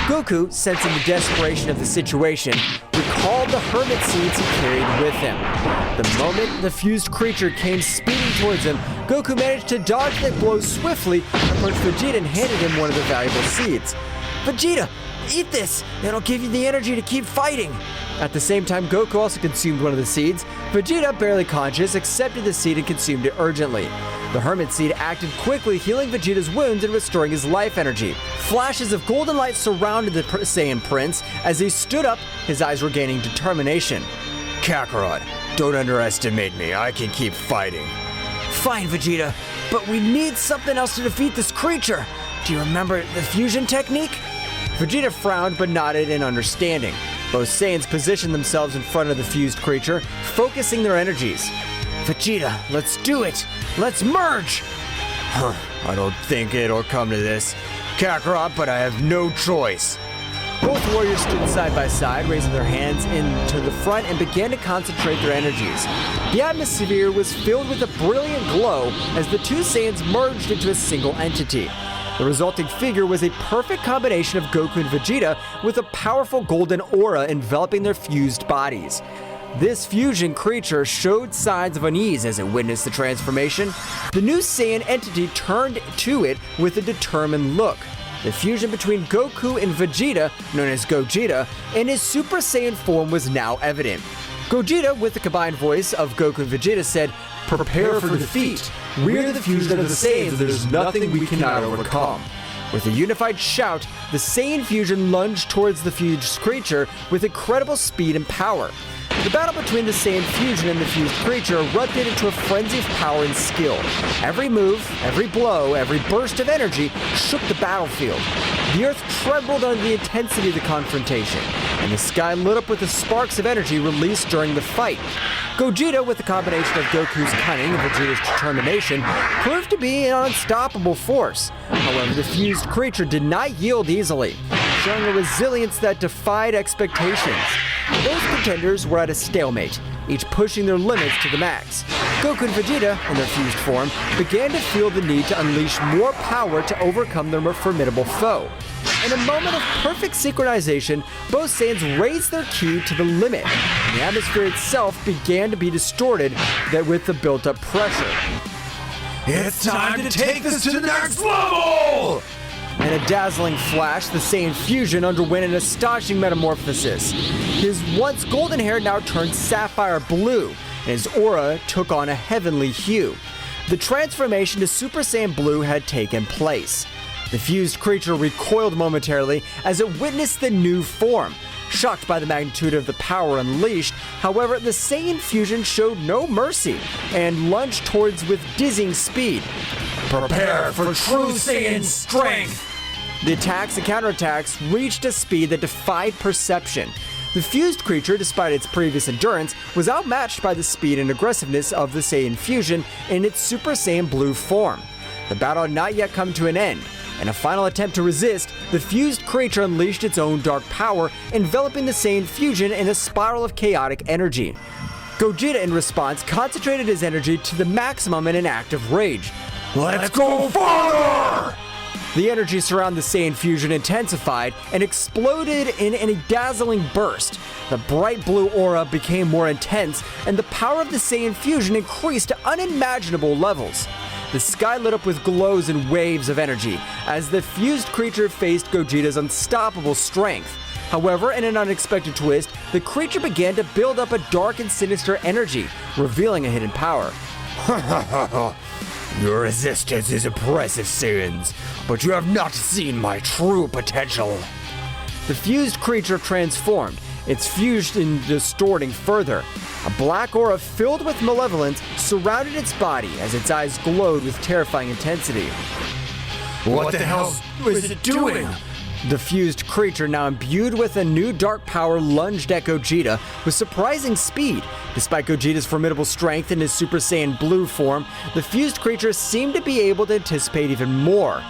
[SPEAKER 1] Goku, sensing the desperation of the situation, recalled the hermit seeds he carried with him. The moment the fused creature came speeding towards him, Goku managed to dodge the blow swiftly, approached Vegeta and handed him one of the valuable seeds.
[SPEAKER 3] Vegeta, eat this! It'll give you the energy to keep fighting!
[SPEAKER 1] At the same time, Goku also consumed one of the seeds. Vegeta, barely conscious, accepted the seed and consumed it urgently. The hermit seed acted quickly, healing Vegeta's wounds and restoring his life energy. Flashes of golden light surrounded the Saiyan Prince as he stood up, his eyes regaining determination.
[SPEAKER 5] Kakarot, don't underestimate me. I can keep fighting.
[SPEAKER 3] Fine, Vegeta, but we need something else to defeat this creature. Do you remember the fusion technique?
[SPEAKER 1] Vegeta frowned but nodded in understanding. Both Saiyans positioned themselves in front of the fused creature, focusing their energies.
[SPEAKER 3] Vegeta, let's do it! Let's merge!
[SPEAKER 5] I don't think it'll come to this, Kakarot, but I have no choice.
[SPEAKER 1] Both warriors stood side by side, raising their hands into the front and began to concentrate their energies. The atmosphere was filled with a brilliant glow as the two Saiyans merged into a single entity. The resulting figure was a perfect combination of Goku and Vegeta with a powerful golden aura enveloping their fused bodies. This fusion creature showed signs of unease as it witnessed the transformation. The new Saiyan entity turned to it with a determined look. The fusion between Goku and Vegeta, known as Gogeta, and his Super Saiyan form was now evident. Gogeta, with the combined voice of Goku and Vegeta, said, "Prepare for defeat. We're the fusion of the Saiyans, there's nothing we cannot overcome." With a unified shout, the Saiyan fusion lunged towards the fused creature with incredible speed and power. The battle between the Saiyan fusion and the fused creature erupted into a frenzy of power and skill. Every move, every blow, every burst of energy shook the battlefield. The earth trembled under the intensity of the confrontation, and the sky lit up with the sparks of energy released during the fight. Gogeta, with the combination of Goku's cunning and Vegeta's determination, proved to be an unstoppable force. However, the fused creature did not yield easily, showing a resilience that defied expectations. Both contenders were at a stalemate, each pushing their limits to the max. Goku and Vegeta, in their fused form, began to feel the need to unleash more power to overcome their more formidable foe. In a moment of perfect synchronization, both Saiyans raised their ki to the limit, and the atmosphere itself began to be distorted with the built-up pressure.
[SPEAKER 5] It's time to take this to the next level!
[SPEAKER 1] In a dazzling flash, the Saiyan fusion underwent an astonishing metamorphosis. His once golden hair now turned sapphire blue, and his aura took on a heavenly hue. The transformation to Super Saiyan Blue had taken place. The fused creature recoiled momentarily as it witnessed the new form. Shocked by the magnitude of the power unleashed, however, the Saiyan fusion showed no mercy and lunged towards with dizzying speed.
[SPEAKER 5] Prepare for true Saiyan strength!
[SPEAKER 1] The attacks and counterattacks reached a speed that defied perception. The fused creature, despite its previous endurance, was outmatched by the speed and aggressiveness of the Saiyan fusion in its Super Saiyan Blue form. The battle had not yet come to an end. In a final attempt to resist, the fused creature unleashed its own dark power, enveloping the Saiyan fusion in a spiral of chaotic energy. Gogeta, in response, concentrated his energy to the maximum in an act of rage.
[SPEAKER 5] Let's go farther!
[SPEAKER 1] The energy surrounding the Saiyan fusion intensified and exploded in a dazzling burst. The bright blue aura became more intense, and the power of the Saiyan fusion increased to unimaginable levels. The sky lit up with glows and waves of energy as the fused creature faced Gogeta's unstoppable strength. However, in an unexpected twist, the creature began to build up a dark and sinister energy, revealing a hidden power.
[SPEAKER 5] Your resistance is impressive, Saiyans, but you have not seen my true potential.
[SPEAKER 1] The fused creature transformed, its fusion distorting further. A black aura filled with malevolence surrounded its body as its eyes glowed with terrifying intensity.
[SPEAKER 5] What the hell is it doing?
[SPEAKER 1] The fused creature, now imbued with a new dark power, lunged at Gogeta with surprising speed. Despite Gogeta's formidable strength in his Super Saiyan Blue form, the fused creature seemed to be able to anticipate even more.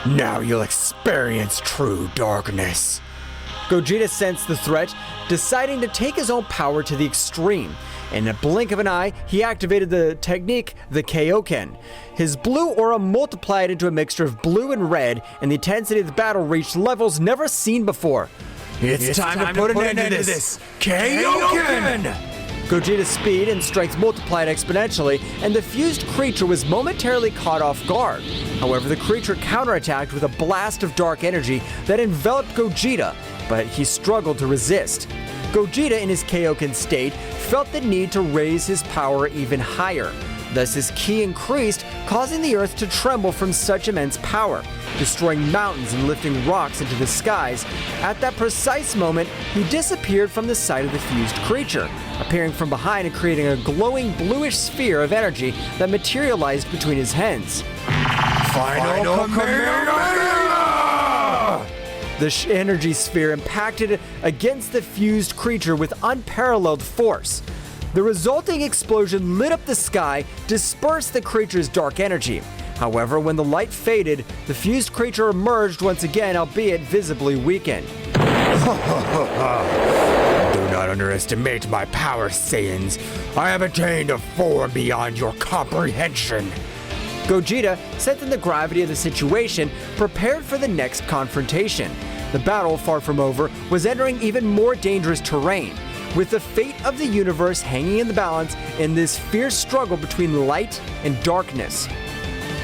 [SPEAKER 5] Now you'll experience true darkness.
[SPEAKER 1] Gogeta sensed the threat, deciding to take his own power to the extreme. In a blink of an eye, he activated the technique, the Kaioken. His blue aura multiplied into a mixture of blue and red, and the intensity of the battle reached levels never seen before.
[SPEAKER 5] It's time to put an end to this! Kaioken!
[SPEAKER 1] Gogeta's speed and strength multiplied exponentially, and the fused creature was momentarily caught off guard. However, the creature counterattacked with a blast of dark energy that enveloped Gogeta, but he struggled to resist. Gogeta, in his Kaioken state, felt the need to raise his power even higher. Thus his ki increased, causing the earth to tremble from such immense power, destroying mountains and lifting rocks into the skies. At that precise moment, he disappeared from the sight of the fused creature, appearing from behind and creating a glowing bluish sphere of energy that materialized between his hands.
[SPEAKER 5] Final Kamehameha!
[SPEAKER 1] The energy sphere impacted against the fused creature with unparalleled force. The resulting explosion lit up the sky, dispersed the creature's dark energy. However, when the light faded, the fused creature emerged once again, albeit visibly weakened.
[SPEAKER 5] Do not underestimate my power, Saiyans. I have attained a form beyond your comprehension.
[SPEAKER 1] Gogeta, sensing the gravity of the situation, prepared for the next confrontation. The battle, far from over, was entering even more dangerous terrain, with the fate of the universe hanging in the balance in this fierce struggle between light and darkness.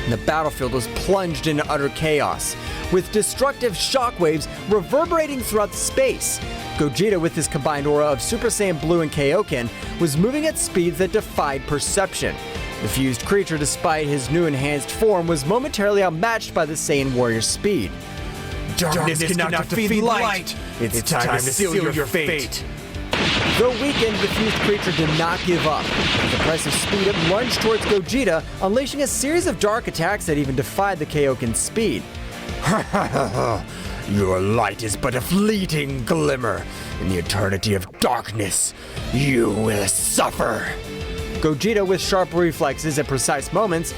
[SPEAKER 1] The battlefield was plunged into utter chaos, with destructive shockwaves reverberating throughout space. Gogeta, with his combined aura of Super Saiyan Blue and Kaioken, was moving at speeds that defied perception. The fused creature, despite his new enhanced form, was momentarily outmatched by the Saiyan warrior's speed.
[SPEAKER 5] Darkness cannot defeat light! It's time to seal your fate!
[SPEAKER 1] Though weakened, the fused creature did not give up. With impressive speed, it lunged towards Gogeta, unleashing a series of dark attacks that even defied the Kaioken's speed.
[SPEAKER 5] Your light is but a fleeting glimmer. In the eternity of darkness, you will suffer.
[SPEAKER 1] Gogeta, with sharp reflexes at precise moments,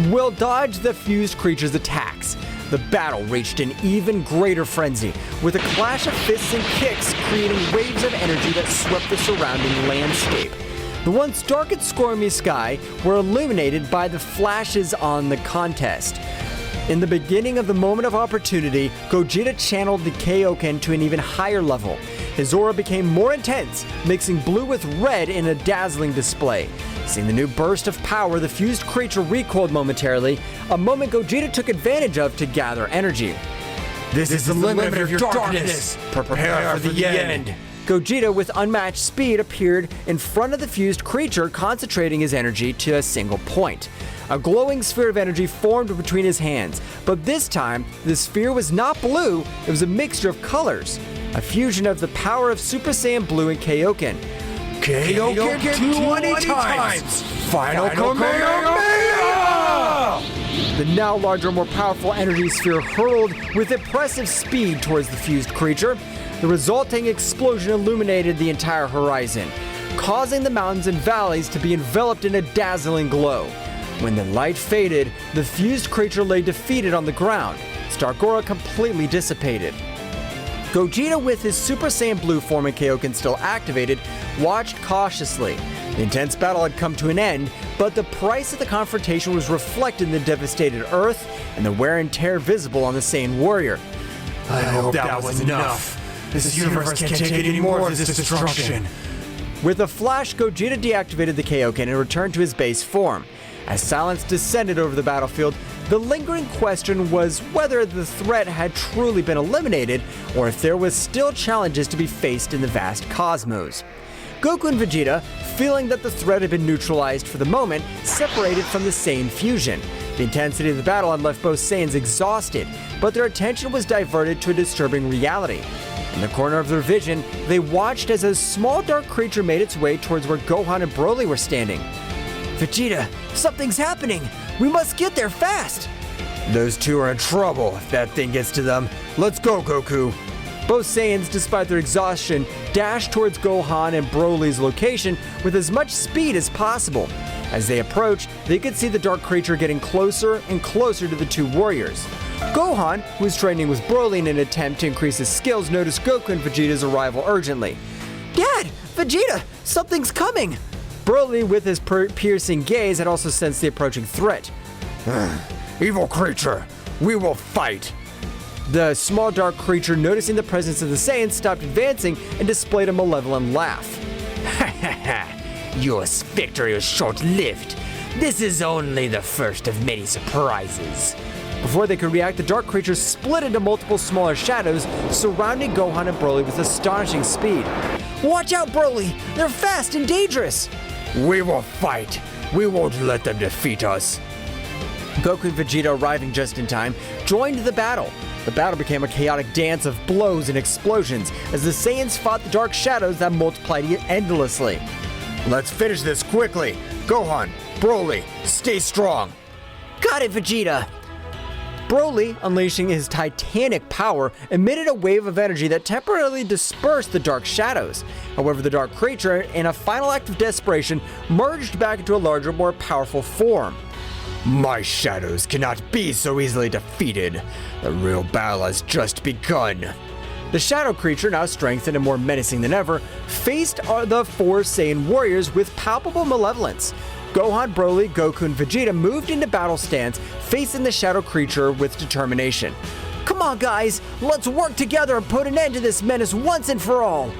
[SPEAKER 1] will dodge the fused creature's attacks. The battle reached an even greater frenzy, with a clash of fists and kicks creating waves of energy that swept the surrounding landscape. The once dark and stormy sky were illuminated by the flashes on the contest. In the beginning of the moment of opportunity, Gogeta channeled the Kaioken to an even higher level. His aura became more intense, mixing blue with red in a dazzling display. Seeing the new burst of power, the fused creature recoiled momentarily, a moment Gogeta took advantage of to gather energy.
[SPEAKER 5] This is the limit of your darkness. Prepare for the end.
[SPEAKER 1] Gogeta, with unmatched speed, appeared in front of the fused creature, concentrating his energy to a single point. A glowing sphere of energy formed between his hands, but this time, the sphere was not blue, it was a mixture of colors. A fusion of the power of Super Saiyan Blue and Kaioken.
[SPEAKER 5] Kaioken 20 times! Final Kamehameha!
[SPEAKER 1] The now larger, more powerful energy sphere hurled with impressive speed towards the fused creature. The resulting explosion illuminated the entire horizon, causing the mountains and valleys to be enveloped in a dazzling glow. When the light faded, the fused creature lay defeated on the ground. its dark aura completely dissipated. Gogeta, with his Super Saiyan Blue form and Kaioken still activated, watched cautiously. The intense battle had come to an end, but the price of the confrontation was reflected in the devastated Earth and the wear and tear visible on the Saiyan warrior.
[SPEAKER 7] I hope that was enough. This universe can't take any more of this destruction.
[SPEAKER 1] With a flash, Gogeta deactivated the Kaioken and returned to his base form. As silence descended over the battlefield, the lingering question was whether the threat had truly been eliminated or if there was still challenges to be faced in the vast cosmos. Goku and Vegeta, feeling that the threat had been neutralized for the moment, separated from the Saiyan fusion. The intensity of the battle had left both Saiyans exhausted, but their attention was diverted to a disturbing reality. In the corner of their vision, they watched as a small dark creature made its way towards where Gohan and Broly were standing.
[SPEAKER 6] Vegeta, something's happening! We must get there fast!
[SPEAKER 5] Those two are in trouble if that thing gets to them. Let's go, Goku.
[SPEAKER 1] Both Saiyans, despite their exhaustion, dashed towards Gohan and Broly's location with as much speed as possible. As they approached, they could see the dark creature getting closer and closer to the two warriors. Gohan, who was training with Broly in an attempt to increase his skills, noticed Goku and Vegeta's arrival urgently.
[SPEAKER 6] Dad! Vegeta! Something's coming!
[SPEAKER 1] Broly, with his piercing gaze, had also sensed the approaching threat.
[SPEAKER 5] Evil creature, we will fight.
[SPEAKER 1] The small dark creature, noticing the presence of the Saiyans, stopped advancing and displayed a malevolent laugh.
[SPEAKER 4] Ha ha ha! Your victory was short-lived. This is only the first of many surprises.
[SPEAKER 1] Before they could react, the dark creature split into multiple smaller shadows, surrounding Gohan and Broly with astonishing speed.
[SPEAKER 6] Watch out, Broly! They're fast and dangerous!
[SPEAKER 5] We will fight. We won't let them defeat us.
[SPEAKER 1] Goku and Vegeta, arriving just in time, joined the battle. The battle became a chaotic dance of blows and explosions as the Saiyans fought the dark shadows that multiplied endlessly.
[SPEAKER 5] Let's finish this quickly. Gohan, Broly, stay strong.
[SPEAKER 6] Got it, Vegeta!
[SPEAKER 1] Broly, unleashing his titanic power, emitted a wave of energy that temporarily dispersed the dark shadows. However, the dark creature, in a final act of desperation, merged back into a larger, more powerful form.
[SPEAKER 5] My shadows cannot be so easily defeated. The real battle has just begun.
[SPEAKER 1] The shadow creature, now strengthened and more menacing than ever, faced the four Saiyan warriors with palpable malevolence. Gohan, Broly, Goku, and Vegeta moved into battle stance, facing the shadow creature with determination.
[SPEAKER 6] Come on, guys! Let's work together and put an end to this menace once and for all!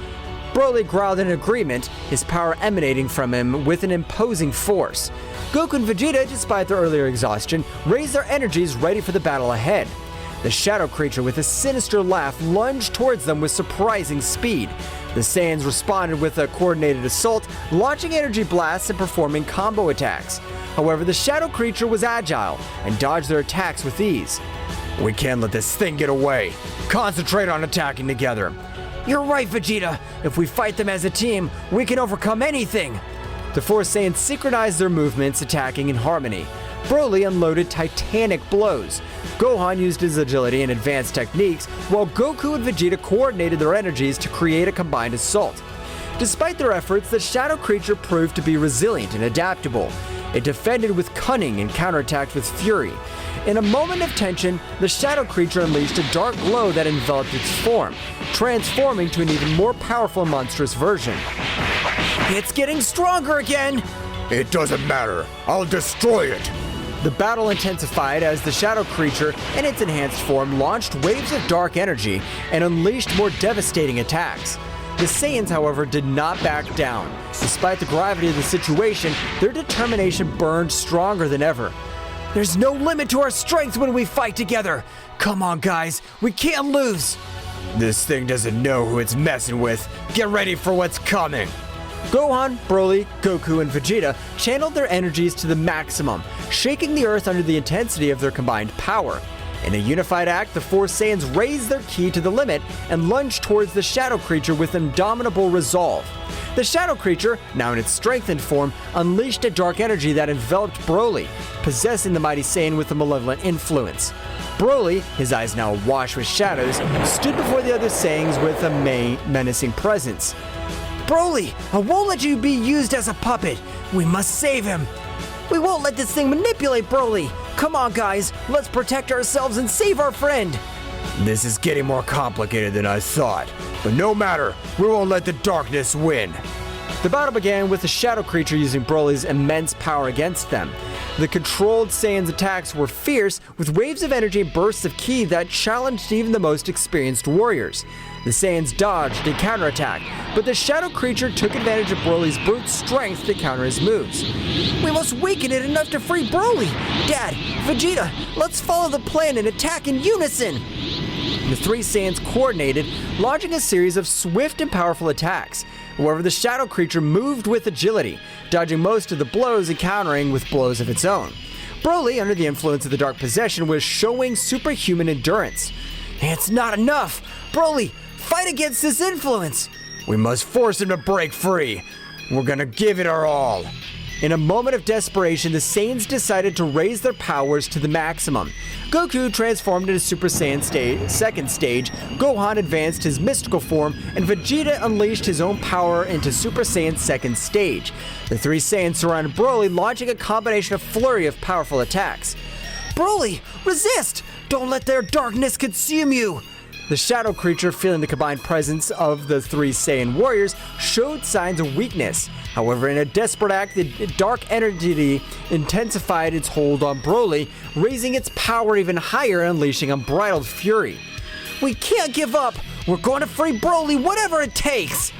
[SPEAKER 1] Broly growled in agreement, his power emanating from him with an imposing force. Goku and Vegeta, despite their earlier exhaustion, raised their energies ready for the battle ahead. The shadow creature, with a sinister laugh, lunged towards them with surprising speed. The Saiyans responded with a coordinated assault, launching energy blasts and performing combo attacks. However, the shadow creature was agile and dodged their attacks with ease.
[SPEAKER 5] We can't let this thing get away. Concentrate on attacking together.
[SPEAKER 6] You're right, Vegeta. If we fight them as a team, we can overcome anything.
[SPEAKER 1] The four Saiyans synchronized their movements, attacking in harmony. Broly unloaded titanic blows. Gohan used his agility and advanced techniques, while Goku and Vegeta coordinated their energies to create a combined assault. Despite their efforts, the shadow creature proved to be resilient and adaptable. It defended with cunning and counterattacked with fury. In a moment of tension, the shadow creature unleashed a dark glow that enveloped its form, transforming to an even more powerful and monstrous version.
[SPEAKER 6] It's getting stronger again!
[SPEAKER 5] It doesn't matter. I'll destroy it.
[SPEAKER 1] The battle intensified as the shadow creature in its enhanced form launched waves of dark energy and unleashed more devastating attacks. The Saiyans, however, did not back down. Despite the gravity of the situation, their determination burned stronger than ever.
[SPEAKER 6] There's no limit to our strength when we fight together! Come on, guys, we can't lose!
[SPEAKER 5] This thing doesn't know who it's messing with. Get ready for what's coming.
[SPEAKER 1] Gohan, Broly, Goku, and Vegeta channeled their energies to the maximum, shaking the earth under the intensity of their combined power. In a unified act, the four Saiyans raised their ki to the limit and lunged towards the shadow creature with indomitable resolve. The shadow creature, now in its strengthened form, unleashed a dark energy that enveloped Broly, possessing the mighty Saiyan with a malevolent influence. Broly, his eyes now awash with shadows, stood before the other Saiyans with a menacing presence.
[SPEAKER 6] Broly, I won't let you be used as a puppet. We must save him. We won't let this thing manipulate Broly. Come on, guys, let's protect ourselves and save our friend.
[SPEAKER 5] This is getting more complicated than I thought. But no matter, we won't let the darkness win.
[SPEAKER 1] The battle began with the Shadow Creature using Broly's immense power against them. The controlled Saiyan's attacks were fierce, with waves of energy and bursts of ki that challenged even the most experienced warriors. The Saiyans dodged and counterattacked, but the Shadow Creature took advantage of Broly's brute strength to counter his moves.
[SPEAKER 6] We must weaken it enough to free Broly! Dad, Vegeta, let's follow the plan and attack in unison!
[SPEAKER 1] The three Saiyans coordinated, launching a series of swift and powerful attacks. However, the Shadow Creature moved with agility, dodging most of the blows and countering with blows of its own. Broly, under the influence of the Dark Possession, was showing superhuman endurance.
[SPEAKER 6] It's not enough! Broly, fight against this influence!
[SPEAKER 5] We must force him to break free. We're gonna give it our all.
[SPEAKER 1] In a moment of desperation, the Saiyans decided to raise their powers to the maximum. Goku transformed into Super Saiyan second stage, Gohan advanced his mystical form, and Vegeta unleashed his own power into Super Saiyan second stage. The three Saiyans surrounded Broly, launching a combination of flurry of powerful attacks.
[SPEAKER 6] Broly, resist! Don't let their darkness consume you!
[SPEAKER 1] The Shadow Creature, feeling the combined presence of the three Saiyan warriors, showed signs of weakness. However, in a desperate act, the dark energy intensified its hold on Broly, raising its power even higher, unleashing unbridled fury.
[SPEAKER 6] We can't give up! We're going to free Broly, whatever it takes!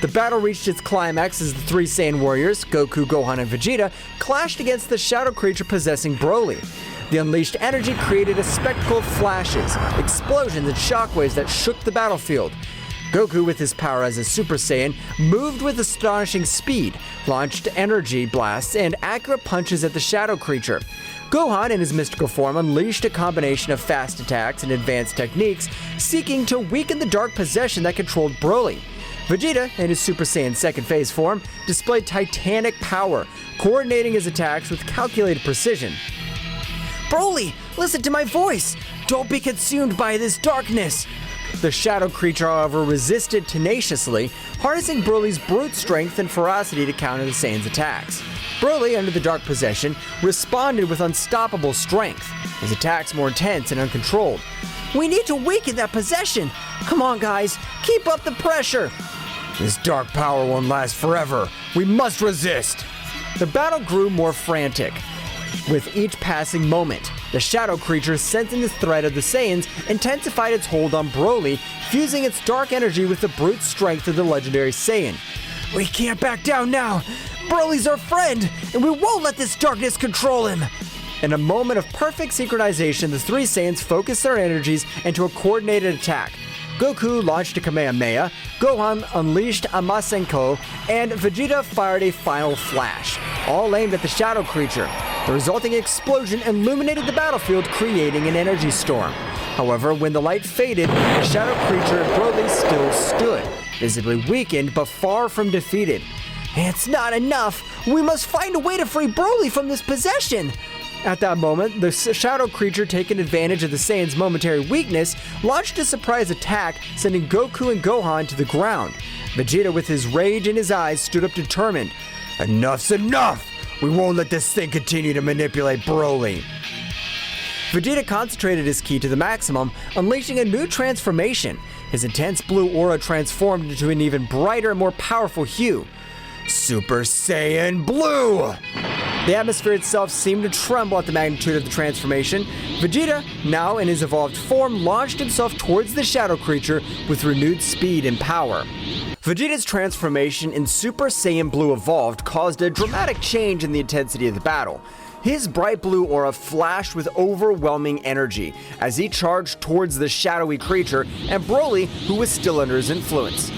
[SPEAKER 1] The battle reached its climax as the three Saiyan warriors, Goku, Gohan, and Vegeta, clashed against the Shadow Creature possessing Broly. The unleashed energy created a spectacle of flashes, explosions, and shockwaves that shook the battlefield. Goku, with his power as a Super Saiyan, moved with astonishing speed, launched energy blasts and accurate punches at the Shadow Creature. Gohan, in his mystical form, unleashed a combination of fast attacks and advanced techniques, seeking to weaken the Dark Possession that controlled Broly. Vegeta, in his Super Saiyan second phase form, displayed titanic power, coordinating his attacks with calculated precision.
[SPEAKER 6] Broly, listen to my voice! Don't be consumed by this darkness!
[SPEAKER 1] The Shadow Creature, however, resisted tenaciously, harnessing Broly's brute strength and ferocity to counter the Saiyan's attacks. Broly, under the Dark Possession, responded with unstoppable strength, his attacks more intense and uncontrolled.
[SPEAKER 6] We need to weaken that possession! Come on, guys, keep up the pressure!
[SPEAKER 5] This dark power won't last forever. We must resist!
[SPEAKER 1] The battle grew more frantic. With each passing moment, the Shadow Creature, sensing the threat of the Saiyans, intensified its hold on Broly, fusing its dark energy with the brute strength of the legendary Saiyan.
[SPEAKER 6] We can't back down now! Broly's our friend, and we won't let this darkness control him!
[SPEAKER 1] In a moment of perfect synchronization, the three Saiyans focused their energies into a coordinated attack. Goku launched a Kamehameha, Gohan unleashed a Masenko, and Vegeta fired a final flash, all aimed at the Shadow Creature. The resulting explosion illuminated the battlefield, creating an energy storm. However, when the light faded, the Shadow Creature and Broly still stood, visibly weakened but far from defeated.
[SPEAKER 6] It's not enough! We must find a way to free Broly from this possession!
[SPEAKER 1] At that moment, the Shadow Creature, taking advantage of the Saiyan's momentary weakness, launched a surprise attack, sending Goku and Gohan to the ground. Vegeta, with his rage in his eyes, stood up determined.
[SPEAKER 5] Enough's enough! We won't let this thing continue to manipulate Broly.
[SPEAKER 1] Vegeta concentrated his ki to the maximum, unleashing a new transformation. His intense blue aura transformed into an even brighter and more powerful hue.
[SPEAKER 5] Super Saiyan Blue!
[SPEAKER 1] The atmosphere itself seemed to tremble at the magnitude of the transformation. Vegeta, now in his evolved form, launched himself towards the Shadow Creature with renewed speed and power. Vegeta's transformation in Super Saiyan Blue Evolved caused a dramatic change in the intensity of the battle. His bright blue aura flashed with overwhelming energy as he charged towards the shadowy creature and Broly, who was still under his influence.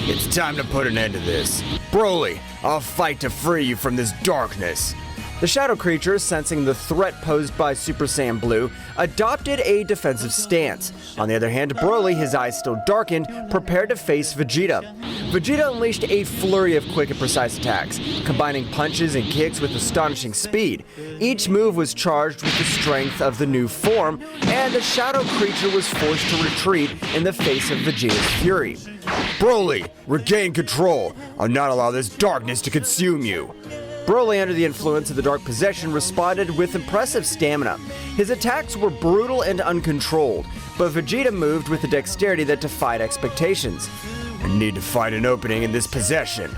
[SPEAKER 5] It's time to put an end to this. Broly, I'll fight to free you from this darkness.
[SPEAKER 1] The Shadow Creature, sensing the threat posed by Super Saiyan Blue, adopted a defensive stance. On the other hand, Broly, his eyes still darkened, prepared to face Vegeta. Vegeta unleashed a flurry of quick and precise attacks, combining punches and kicks with astonishing speed. Each move was charged with the strength of the new form, and the Shadow Creature was forced to retreat in the face of Vegeta's fury.
[SPEAKER 5] Broly, regain control. I'll not allow this darkness to consume you.
[SPEAKER 1] Broly, under the influence of the Dark Possession, responded with impressive stamina. His attacks were brutal and uncontrolled, but Vegeta moved with a dexterity that defied expectations.
[SPEAKER 5] I need to find an opening in this possession.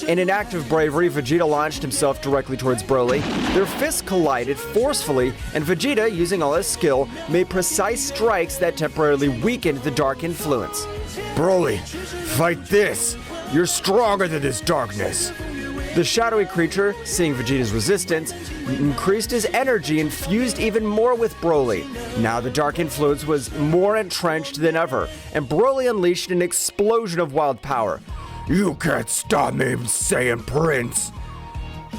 [SPEAKER 1] In an act of bravery, Vegeta launched himself directly towards Broly. Their fists collided forcefully, and Vegeta, using all his skill, made precise strikes that temporarily weakened the dark influence.
[SPEAKER 5] Broly, fight this! You're stronger than this darkness!
[SPEAKER 1] The shadowy creature, seeing Vegeta's resistance, increased his energy and fused even more with Broly. Now the dark influence was more entrenched than ever, and Broly unleashed an explosion of wild power.
[SPEAKER 5] You can't stop me, Saiyan Prince!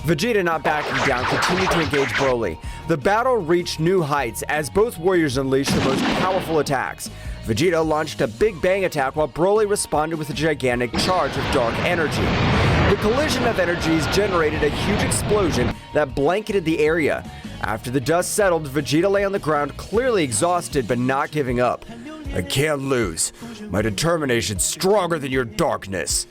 [SPEAKER 1] Vegeta, not backing down, continued to engage Broly. The battle reached new heights as both warriors unleashed their most powerful attacks. Vegeta launched a Big Bang attack while Broly responded with a gigantic charge of dark energy. The collision of energies generated a huge explosion that blanketed the area. After the dust settled, Vegeta lay on the ground, clearly exhausted but not giving up.
[SPEAKER 5] I can't lose. My determination's stronger than your darkness.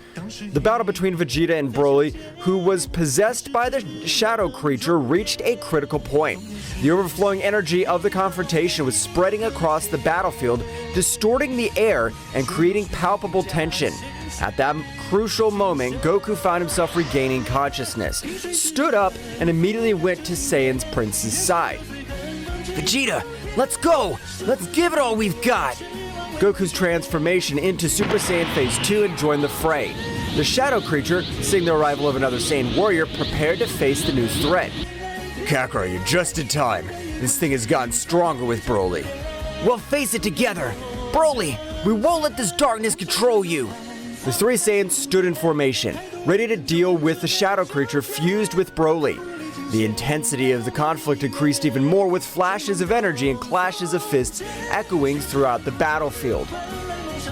[SPEAKER 1] The battle between Vegeta and Broly, who was possessed by the shadow creature, reached a critical point. The overflowing energy of the confrontation was spreading across the battlefield, distorting the air and creating palpable tension. At that crucial moment, Goku found himself regaining consciousness, stood up, and immediately went to Saiyan's Prince's side.
[SPEAKER 2] Vegeta, let's go! Let's give it all we've got!
[SPEAKER 1] Goku's transformation into Super Saiyan Phase 2 and joined the fray. The shadow creature, seeing the arrival of another Saiyan warrior, prepared to face the new threat.
[SPEAKER 5] Kakarot, you're just in time. This thing has gotten stronger with Broly.
[SPEAKER 2] We'll face it together! Broly, we won't let this darkness control you!
[SPEAKER 1] The three Saiyans stood in formation, ready to deal with the shadow creature fused with Broly. The intensity of the conflict increased even more, with flashes of energy and clashes of fists echoing throughout the battlefield.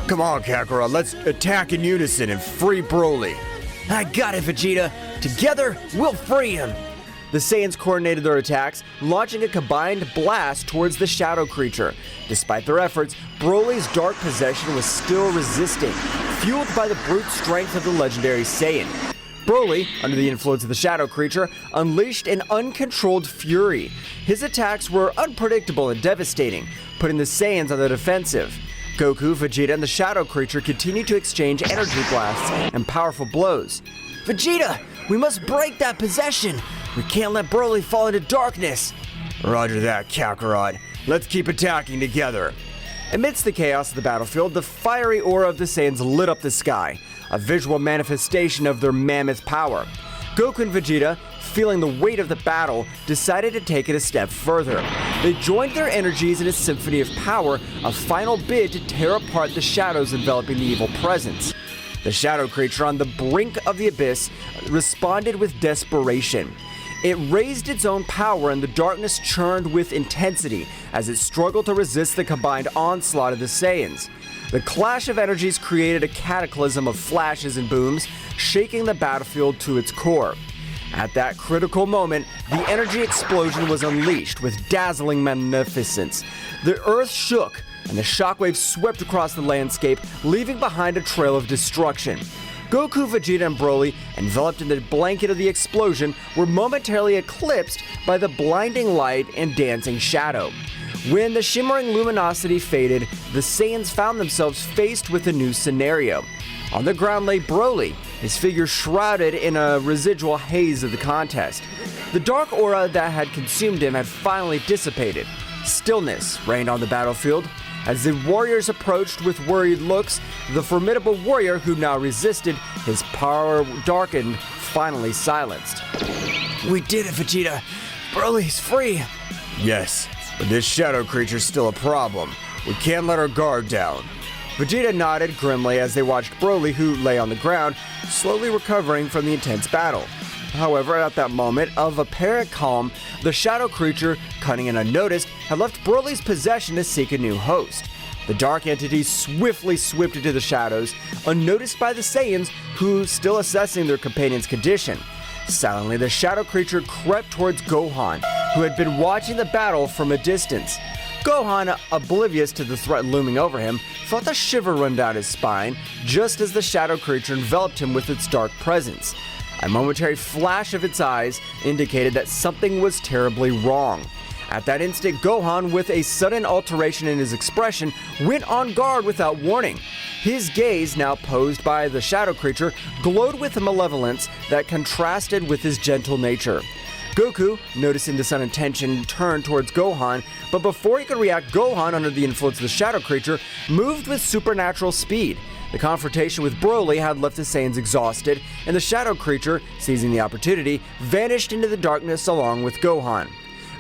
[SPEAKER 5] Come on, Kakarot, let's attack in unison and free Broly.
[SPEAKER 2] I got it, Vegeta! Together, we'll free him!
[SPEAKER 1] The Saiyans coordinated their attacks, launching a combined blast towards the shadow creature. Despite their efforts, Broly's dark possession was still resisting, fueled by the brute strength of the legendary Saiyan. Broly, under the influence of the shadow creature, unleashed an uncontrolled fury. His attacks were unpredictable and devastating, putting the Saiyans on the defensive. Goku, Vegeta, and the shadow creature continued to exchange energy blasts and powerful blows.
[SPEAKER 2] Vegeta, we must break that possession! We can't let Broly fall into darkness!
[SPEAKER 5] Roger that, Kakarot. Let's keep attacking together.
[SPEAKER 1] Amidst the chaos of the battlefield, the fiery aura of the Saiyans lit up the sky, a visual manifestation of their mammoth power. Goku and Vegeta, feeling the weight of the battle, decided to take it a step further. They joined their energies in a symphony of power, a final bid to tear apart the shadows enveloping the evil presence. The shadow creature, on the brink of the abyss, responded with desperation. It raised its own power, and the darkness churned with intensity as it struggled to resist the combined onslaught of the Saiyans. The clash of energies created a cataclysm of flashes and booms, shaking the battlefield to its core. At that critical moment, the energy explosion was unleashed with dazzling magnificence. The earth shook, and the shockwaves swept across the landscape, leaving behind a trail of destruction. Goku, Vegeta, and Broly, enveloped in the blanket of the explosion, were momentarily eclipsed by the blinding light and dancing shadow. When the shimmering luminosity faded, the Saiyans found themselves faced with a new scenario. On the ground lay Broly, his figure shrouded in a residual haze of the contest. The dark aura that had consumed him had finally dissipated. Stillness reigned on the battlefield. As the warriors approached with worried looks, the formidable warrior who now resisted, his power darkened, finally silenced.
[SPEAKER 2] We did it, Vegeta! Broly's free!
[SPEAKER 5] Yes, but this shadow creature's still a problem. We can't let our guard down.
[SPEAKER 1] Vegeta nodded grimly as they watched Broly, who lay on the ground, slowly recovering from the intense battle. However, at that moment of apparent calm, the shadow creature, cunning and unnoticed, had left Broly's possession to seek a new host. The dark entity swiftly swept into the shadows, unnoticed by the Saiyans, who still assessing their companion's condition. Silently, the shadow creature crept towards Gohan, who had been watching the battle from a distance. Gohan, oblivious to the threat looming over him, felt a shiver run down his spine just as the shadow creature enveloped him with its dark presence. A momentary flash of its eyes indicated that something was terribly wrong. At that instant, Gohan, with a sudden alteration in his expression, went on guard without warning. His gaze, now posed by the shadow creature, glowed with a malevolence that contrasted with his gentle nature. Goku, noticing the sudden tension, turned towards Gohan, but before he could react, Gohan, under the influence of the shadow creature, moved with supernatural speed. The confrontation with Broly had left the Saiyans exhausted, and the shadow creature, seizing the opportunity, vanished into the darkness along with Gohan.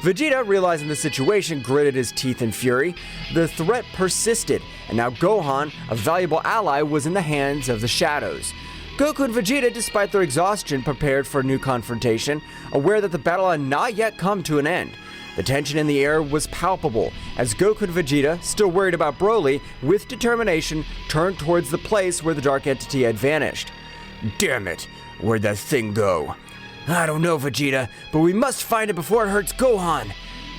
[SPEAKER 1] Vegeta, realizing the situation, gritted his teeth in fury. The threat persisted, and now Gohan, a valuable ally, was in the hands of the shadows. Goku and Vegeta, despite their exhaustion, prepared for a new confrontation, aware that the battle had not yet come to an end. The tension in the air was palpable, as Goku and Vegeta, still worried about Broly, with determination, turned towards the place where the dark entity had vanished.
[SPEAKER 5] Damn it! Where'd that thing go?
[SPEAKER 2] I don't know, Vegeta, but we must find it before it hurts Gohan.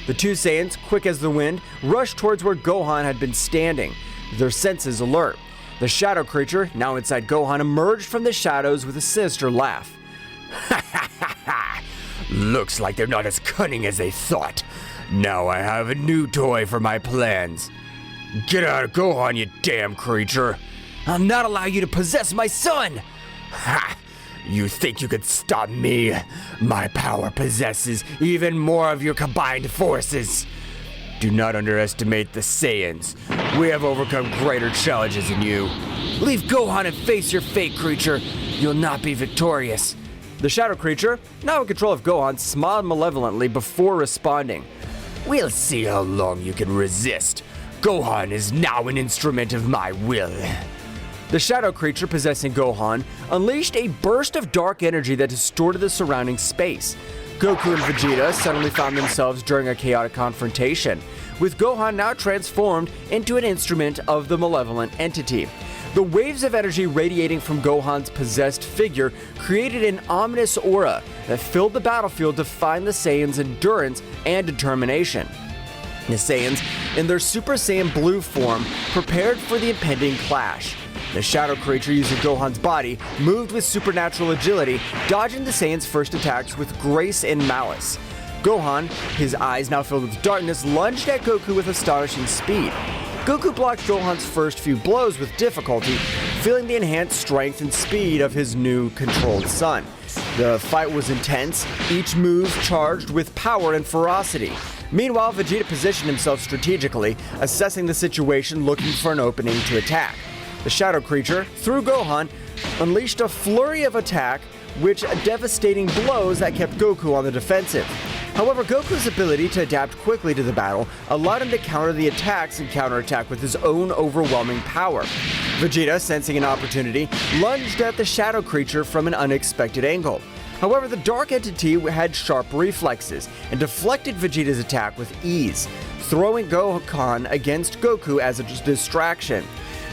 [SPEAKER 1] The two Saiyans, quick as the wind, rushed towards where Gohan had been standing, their senses alert. The shadow creature, now inside Gohan, emerged from the shadows with a sinister laugh.
[SPEAKER 5] Ha ha ha ha! Looks like they're not as cunning as they thought. Now I have a new toy for my plans. Get out of Gohan, you damn creature!
[SPEAKER 2] I'll not allow you to possess my son!
[SPEAKER 5] Ha! You think you could stop me? My power possesses even more of your combined forces. Do not underestimate the Saiyans. We have overcome greater challenges than you.
[SPEAKER 2] Leave Gohan and face your fate, creature. You'll not be victorious.
[SPEAKER 1] The shadow creature, now in control of Gohan, smiled malevolently before responding.
[SPEAKER 5] We'll see how long you can resist. Gohan is now an instrument of my will.
[SPEAKER 1] The shadow creature possessing Gohan unleashed a burst of dark energy that distorted the surrounding space. Goku and Vegeta suddenly found themselves during a chaotic confrontation, with Gohan now transformed into an instrument of the malevolent entity. The waves of energy radiating from Gohan's possessed figure created an ominous aura that filled the battlefield, defying the Saiyans' endurance and determination. The Saiyans, in their Super Saiyan Blue form, prepared for the impending clash. The shadow creature, using Gohan's body, moved with supernatural agility, dodging the Saiyans' first attacks with grace and malice. Gohan, his eyes now filled with darkness, lunged at Goku with astonishing speed. Goku blocked Gohan's first few blows with difficulty, feeling the enhanced strength and speed of his new controlled son. The fight was intense, each move charged with power and ferocity. Meanwhile, Vegeta positioned himself strategically, assessing the situation, looking for an opening to attack. The shadow creature, through Gohan, unleashed a flurry of attack, which devastating blows that kept Goku on the defensive. However, Goku's ability to adapt quickly to the battle allowed him to counter the attacks and counterattack with his own overwhelming power. Vegeta, sensing an opportunity, lunged at the shadow creature from an unexpected angle. However, the dark entity had sharp reflexes and deflected Vegeta's attack with ease, throwing Gohan against Goku as a distraction.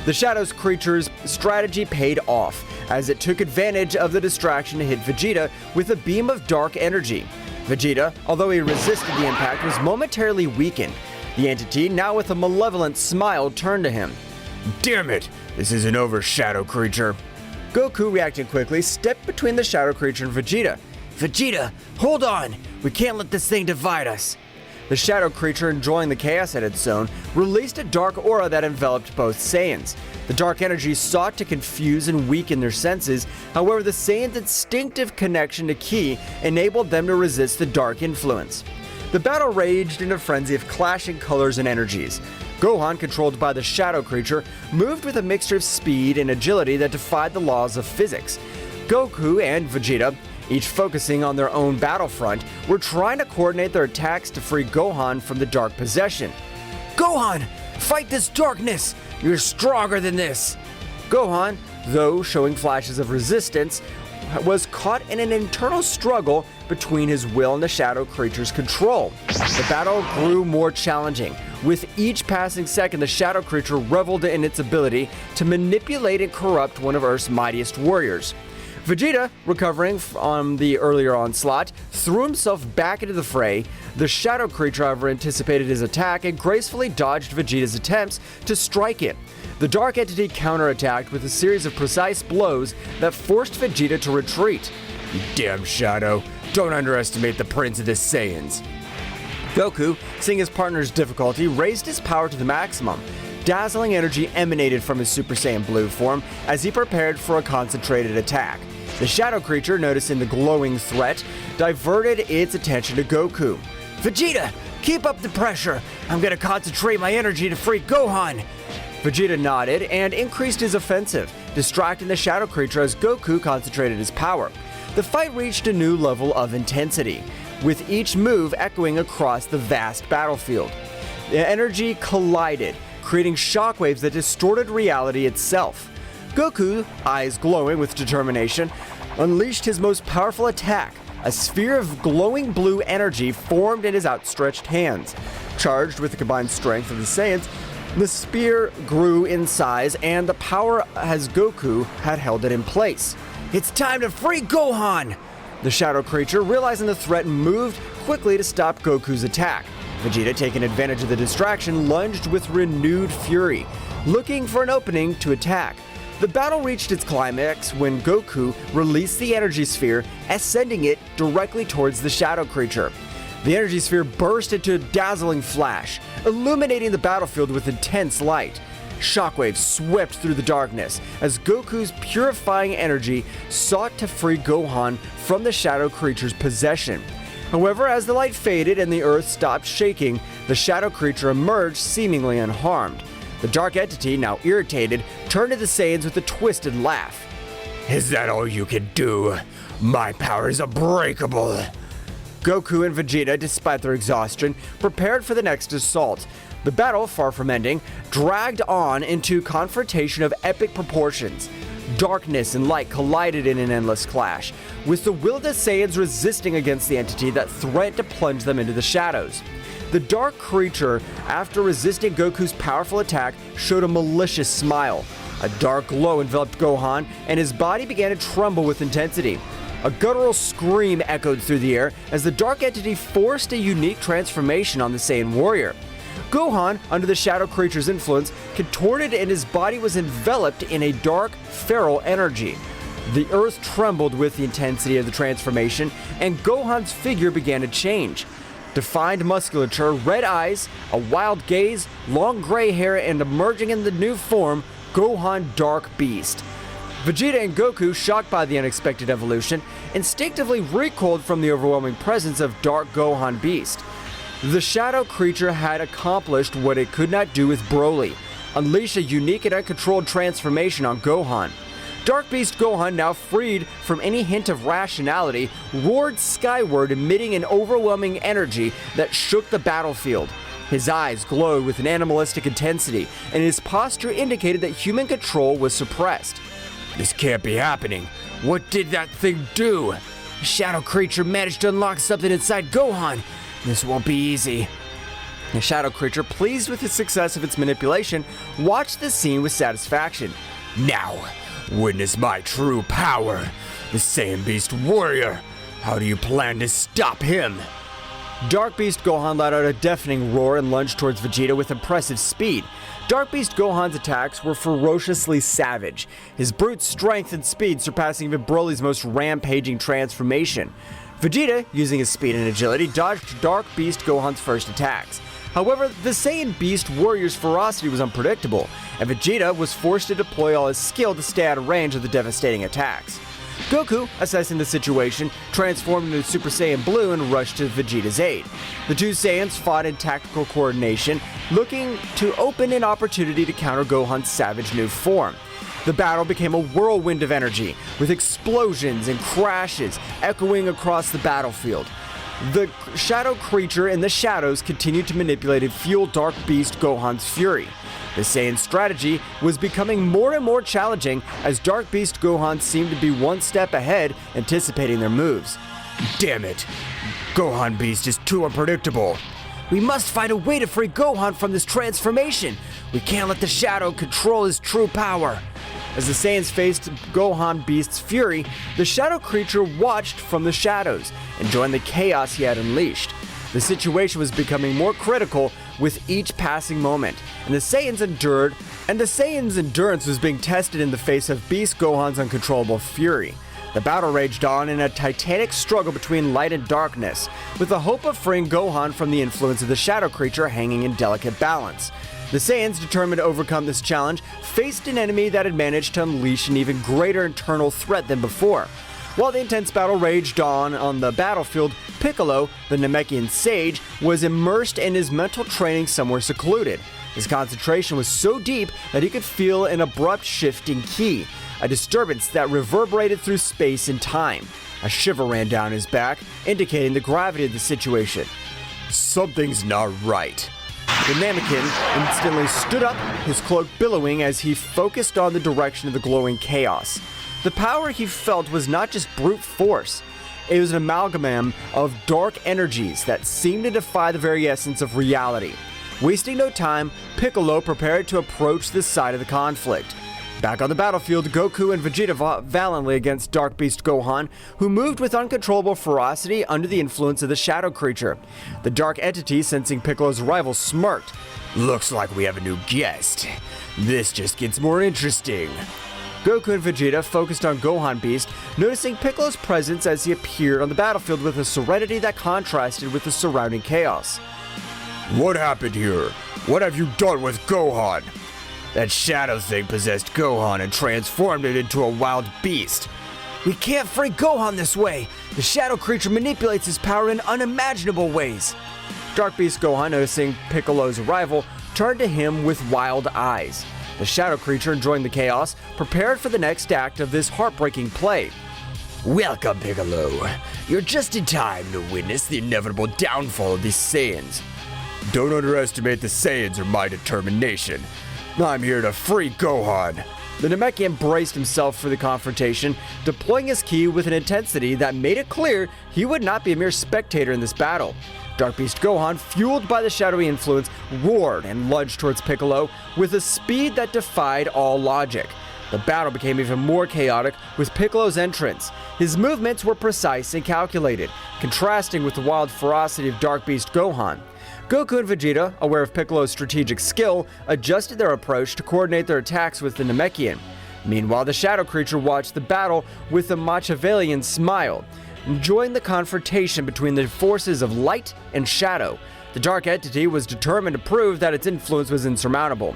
[SPEAKER 1] The Shadows creature's strategy paid off, as it took advantage of the distraction to hit Vegeta with a beam of dark energy. Vegeta, although he resisted the impact, was momentarily weakened. The entity, now with a malevolent smile, turned to him.
[SPEAKER 5] Damn it! This isn't over, shadow creature.
[SPEAKER 1] Goku, reacting quickly, stepped between the shadow creature and Vegeta.
[SPEAKER 2] Vegeta, hold on! We can't let this thing divide us.
[SPEAKER 1] The shadow creature, enjoying the chaos it had sown, released a dark aura that enveloped both Saiyans. The dark energy sought to confuse and weaken their senses. However, the Saiyans' instinctive connection to Ki enabled them to resist the dark influence. The battle raged in a frenzy of clashing colors and energies. Gohan, controlled by the shadow creature, moved with a mixture of speed and agility that defied the laws of physics. Goku and Vegeta, each focusing on their own battlefront, were trying to coordinate their attacks to free Gohan from the dark possession.
[SPEAKER 2] Gohan, fight this darkness! You're stronger than this!
[SPEAKER 1] Gohan, though showing flashes of resistance, was caught in an internal struggle between his will and the shadow creature's control. The battle grew more challenging. With each passing second, the shadow creature reveled in its ability to manipulate and corrupt one of Earth's mightiest warriors. Vegeta, recovering from the earlier onslaught, threw himself back into the fray. The shadow creature, however, anticipated his attack and gracefully dodged Vegeta's attempts to strike it. The dark entity counterattacked with a series of precise blows that forced Vegeta to retreat.
[SPEAKER 5] Damn Shadow, don't underestimate the Prince of the Saiyans.
[SPEAKER 1] Goku, seeing his partner's difficulty, raised his power to the maximum. Dazzling energy emanated from his Super Saiyan Blue form as he prepared for a concentrated attack. The shadow creature, noticing the glowing threat, diverted its attention to Goku.
[SPEAKER 2] Vegeta, keep up the pressure. I'm gonna concentrate my energy to free Gohan.
[SPEAKER 1] Vegeta nodded and increased his offensive, distracting the shadow creature as Goku concentrated his power. The fight reached a new level of intensity, with each move echoing across the vast battlefield. The energy collided, creating shockwaves that distorted reality itself. Goku, eyes glowing with determination, unleashed his most powerful attack. A sphere of glowing blue energy formed in his outstretched hands. Charged with the combined strength of the Saiyans, the spear grew in size and the power as Goku had held it in place.
[SPEAKER 2] It's time to free Gohan!
[SPEAKER 1] The shadow creature, realizing the threat, moved quickly to stop Goku's attack. Vegeta, taking advantage of the distraction, lunged with renewed fury, looking for an opening to attack. The battle reached its climax when Goku released the energy sphere, ascending it directly towards the shadow creature. The energy sphere burst into a dazzling flash, illuminating the battlefield with intense light. Shockwaves swept through the darkness as Goku's purifying energy sought to free Gohan from the shadow creature's possession. However, as the light faded and the earth stopped shaking, the shadow creature emerged seemingly unharmed. The dark entity, now irritated, turned to the Saiyans with a twisted laugh.
[SPEAKER 5] Is that all you can do? My power is unbreakable.
[SPEAKER 1] Goku and Vegeta, despite their exhaustion, prepared for the next assault. The battle, far from ending, dragged on into confrontation of epic proportions. Darkness and light collided in an endless clash, with the will of the Saiyans resisting against the entity that threatened to plunge them into the shadows. The dark creature, after resisting Goku's powerful attack, showed a malicious smile. A dark glow enveloped Gohan, and his body began to tremble with intensity. A guttural scream echoed through the air as the dark entity forced a unique transformation on the Saiyan warrior. Gohan, under the shadow creature's influence, contorted and his body was enveloped in a dark, feral energy. The earth trembled with the intensity of the transformation, and Gohan's figure began to change. Defined musculature, red eyes, a wild gaze, long gray hair, and emerging in the new form, Gohan Dark Beast. Vegeta and Goku, shocked by the unexpected evolution, instinctively recoiled from the overwhelming presence of Dark Gohan Beast. The shadow creature had accomplished what it could not do with Broly, unleash a unique and uncontrolled transformation on Gohan. Dark Beast Gohan, now freed from any hint of rationality, roared skyward, emitting an overwhelming energy that shook the battlefield. His eyes glowed with an animalistic intensity, and his posture indicated that human control was suppressed.
[SPEAKER 5] This can't be happening. What did that thing do?
[SPEAKER 2] The shadow creature managed to unlock something inside Gohan. This won't be easy.
[SPEAKER 1] The shadow creature, pleased with the success of its manipulation, watched the scene with satisfaction.
[SPEAKER 5] Now, witness my true power, the Saiyan Beast Warrior. How do you plan to stop him?
[SPEAKER 1] Dark Beast Gohan let out a deafening roar and lunged towards Vegeta with impressive speed. Dark Beast Gohan's attacks were ferociously savage, his brute strength and speed surpassing even Broly's most rampaging transformation. Vegeta, using his speed and agility, dodged Dark Beast Gohan's first attacks. However, the Saiyan Beast Warrior's ferocity was unpredictable, and Vegeta was forced to deploy all his skill to stay out of range of the devastating attacks. Goku, assessing the situation, transformed into Super Saiyan Blue and rushed to Vegeta's aid. The two Saiyans fought in tactical coordination, looking to open an opportunity to counter Gohan's savage new form. The battle became a whirlwind of energy, with explosions and crashes echoing across the battlefield. The shadow creature in the shadows continued to manipulate and fuel Dark Beast Gohan's fury. The Saiyan strategy was becoming more and more challenging as Dark Beast Gohan seemed to be one step ahead, anticipating their moves.
[SPEAKER 5] Damn it! Gohan Beast is too unpredictable.
[SPEAKER 2] We must find a way to free Gohan from this transformation. We can't let the shadow control his true power.
[SPEAKER 1] As the Saiyans faced Gohan Beast's fury, the shadow creature watched from the shadows, enjoying the chaos he had unleashed. The situation was becoming more critical with each passing moment, and the Saiyans' endurance was being tested in the face of Beast Gohan's uncontrollable fury. The battle raged on in a titanic struggle between light and darkness, with the hope of freeing Gohan from the influence of the shadow creature hanging in delicate balance. The Saiyans, determined to overcome this challenge, faced an enemy that had managed to unleash an even greater internal threat than before. While the intense battle raged on the battlefield, Piccolo, the Namekian sage, was immersed in his mental training somewhere secluded. His concentration was so deep that he could feel an abrupt shift in ki, a disturbance that reverberated through space and time. A shiver ran down his back, indicating the gravity of the situation.
[SPEAKER 5] Something's not right.
[SPEAKER 1] The Namekian instantly stood up, his cloak billowing as he focused on the direction of the glowing chaos. The power he felt was not just brute force. It was an amalgam of dark energies that seemed to defy the very essence of reality. Wasting no time, Piccolo prepared to approach this side of the conflict. Back on the battlefield, Goku and Vegeta fought valiantly against Dark Beast Gohan, who moved with uncontrollable ferocity under the influence of the shadow creature. The dark entity, sensing Piccolo's arrival, smirked.
[SPEAKER 5] Looks like we have a new guest. This just gets more interesting.
[SPEAKER 1] Goku and Vegeta focused on Gohan Beast, noticing Piccolo's presence as he appeared on the battlefield with a serenity that contrasted with the surrounding chaos.
[SPEAKER 5] What happened here? What have you done with Gohan? That shadow thing possessed Gohan and transformed it into a wild beast.
[SPEAKER 3] We can't free Gohan this way! The shadow creature manipulates his power in unimaginable ways!
[SPEAKER 1] Dark Beast Gohan, noticing Piccolo's arrival, turned to him with wild eyes. The shadow creature, enjoying the chaos, prepared for the next act of this heartbreaking play.
[SPEAKER 5] Welcome, Piccolo. You're just in time to witness the inevitable downfall of these Saiyans. Don't underestimate the Saiyans or my determination. I'm here to free Gohan.
[SPEAKER 1] The Namekian braced himself for the confrontation, deploying his ki with an intensity that made it clear he would not be a mere spectator in this battle. Dark Beast Gohan, fueled by the shadowy influence, roared and lunged towards Piccolo with a speed that defied all logic. The battle became even more chaotic with Piccolo's entrance. His movements were precise and calculated, contrasting with the wild ferocity of Dark Beast Gohan. Goku and Vegeta, aware of Piccolo's strategic skill, adjusted their approach to coordinate their attacks with the Namekian. Meanwhile, the shadow creature watched the battle with a Machiavellian smile, enjoying the confrontation between the forces of light and shadow. The dark entity was determined to prove that its influence was insurmountable.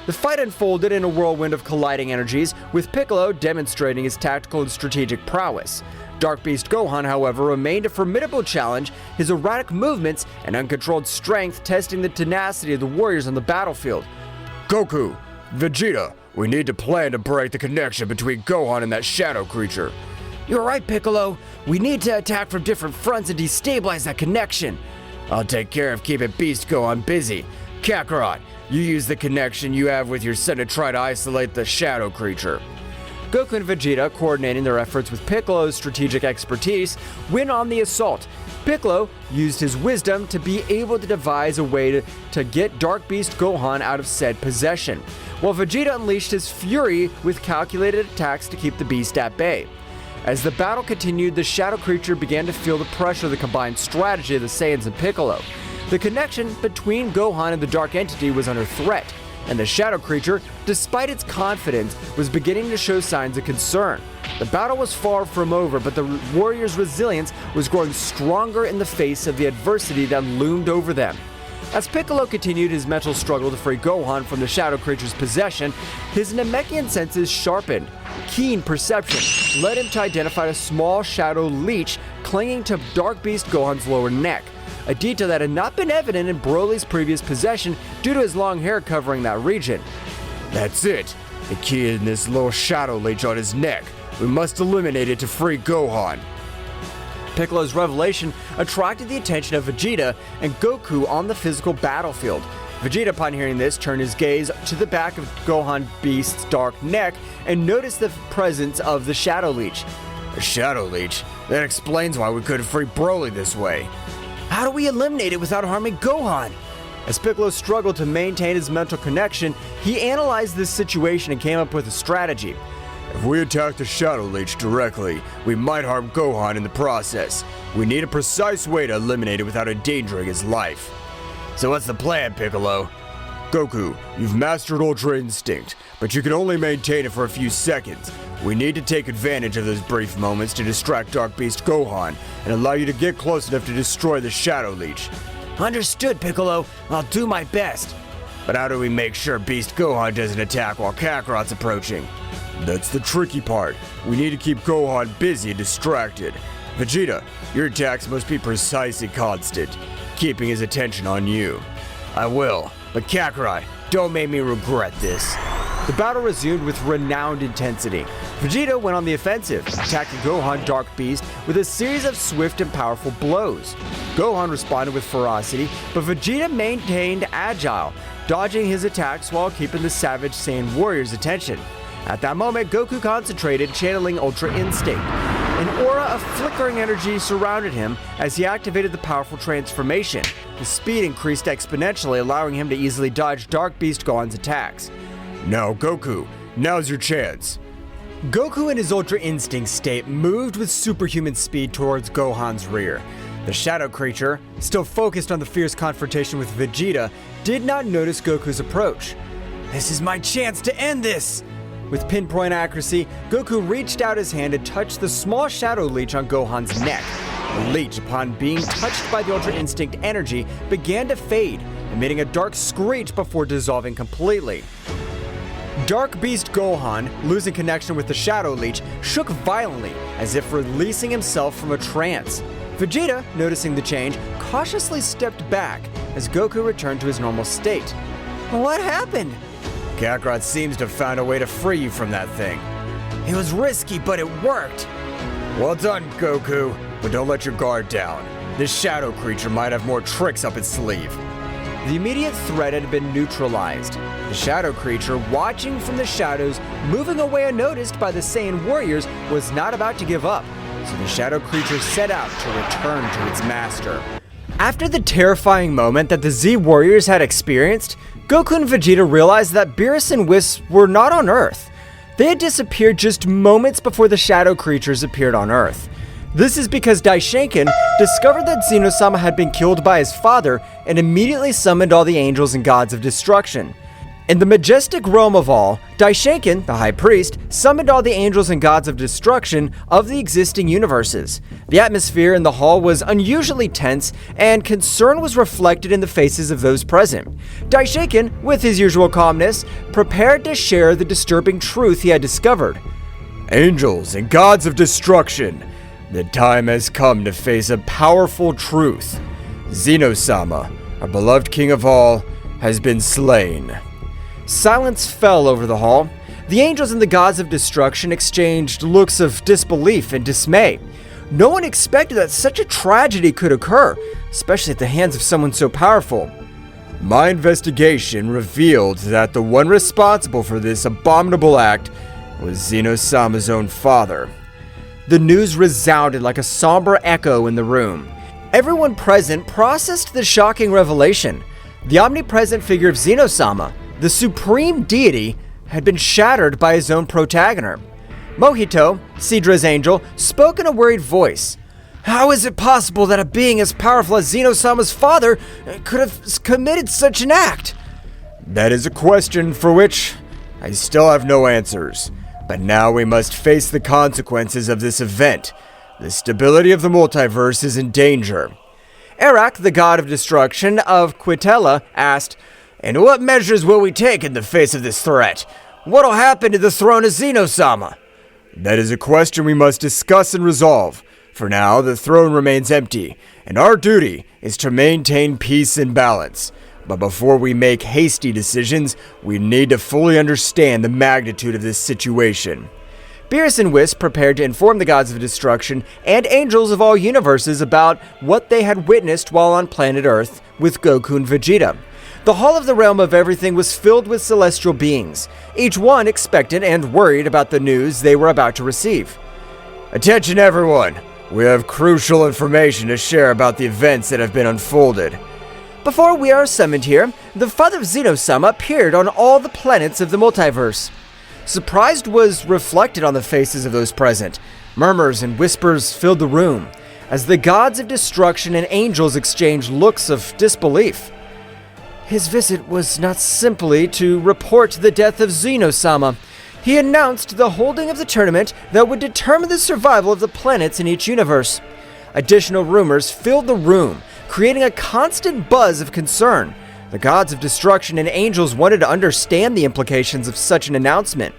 [SPEAKER 1] The fight unfolded in a whirlwind of colliding energies, with Piccolo demonstrating his tactical and strategic prowess. Dark Beast Gohan, however, remained a formidable challenge, his erratic movements and uncontrolled strength testing the tenacity of the warriors on the battlefield.
[SPEAKER 5] Goku, Vegeta, we need to plan to break the connection between Gohan and that shadow creature.
[SPEAKER 3] You're right, Piccolo. We need to attack from different fronts and destabilize that connection.
[SPEAKER 5] I'll take care of keeping Beast Gohan busy. Kakarot, you use the connection you have with your son to try to isolate the shadow creature.
[SPEAKER 1] Goku and Vegeta, coordinating their efforts with Piccolo's strategic expertise, went on the assault. Piccolo used his wisdom to be able to devise a way to get Dark Beast Gohan out of said possession, while Vegeta unleashed his fury with calculated attacks to keep the beast at bay. As the battle continued, the shadow creature began to feel the pressure of the combined strategy of the Saiyans and Piccolo. The connection between Gohan and the dark entity was under threat, and the shadow creature, despite its confidence, was beginning to show signs of concern. The battle was far from over, but the warriors' resilience was growing stronger in the face of the adversity that loomed over them. As Piccolo continued his mental struggle to free Gohan from the shadow creature's possession, his Namekian senses sharpened. Keen perception led him to identify a small shadow leech clinging to Dark Beast Gohan's lower neck, a detail that had not been evident in Broly's previous possession due to his long hair covering that region.
[SPEAKER 5] That's it. The key in this little shadow leech on his neck. We must eliminate it to free Gohan.
[SPEAKER 1] Piccolo's revelation attracted the attention of Vegeta and Goku on the physical battlefield. Vegeta, upon hearing this, turned his gaze to the back of Gohan Beast's dark neck and noticed the presence of the Shadow Leech.
[SPEAKER 5] A Shadow Leech? That explains why we couldn't free Broly this way.
[SPEAKER 3] How do we eliminate it without harming Gohan?
[SPEAKER 1] As Piccolo struggled to maintain his mental connection, he analyzed this situation and came up with a strategy.
[SPEAKER 5] If we attack the Shadow Leech directly, we might harm Gohan in the process. We need a precise way to eliminate it without endangering his life.
[SPEAKER 2] So what's the plan, Piccolo?
[SPEAKER 5] Goku, you've mastered Ultra Instinct, but you can only maintain it for a few seconds. We need to take advantage of those brief moments to distract Dark Beast Gohan and allow you to get close enough to destroy the Shadow Leech.
[SPEAKER 2] Understood, Piccolo. I'll do my best.
[SPEAKER 5] But how do we make sure Beast Gohan doesn't attack while Kakarot's approaching? That's the tricky part. We need to keep Gohan busy and distracted. Vegeta, your attacks must be precisely constant, keeping his attention on you.
[SPEAKER 2] I will, but Kakarot, don't make me regret this.
[SPEAKER 1] The battle resumed with renowned intensity. Vegeta went on the offensive, attacking Gohan Dark Beast with a series of swift and powerful blows. Gohan responded with ferocity, but Vegeta maintained agile, dodging his attacks while keeping the savage Saiyan warrior's attention. At that moment, Goku concentrated, channeling Ultra Instinct. An aura of flickering energy surrounded him as he activated the powerful transformation. His speed increased exponentially, allowing him to easily dodge Dark Beast Gohan's attacks.
[SPEAKER 5] Now, Goku, now's your chance.
[SPEAKER 1] Goku in his Ultra Instinct state moved with superhuman speed towards Gohan's rear. The shadow creature, still focused on the fierce confrontation with Vegeta, did not notice Goku's approach.
[SPEAKER 2] This is my chance to end this!
[SPEAKER 1] With pinpoint accuracy, Goku reached out his hand and touched the small shadow leech on Gohan's neck. The leech, upon being touched by the Ultra Instinct energy, began to fade, emitting a dark screech before dissolving completely. Dark Beast Gohan, losing connection with the Shadow Leech, shook violently, as if releasing himself from a trance. Vegeta, noticing the change, cautiously stepped back as Goku returned to his normal state.
[SPEAKER 6] What happened?
[SPEAKER 5] Kakarot seems to have found a way to free you from that thing.
[SPEAKER 2] It was risky, but it worked.
[SPEAKER 5] Well done, Goku, but don't let your guard down. This shadow creature might have more tricks up its sleeve.
[SPEAKER 1] The immediate threat had been neutralized. The shadow creature, watching from the shadows, moving away unnoticed by the Saiyan warriors, was not about to give up. So the shadow creature set out to return to its master. After the terrifying moment that the Z warriors had experienced, Goku and Vegeta realized that Beerus and Whis were not on Earth. They had disappeared just moments before the shadow creatures appeared on Earth. This is because Daishinkan discovered that Zeno-sama had been killed by his father and immediately summoned all the angels and gods of destruction. In the majestic realm of all, Daishinkan, the high priest, summoned all the angels and gods of destruction of the existing universes. The atmosphere in the hall was unusually tense, and concern was reflected in the faces of those present. Daishinkan, with his usual calmness, prepared to share the disturbing truth he had discovered.
[SPEAKER 5] Angels and gods of destruction, the time has come to face a powerful truth. Zeno-sama, our beloved king of all, has been slain.
[SPEAKER 1] Silence fell over the hall. The angels and the gods of destruction exchanged looks of disbelief and dismay. No one expected that such a tragedy could occur, especially at the hands of someone so powerful.
[SPEAKER 5] My investigation revealed that the one responsible for this abominable act was Zeno-sama's own father.
[SPEAKER 1] The news resounded like a somber echo in the room. Everyone present processed the shocking revelation. The omnipresent figure of Zeno-sama, the supreme deity, had been shattered by his own protagonist. Mohito, Sidra's angel, spoke in a worried voice. How is it possible that a being as powerful as Zeno-sama's father could have committed such an act?
[SPEAKER 5] That is a question for which I still have no answers. But now we must face the consequences of this event. The stability of the multiverse is in danger.
[SPEAKER 1] Arak, the god of destruction of Quitella, asked,
[SPEAKER 2] "And what measures will we take in the face of this threat? What'll happen to the throne of Zeno-sama?"
[SPEAKER 5] That is a question we must discuss and resolve. For now, the throne remains empty, and our duty is to maintain peace and balance. But before we make hasty decisions, we need to fully understand the magnitude of this situation.
[SPEAKER 1] Beerus and Whis prepared to inform the gods of destruction and angels of all universes about what they had witnessed while on planet Earth with Goku and Vegeta. The hall of the realm of everything was filled with celestial beings, each one expectant and worried about the news they were about to receive.
[SPEAKER 5] Attention everyone! We have crucial information to share about the events that have been unfolded.
[SPEAKER 1] Before we are summoned here, the father of Zeno-sama appeared on all the planets of the multiverse. Surprise was reflected on the faces of those present. Murmurs and whispers filled the room, as the gods of destruction and angels exchanged looks of disbelief. His visit was not simply to report the death of Zeno-sama. he announced the holding of the tournament that would determine the survival of the planets in each universe. Additional rumors filled the room, creating a constant buzz of concern. The gods of destruction and angels wanted to understand the implications of such an announcement.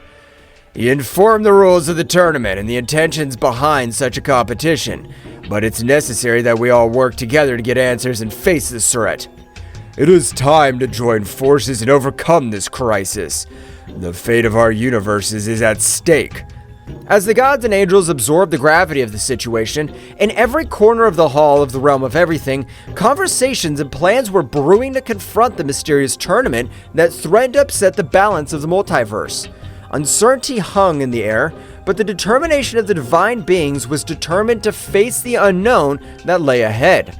[SPEAKER 5] He informed the rules of the tournament and the intentions behind such a competition, but it's necessary that we all work together to get answers and face this threat. It is time to join forces and overcome this crisis. The fate of our universes is at stake.
[SPEAKER 1] As the gods and angels absorbed the gravity of the situation, in every corner of the hall of the realm of everything, conversations and plans were brewing to confront the mysterious tournament that threatened to upset the balance of the multiverse. Uncertainty hung in the air, but the determination of the divine beings was determined to face the unknown that lay ahead.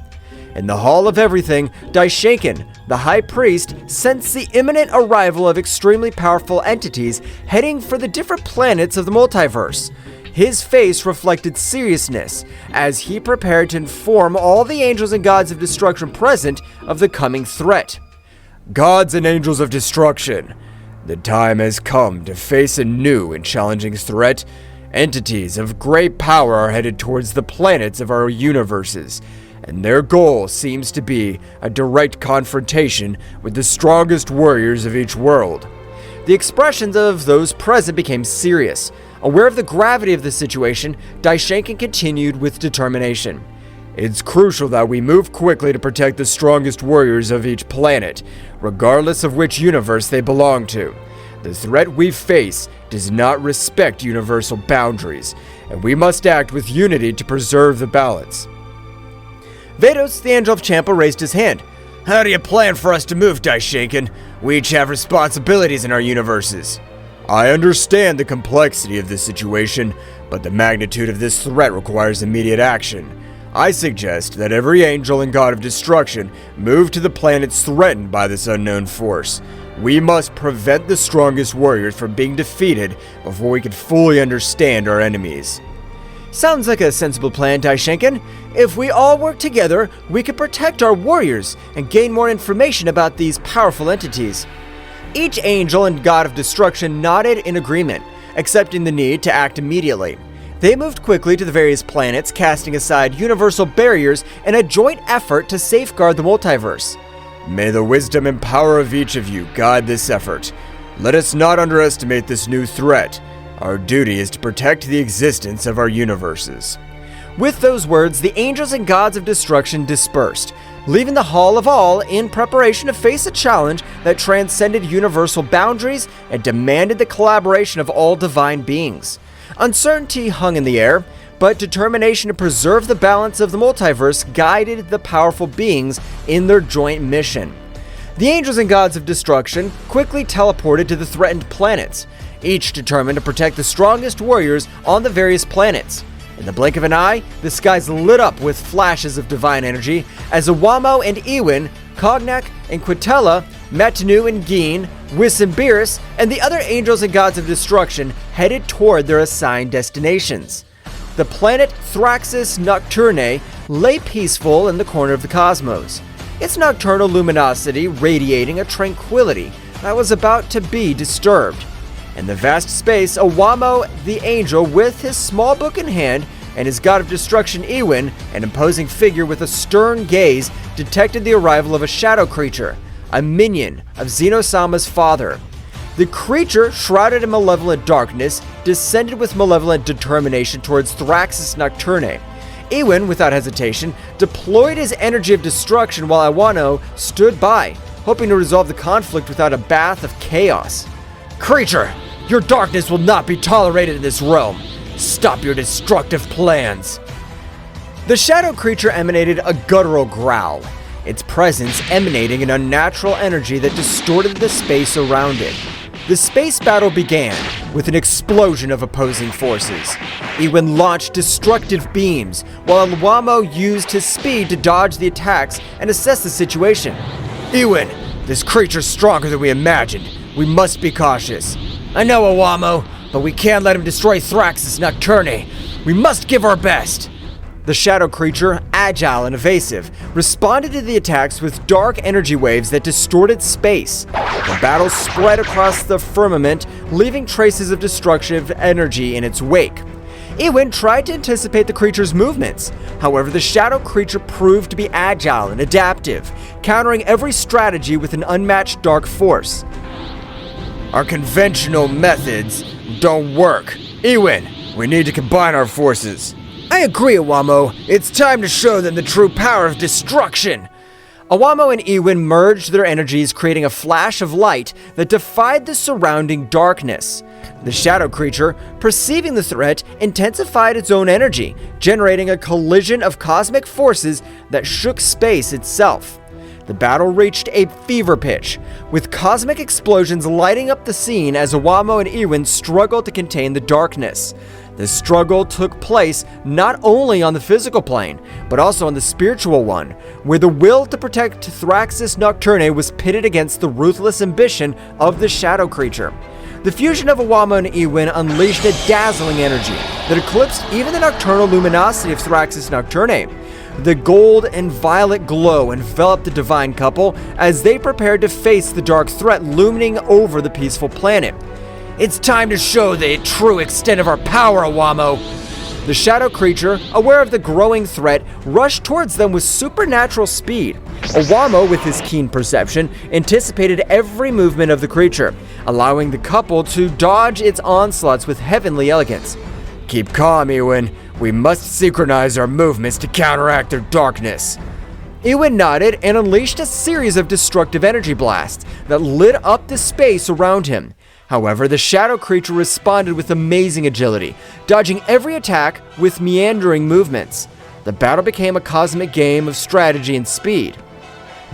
[SPEAKER 1] In the Hall of Everything, Daishinkan, the High Priest, sensed the imminent arrival of extremely powerful entities heading for the different planets of the multiverse. His face reflected seriousness as he prepared to inform all the angels and gods of destruction present of the coming threat.
[SPEAKER 5] Gods and angels of destruction, the time has come to face a new and challenging threat. Entities of great power are headed towards the planets of our universes, and their goal seems to be a direct confrontation with the strongest warriors of each world.
[SPEAKER 1] The expressions of those present became serious. Aware of the gravity of the situation, Daishinkan continued with determination.
[SPEAKER 5] It's crucial that we move quickly to protect the strongest warriors of each planet, regardless of which universe they belong to. The threat we face does not respect universal boundaries, and we must act with unity to preserve the balance.
[SPEAKER 1] Vados, the Angel of Champa, raised his hand.
[SPEAKER 5] How do you plan for us to move, Daishinkan? We each have responsibilities in our universes. I understand the complexity of this situation, but the magnitude of this threat requires immediate action. I suggest that every angel and god of destruction move to the planets threatened by this unknown force. We must prevent the strongest warriors from being defeated before we can fully understand our enemies.
[SPEAKER 1] Sounds like a sensible plan, Daishinkan. If we all work together, we can protect our warriors and gain more information about these powerful entities. Each angel and god of destruction nodded in agreement, accepting the need to act immediately. They moved quickly to the various planets, casting aside universal barriers in a joint effort to safeguard the multiverse.
[SPEAKER 5] May the wisdom and power of each of you guide this effort. Let us not underestimate this new threat. Our duty is to protect the existence of our universes.
[SPEAKER 1] With those words, the angels and gods of destruction dispersed, leaving the Hall of All in preparation to face a challenge that transcended universal boundaries and demanded the collaboration of all divine beings. Uncertainty hung in the air, but determination to preserve the balance of the multiverse guided the powerful beings in their joint mission. The angels and gods of destruction quickly teleported to the threatened planets, each determined to protect the strongest warriors on the various planets. In the blink of an eye, the skies lit up with flashes of divine energy as Iwamo and Ewin, Cognac and Quintella, Matanu and Geen, Whis and Beerus, and the other angels and gods of destruction headed toward their assigned destinations. The planet Thraxis Nocturne lay peaceful in the corner of the cosmos, its nocturnal luminosity radiating a tranquility that was about to be disturbed. In the vast space, Iwamo the angel, with his small book in hand, and his god of destruction Ewin, an imposing figure with a stern gaze, detected the arrival of a shadow creature, a minion of Zeno-sama's father. The creature, shrouded in malevolent darkness, descended with malevolent determination towards Thraxis Nocturne. Ewin, without hesitation, deployed his energy of destruction while Iwano stood by, hoping to resolve the conflict without a bath of chaos.
[SPEAKER 5] Creature, your darkness will not be tolerated in this realm. Stop your destructive plans.
[SPEAKER 1] The shadow creature emanated a guttural growl, its presence emanating an unnatural energy that distorted the space around it. The space battle began with an explosion of opposing forces. Ewin launched destructive beams, while Iwamo used his speed to dodge the attacks and assess the situation.
[SPEAKER 5] Ewin, this creature's stronger than we imagined. We must be cautious.
[SPEAKER 2] I know, Iwamo, but we can't let him destroy Thraxis Nocturne. We must give our best.
[SPEAKER 1] The shadow creature, agile and evasive, responded to the attacks with dark energy waves that distorted space. The battle spread across the firmament leaving traces of destructive energy in its wake. Iwin tried to anticipate the creature's movements. However, the shadow creature proved to be agile and adaptive, countering every strategy with an unmatched dark force.
[SPEAKER 5] Our conventional methods don't work. Iwin, we need to combine our forces.
[SPEAKER 3] I agree, Awamo. It's time to show them the true power of destruction.
[SPEAKER 1] Awamo and Iwin merged their energies, creating a flash of light that defied the surrounding darkness. The shadow creature, perceiving the threat, intensified its own energy, generating a collision of cosmic forces that shook space itself. The battle reached a fever pitch, with cosmic explosions lighting up the scene as Awamo and Iwin struggled to contain the darkness. The struggle took place not only on the physical plane, but also on the spiritual one, where the will to protect Thraxis Nocturn was pitted against the ruthless ambition of the shadow creature. The fusion of Awamo and Iwin unleashed a dazzling energy that eclipsed even the nocturnal luminosity of Thraxis Nocturn. The gold and violet glow enveloped the divine couple as they prepared to face the dark threat looming over the peaceful planet.
[SPEAKER 3] It's time to show the true extent of our power, Awamo.
[SPEAKER 1] The shadow creature, aware of the growing threat, rushed towards them with supernatural speed. Awamo, with his keen perception, anticipated every movement of the creature, allowing the couple to dodge its onslaughts with heavenly elegance.
[SPEAKER 5] Keep calm, Iwin. We must synchronize our movements to counteract their darkness.
[SPEAKER 1] Iwin nodded and unleashed a series of destructive energy blasts that lit up the space around him. However, the shadow creature responded with amazing agility, dodging every attack with meandering movements. The battle became a cosmic game of strategy and speed.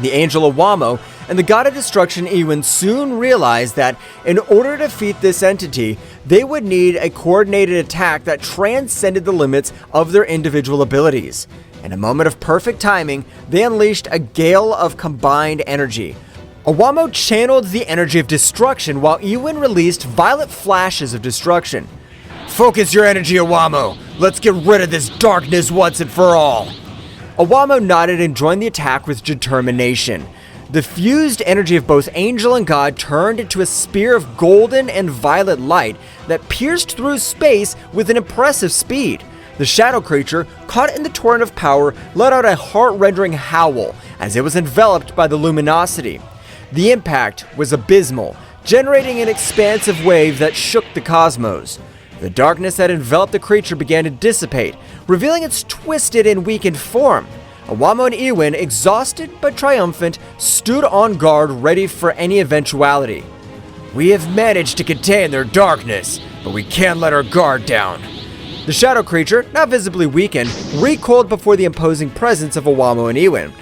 [SPEAKER 1] The angel Awamo and the god of destruction Iwin soon realized that in order to defeat this entity, they would need a coordinated attack that transcended the limits of their individual abilities. In a moment of perfect timing, they unleashed a gale of combined energy. Awamo channeled the energy of destruction while Iwin released violet flashes of destruction.
[SPEAKER 3] Focus your energy, Awamo. Let's get rid of this darkness once and for all.
[SPEAKER 1] Awamo nodded and joined the attack with determination. The fused energy of both angel and god turned into a spear of golden and violet light that pierced through space with an impressive speed. The shadow creature, caught in the torrent of power, let out a heart-rending howl as it was enveloped by the luminosity. The impact was abysmal, generating an expansive wave that shook the cosmos. The darkness that enveloped the creature began to dissipate, revealing its twisted and weakened form. Awamo and Iwin, exhausted but triumphant, stood on guard ready for any eventuality.
[SPEAKER 3] We have managed to contain their darkness, but we can't let our guard down.
[SPEAKER 1] The shadow creature, now visibly weakened, recoiled before the imposing presence of Awamo and Iwin.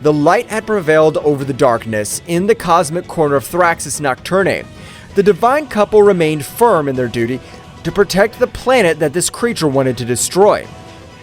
[SPEAKER 1] The light had prevailed over the darkness in the cosmic corner of Thraxis Nocturn. The divine couple remained firm in their duty to protect the planet that this creature wanted to destroy.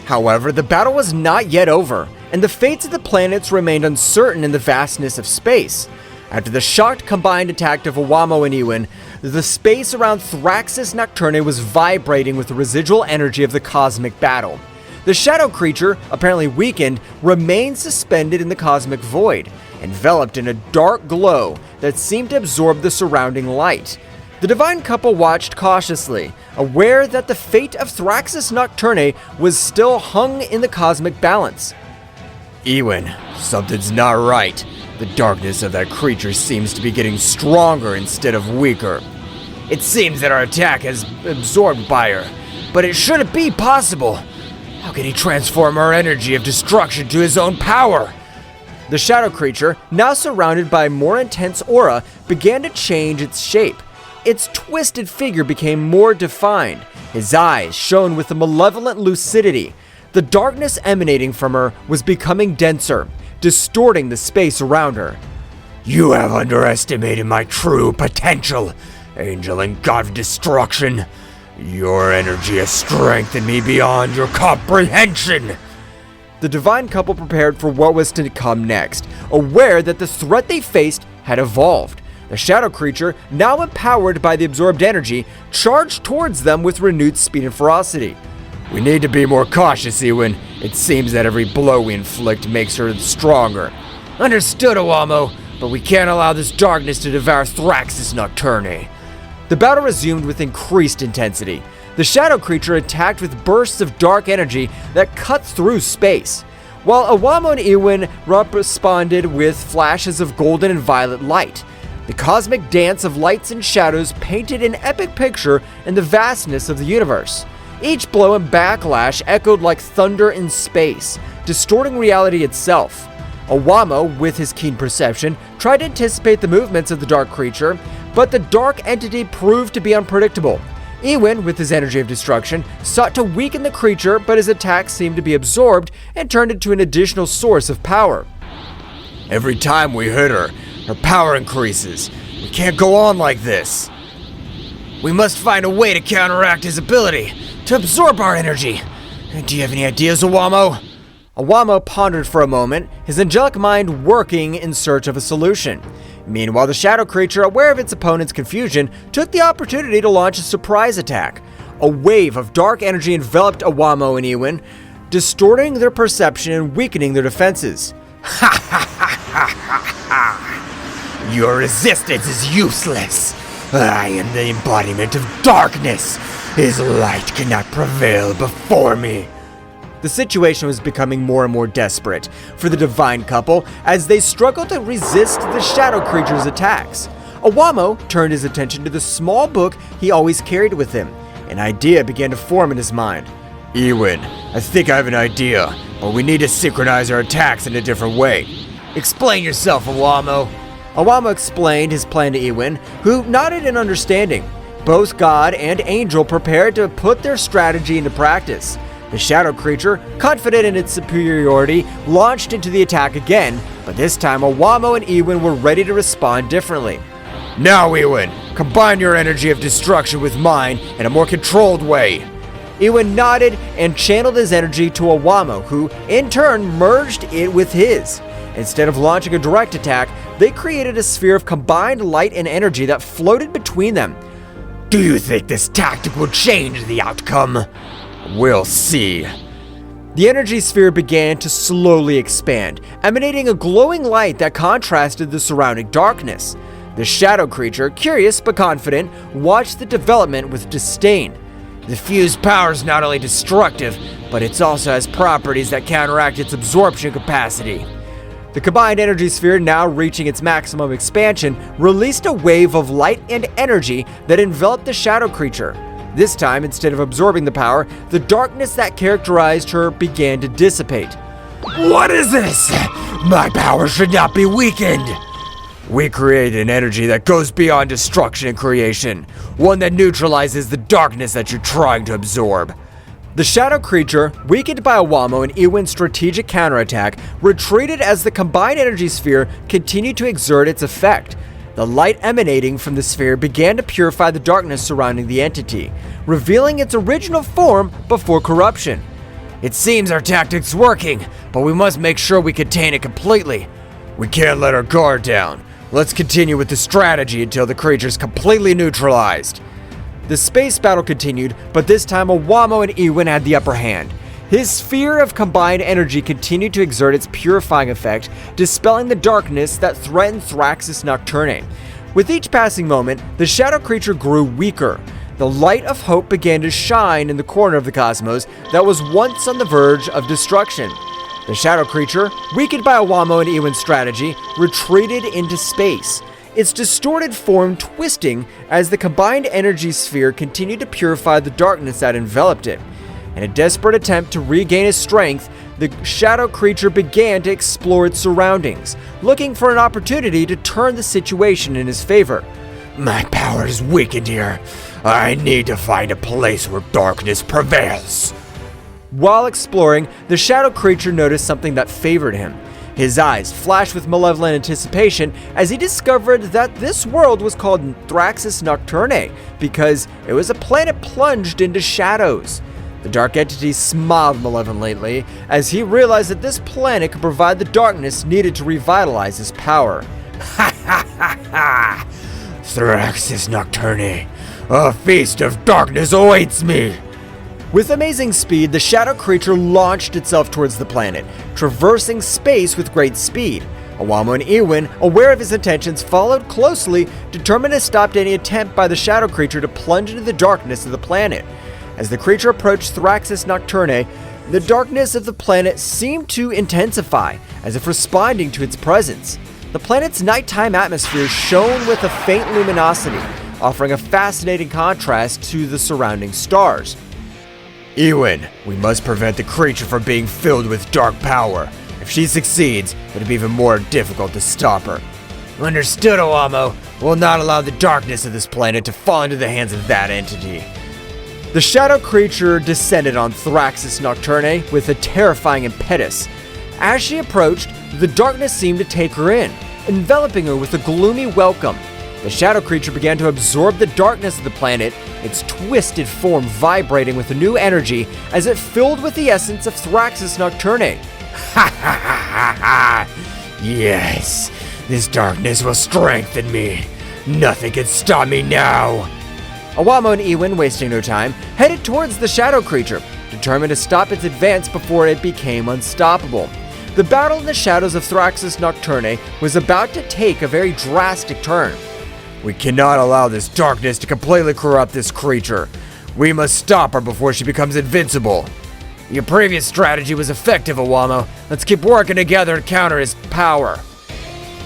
[SPEAKER 1] However, the battle was not yet over, and the fates of the planets remained uncertain in the vastness of space. After the shocked combined attack of Awamo and Iwin, the space around Thraxis Nocturn was vibrating with the residual energy of the cosmic battle. The shadow creature, apparently weakened, remained suspended in the cosmic void, enveloped in a dark glow that seemed to absorb the surrounding light. The divine couple watched cautiously, aware that the fate of Thraxis Nocturn was still hung in the cosmic balance.
[SPEAKER 5] Iwin, something's not right. The darkness of that creature seems to be getting stronger instead of weaker.
[SPEAKER 3] It seems that our attack has absorbed by her, but it shouldn't be possible. How can he transform our energy of destruction to his own power?
[SPEAKER 1] The shadow creature, now surrounded by a more intense aura, began to change its shape. Its twisted figure became more defined. His eyes shone with a malevolent lucidity. The darkness emanating from her was becoming denser, distorting the space around her.
[SPEAKER 5] You have underestimated my true potential, angel and god of destruction. Your energy has strengthened me beyond your comprehension.
[SPEAKER 1] The divine couple prepared for what was to come next, aware that the threat they faced had evolved. The shadow creature, now empowered by the absorbed energy, charged towards them with renewed speed and ferocity.
[SPEAKER 5] We need to be more cautious, Iwin. It seems that every blow we inflict makes her stronger.
[SPEAKER 3] Understood, Awamo, but we can't allow this darkness to devour Thraxis Nocturn.
[SPEAKER 1] The battle resumed with increased intensity. The shadow creature attacked with bursts of dark energy that cut through space, while Owamo and Ewin responded with flashes of golden and violet light. The cosmic dance of lights and shadows painted an epic picture in the vastness of the universe. Each blow and backlash echoed like thunder in space, distorting reality itself. Owamo, with his keen perception, tried to anticipate the movements of the dark creature, but the dark entity proved to be unpredictable. Ewin, with his energy of destruction, sought to weaken the creature, but his attacks seemed to be absorbed and turned into an additional source of power.
[SPEAKER 5] Every time we hit her, her power increases. We can't go on like this.
[SPEAKER 2] We must find a way to counteract his ability, to absorb our energy. Do you have any ideas, Owamo?
[SPEAKER 1] Owamo pondered for a moment, his angelic mind working in search of a solution. Meanwhile, the shadow creature, aware of its opponent's confusion, took the opportunity to launch a surprise attack. A wave of dark energy enveloped Owamo and Ewin, distorting their perception and weakening their defenses.
[SPEAKER 2] Your resistance is useless. I am the embodiment of darkness. His light cannot prevail before me.
[SPEAKER 1] The situation was becoming more and more desperate for the divine couple as they struggled to resist the shadow creature's attacks. Owamo turned his attention to the small book he always carried with him. An idea began to form in his mind.
[SPEAKER 5] Ewin, I think I have an idea, but we need to synchronize our attacks in a different way.
[SPEAKER 2] Explain yourself, Owamo.
[SPEAKER 1] Owamo explained his plan to Ewin, who nodded in understanding. Both God and Angel prepared to put their strategy into practice. The shadow creature, confident in its superiority, launched into the attack again, but this time Owamo and Ewin were ready to respond differently.
[SPEAKER 5] Now, Ewin, combine your energy of destruction with mine in a more controlled way.
[SPEAKER 1] Ewin nodded and channeled his energy to Owamo, who, in turn, merged it with his. Instead of launching a direct attack, they created a sphere of combined light and energy that floated between them.
[SPEAKER 2] Do you think this tactic will change the outcome?
[SPEAKER 5] We'll see.
[SPEAKER 1] The energy sphere began to slowly expand, emanating a glowing light that contrasted the surrounding darkness. The shadow creature, curious but confident, watched the development with disdain.
[SPEAKER 2] The fused power is not only destructive, but it also has properties that counteract its absorption capacity.
[SPEAKER 1] The combined energy sphere, now reaching its maximum expansion, released a wave of light and energy that enveloped the shadow creature. This time, instead of absorbing the power, the darkness that characterized her began to dissipate.
[SPEAKER 2] What is this? My power should not be weakened.
[SPEAKER 5] We create an energy that goes beyond destruction and creation, one that neutralizes the darkness that you're trying to absorb.
[SPEAKER 1] The shadow creature, weakened by Owamo and Ewin's strategic counterattack, retreated as the combined energy sphere continued to exert its effect. The light emanating from the sphere began to purify the darkness surrounding the entity, revealing its original form before corruption.
[SPEAKER 2] It seems our tactic's working, but we must make sure we contain it completely.
[SPEAKER 5] We can't let our guard down. Let's continue with the strategy until the creature's completely neutralized.
[SPEAKER 1] The space battle continued, but this time Owamo and Ewin had the upper hand. His sphere of combined energy continued to exert its purifying effect, dispelling the darkness that threatened Thraxis Nocturn. With each passing moment, the shadow creature grew weaker. The light of hope began to shine in the corner of the cosmos that was once on the verge of destruction. The shadow creature, weakened by Owamo and Ewin's strategy, retreated into space, its distorted form twisting as the combined energy sphere continued to purify the darkness that enveloped it. In a desperate attempt to regain his strength, the shadow creature began to explore its surroundings, looking for an opportunity to turn the situation in his favor.
[SPEAKER 5] My power is weakened here. I need to find a place where darkness prevails.
[SPEAKER 1] While exploring, the shadow creature noticed something that favored him. His eyes flashed with malevolent anticipation as he discovered that this world was called Thraxis Nocturn because it was a planet plunged into shadows. The dark entity smiled malevolently as he realized that this planet could provide the darkness needed to revitalize his power.
[SPEAKER 5] Ha ha ha ha! Thraxis Nocturn, a feast of darkness awaits me!
[SPEAKER 1] With amazing speed, the shadow creature launched itself towards the planet, traversing space with great speed. Owamo and Ewin, aware of his intentions, followed closely, determined to stop any attempt by the shadow creature to plunge into the darkness of the planet. As the creature approached Thraxis Nocturne, the darkness of the planet seemed to intensify, as if responding to its presence. The planet's nighttime atmosphere shone with a faint luminosity, offering a fascinating contrast to the surrounding stars.
[SPEAKER 5] Ewin, we must prevent the creature from being filled with dark power. If she succeeds, it'll be even more difficult to stop her.
[SPEAKER 2] Understood, Owamo. We'll not allow the darkness of this planet to fall into the hands of that entity.
[SPEAKER 1] The shadow creature descended on Thraxis Nocturne with a terrifying impetus. As she approached, the darkness seemed to take her in, enveloping her with a gloomy welcome. The shadow creature began to absorb the darkness of the planet, its twisted form vibrating with a new energy as it filled with the essence of Thraxis Nocturne.
[SPEAKER 5] Ha ha ha ha ha! Yes, this darkness will strengthen me. Nothing can stop me now.
[SPEAKER 1] Owamo and Ewin, wasting no time, headed towards the shadow creature, determined to stop its advance before it became unstoppable. The battle in the shadows of Thraxis Nocturne was about to take a very drastic turn.
[SPEAKER 5] We cannot allow this darkness to completely corrupt this creature. We must stop her before she becomes invincible.
[SPEAKER 2] Your previous strategy was effective, Owamo. Let's keep working together to counter his power.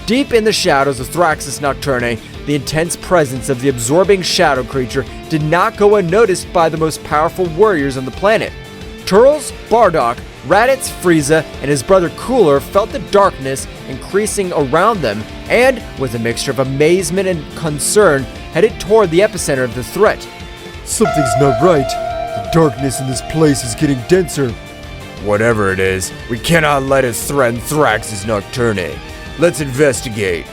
[SPEAKER 1] Deep in the shadows of Thraxis Nocturne, the intense presence of the absorbing shadow creature did not go unnoticed by the most powerful warriors on the planet. Turles, Bardock, Raditz, Frieza, and his brother Cooler felt the darkness increasing around them and, with a mixture of amazement and concern, headed toward the epicenter of the threat.
[SPEAKER 8] Something's not right. The darkness in this place is getting denser.
[SPEAKER 5] Whatever it is, we cannot let it threaten Thraxis Nocturne. Let's investigate.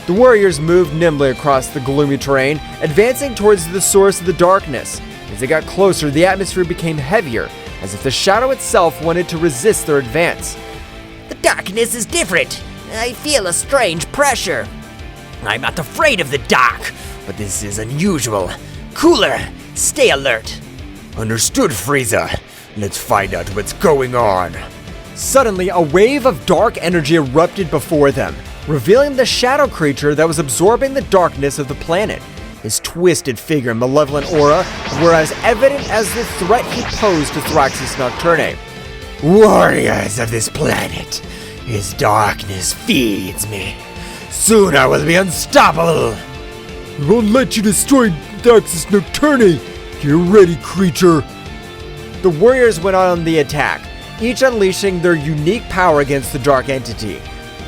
[SPEAKER 1] The warriors moved nimbly across the gloomy terrain, advancing towards the source of the darkness. As they got closer, the atmosphere became heavier, as if the shadow itself wanted to resist their advance.
[SPEAKER 4] The darkness is different. I feel a strange pressure. I'm not afraid of the dark, but this is unusual. Cooler, stay alert.
[SPEAKER 5] Understood, Frieza. Let's find out what's going on.
[SPEAKER 1] Suddenly, a wave of dark energy erupted before them, revealing the shadow creature that was absorbing the darkness of the planet. His twisted figure and malevolent aura were as evident as the threat he posed to Thraxis Nocturne.
[SPEAKER 5] Warriors of this planet, his darkness feeds me. Soon I will be unstoppable.
[SPEAKER 8] We won't let you destroy Thraxis Nocturne. Get ready, creature.
[SPEAKER 1] The warriors went on the attack, each unleashing their unique power against the dark entity.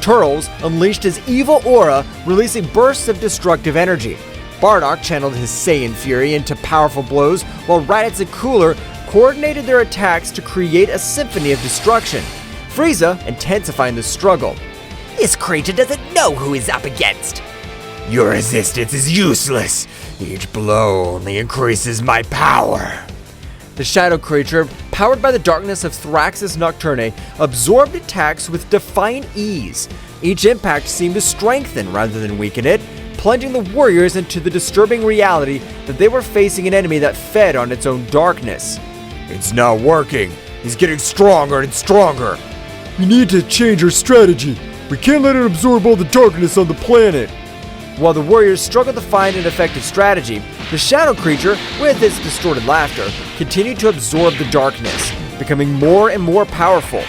[SPEAKER 1] Turles unleashed his evil aura, releasing bursts of destructive energy. Bardock channeled his Saiyan fury into powerful blows, while Raditz and Cooler coordinated their attacks to create a symphony of destruction. Frieza intensifying the struggle.
[SPEAKER 4] This creature doesn't know who he's up against.
[SPEAKER 5] Your resistance is useless. Each blow only increases my power.
[SPEAKER 1] The shadow creature, powered by the darkness of Thraxis Nocturne, absorbed attacks with defiant ease. Each impact seemed to strengthen rather than weaken it, plunging the warriors into the disturbing reality that they were facing an enemy that fed on its own darkness.
[SPEAKER 5] It's not working. He's getting stronger and stronger.
[SPEAKER 8] We need to change our strategy. We can't let it absorb all the darkness on the planet.
[SPEAKER 1] While the warriors struggled to find an effective strategy, the shadow creature, with its distorted laughter, continued to absorb the darkness, becoming more and more powerful.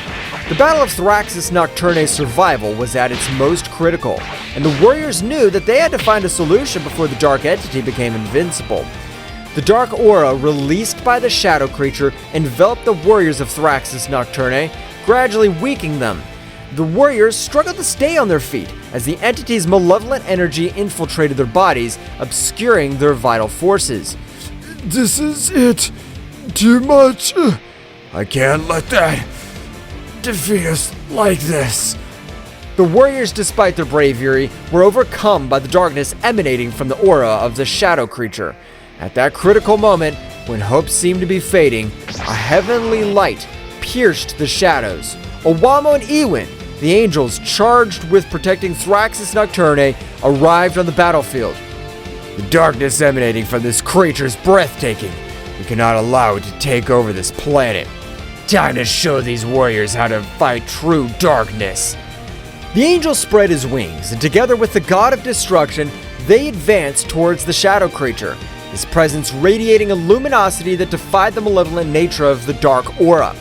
[SPEAKER 1] The Battle of Thraxis Nocturne's survival was at its most critical, and the warriors knew that they had to find a solution before the dark entity became invincible. The dark aura released by the shadow creature enveloped the warriors of Thraxis Nocturne, gradually weakening them. The warriors struggled to stay on their feet as the entity's malevolent energy infiltrated their bodies, obscuring their vital forces.
[SPEAKER 8] This is it. Too much.
[SPEAKER 5] I can't let that defeat us like this.
[SPEAKER 1] The warriors, despite their bravery, were overcome by the darkness emanating from the aura of the shadow creature. At that critical moment, when hope seemed to be fading, a heavenly light pierced the shadows. Owamo and Ewin, the angels charged with protecting Thraxis Nocturne, arrived on the battlefield.
[SPEAKER 5] The darkness emanating from this creature is breathtaking. We cannot allow it to take over this planet. Time to show these warriors how to fight true darkness.
[SPEAKER 1] The angel spread his wings, and together with the god of destruction, they advanced towards the shadow creature, his presence radiating a luminosity that defied the malevolent nature of the dark aura.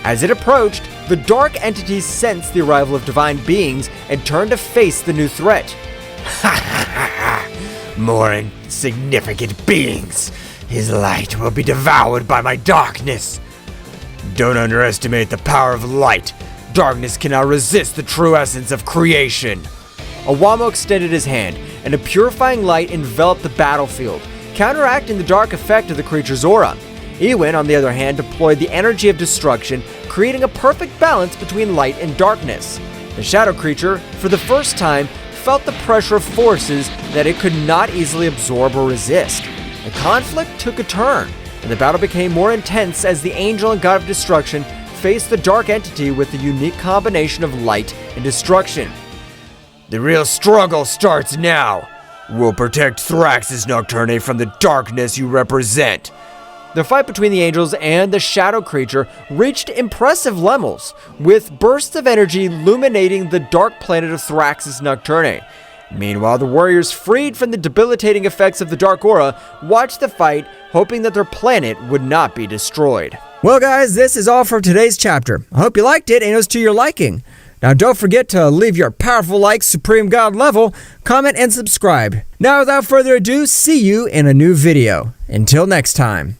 [SPEAKER 1] As it approached, the dark entities sensed the arrival of divine beings and turned to face the new threat.
[SPEAKER 5] More insignificant beings. His light will be devoured by my darkness. Don't underestimate the power of light. Darkness cannot resist the true essence of creation.
[SPEAKER 1] Awamo extended his hand, and a purifying light enveloped the battlefield, counteracting the dark effect of the creature's aura. Ewin, on the other hand, deployed the energy of destruction, creating a perfect balance between light and darkness. The shadow creature, for the first time, felt the pressure of forces that it could not easily absorb or resist. The conflict took a turn, and the battle became more intense as the angel and god of destruction faced the dark entity with the unique combination of light and destruction.
[SPEAKER 5] The real struggle starts now. We'll protect Thraxis Nocturn from the darkness you represent.
[SPEAKER 1] The fight between the angels and the shadow creature reached impressive levels, with bursts of energy illuminating the dark planet of Thraxis Nocturne. Meanwhile, the warriors, freed from the debilitating effects of the dark aura, watched the fight, hoping that their planet would not be destroyed.
[SPEAKER 3] Well, guys, this is all for today's chapter. I hope you liked it and it was to your liking. Now, don't forget to leave your powerful likes, Supreme God level, comment, and subscribe. Now, without further ado, see you in a new video. Until next time.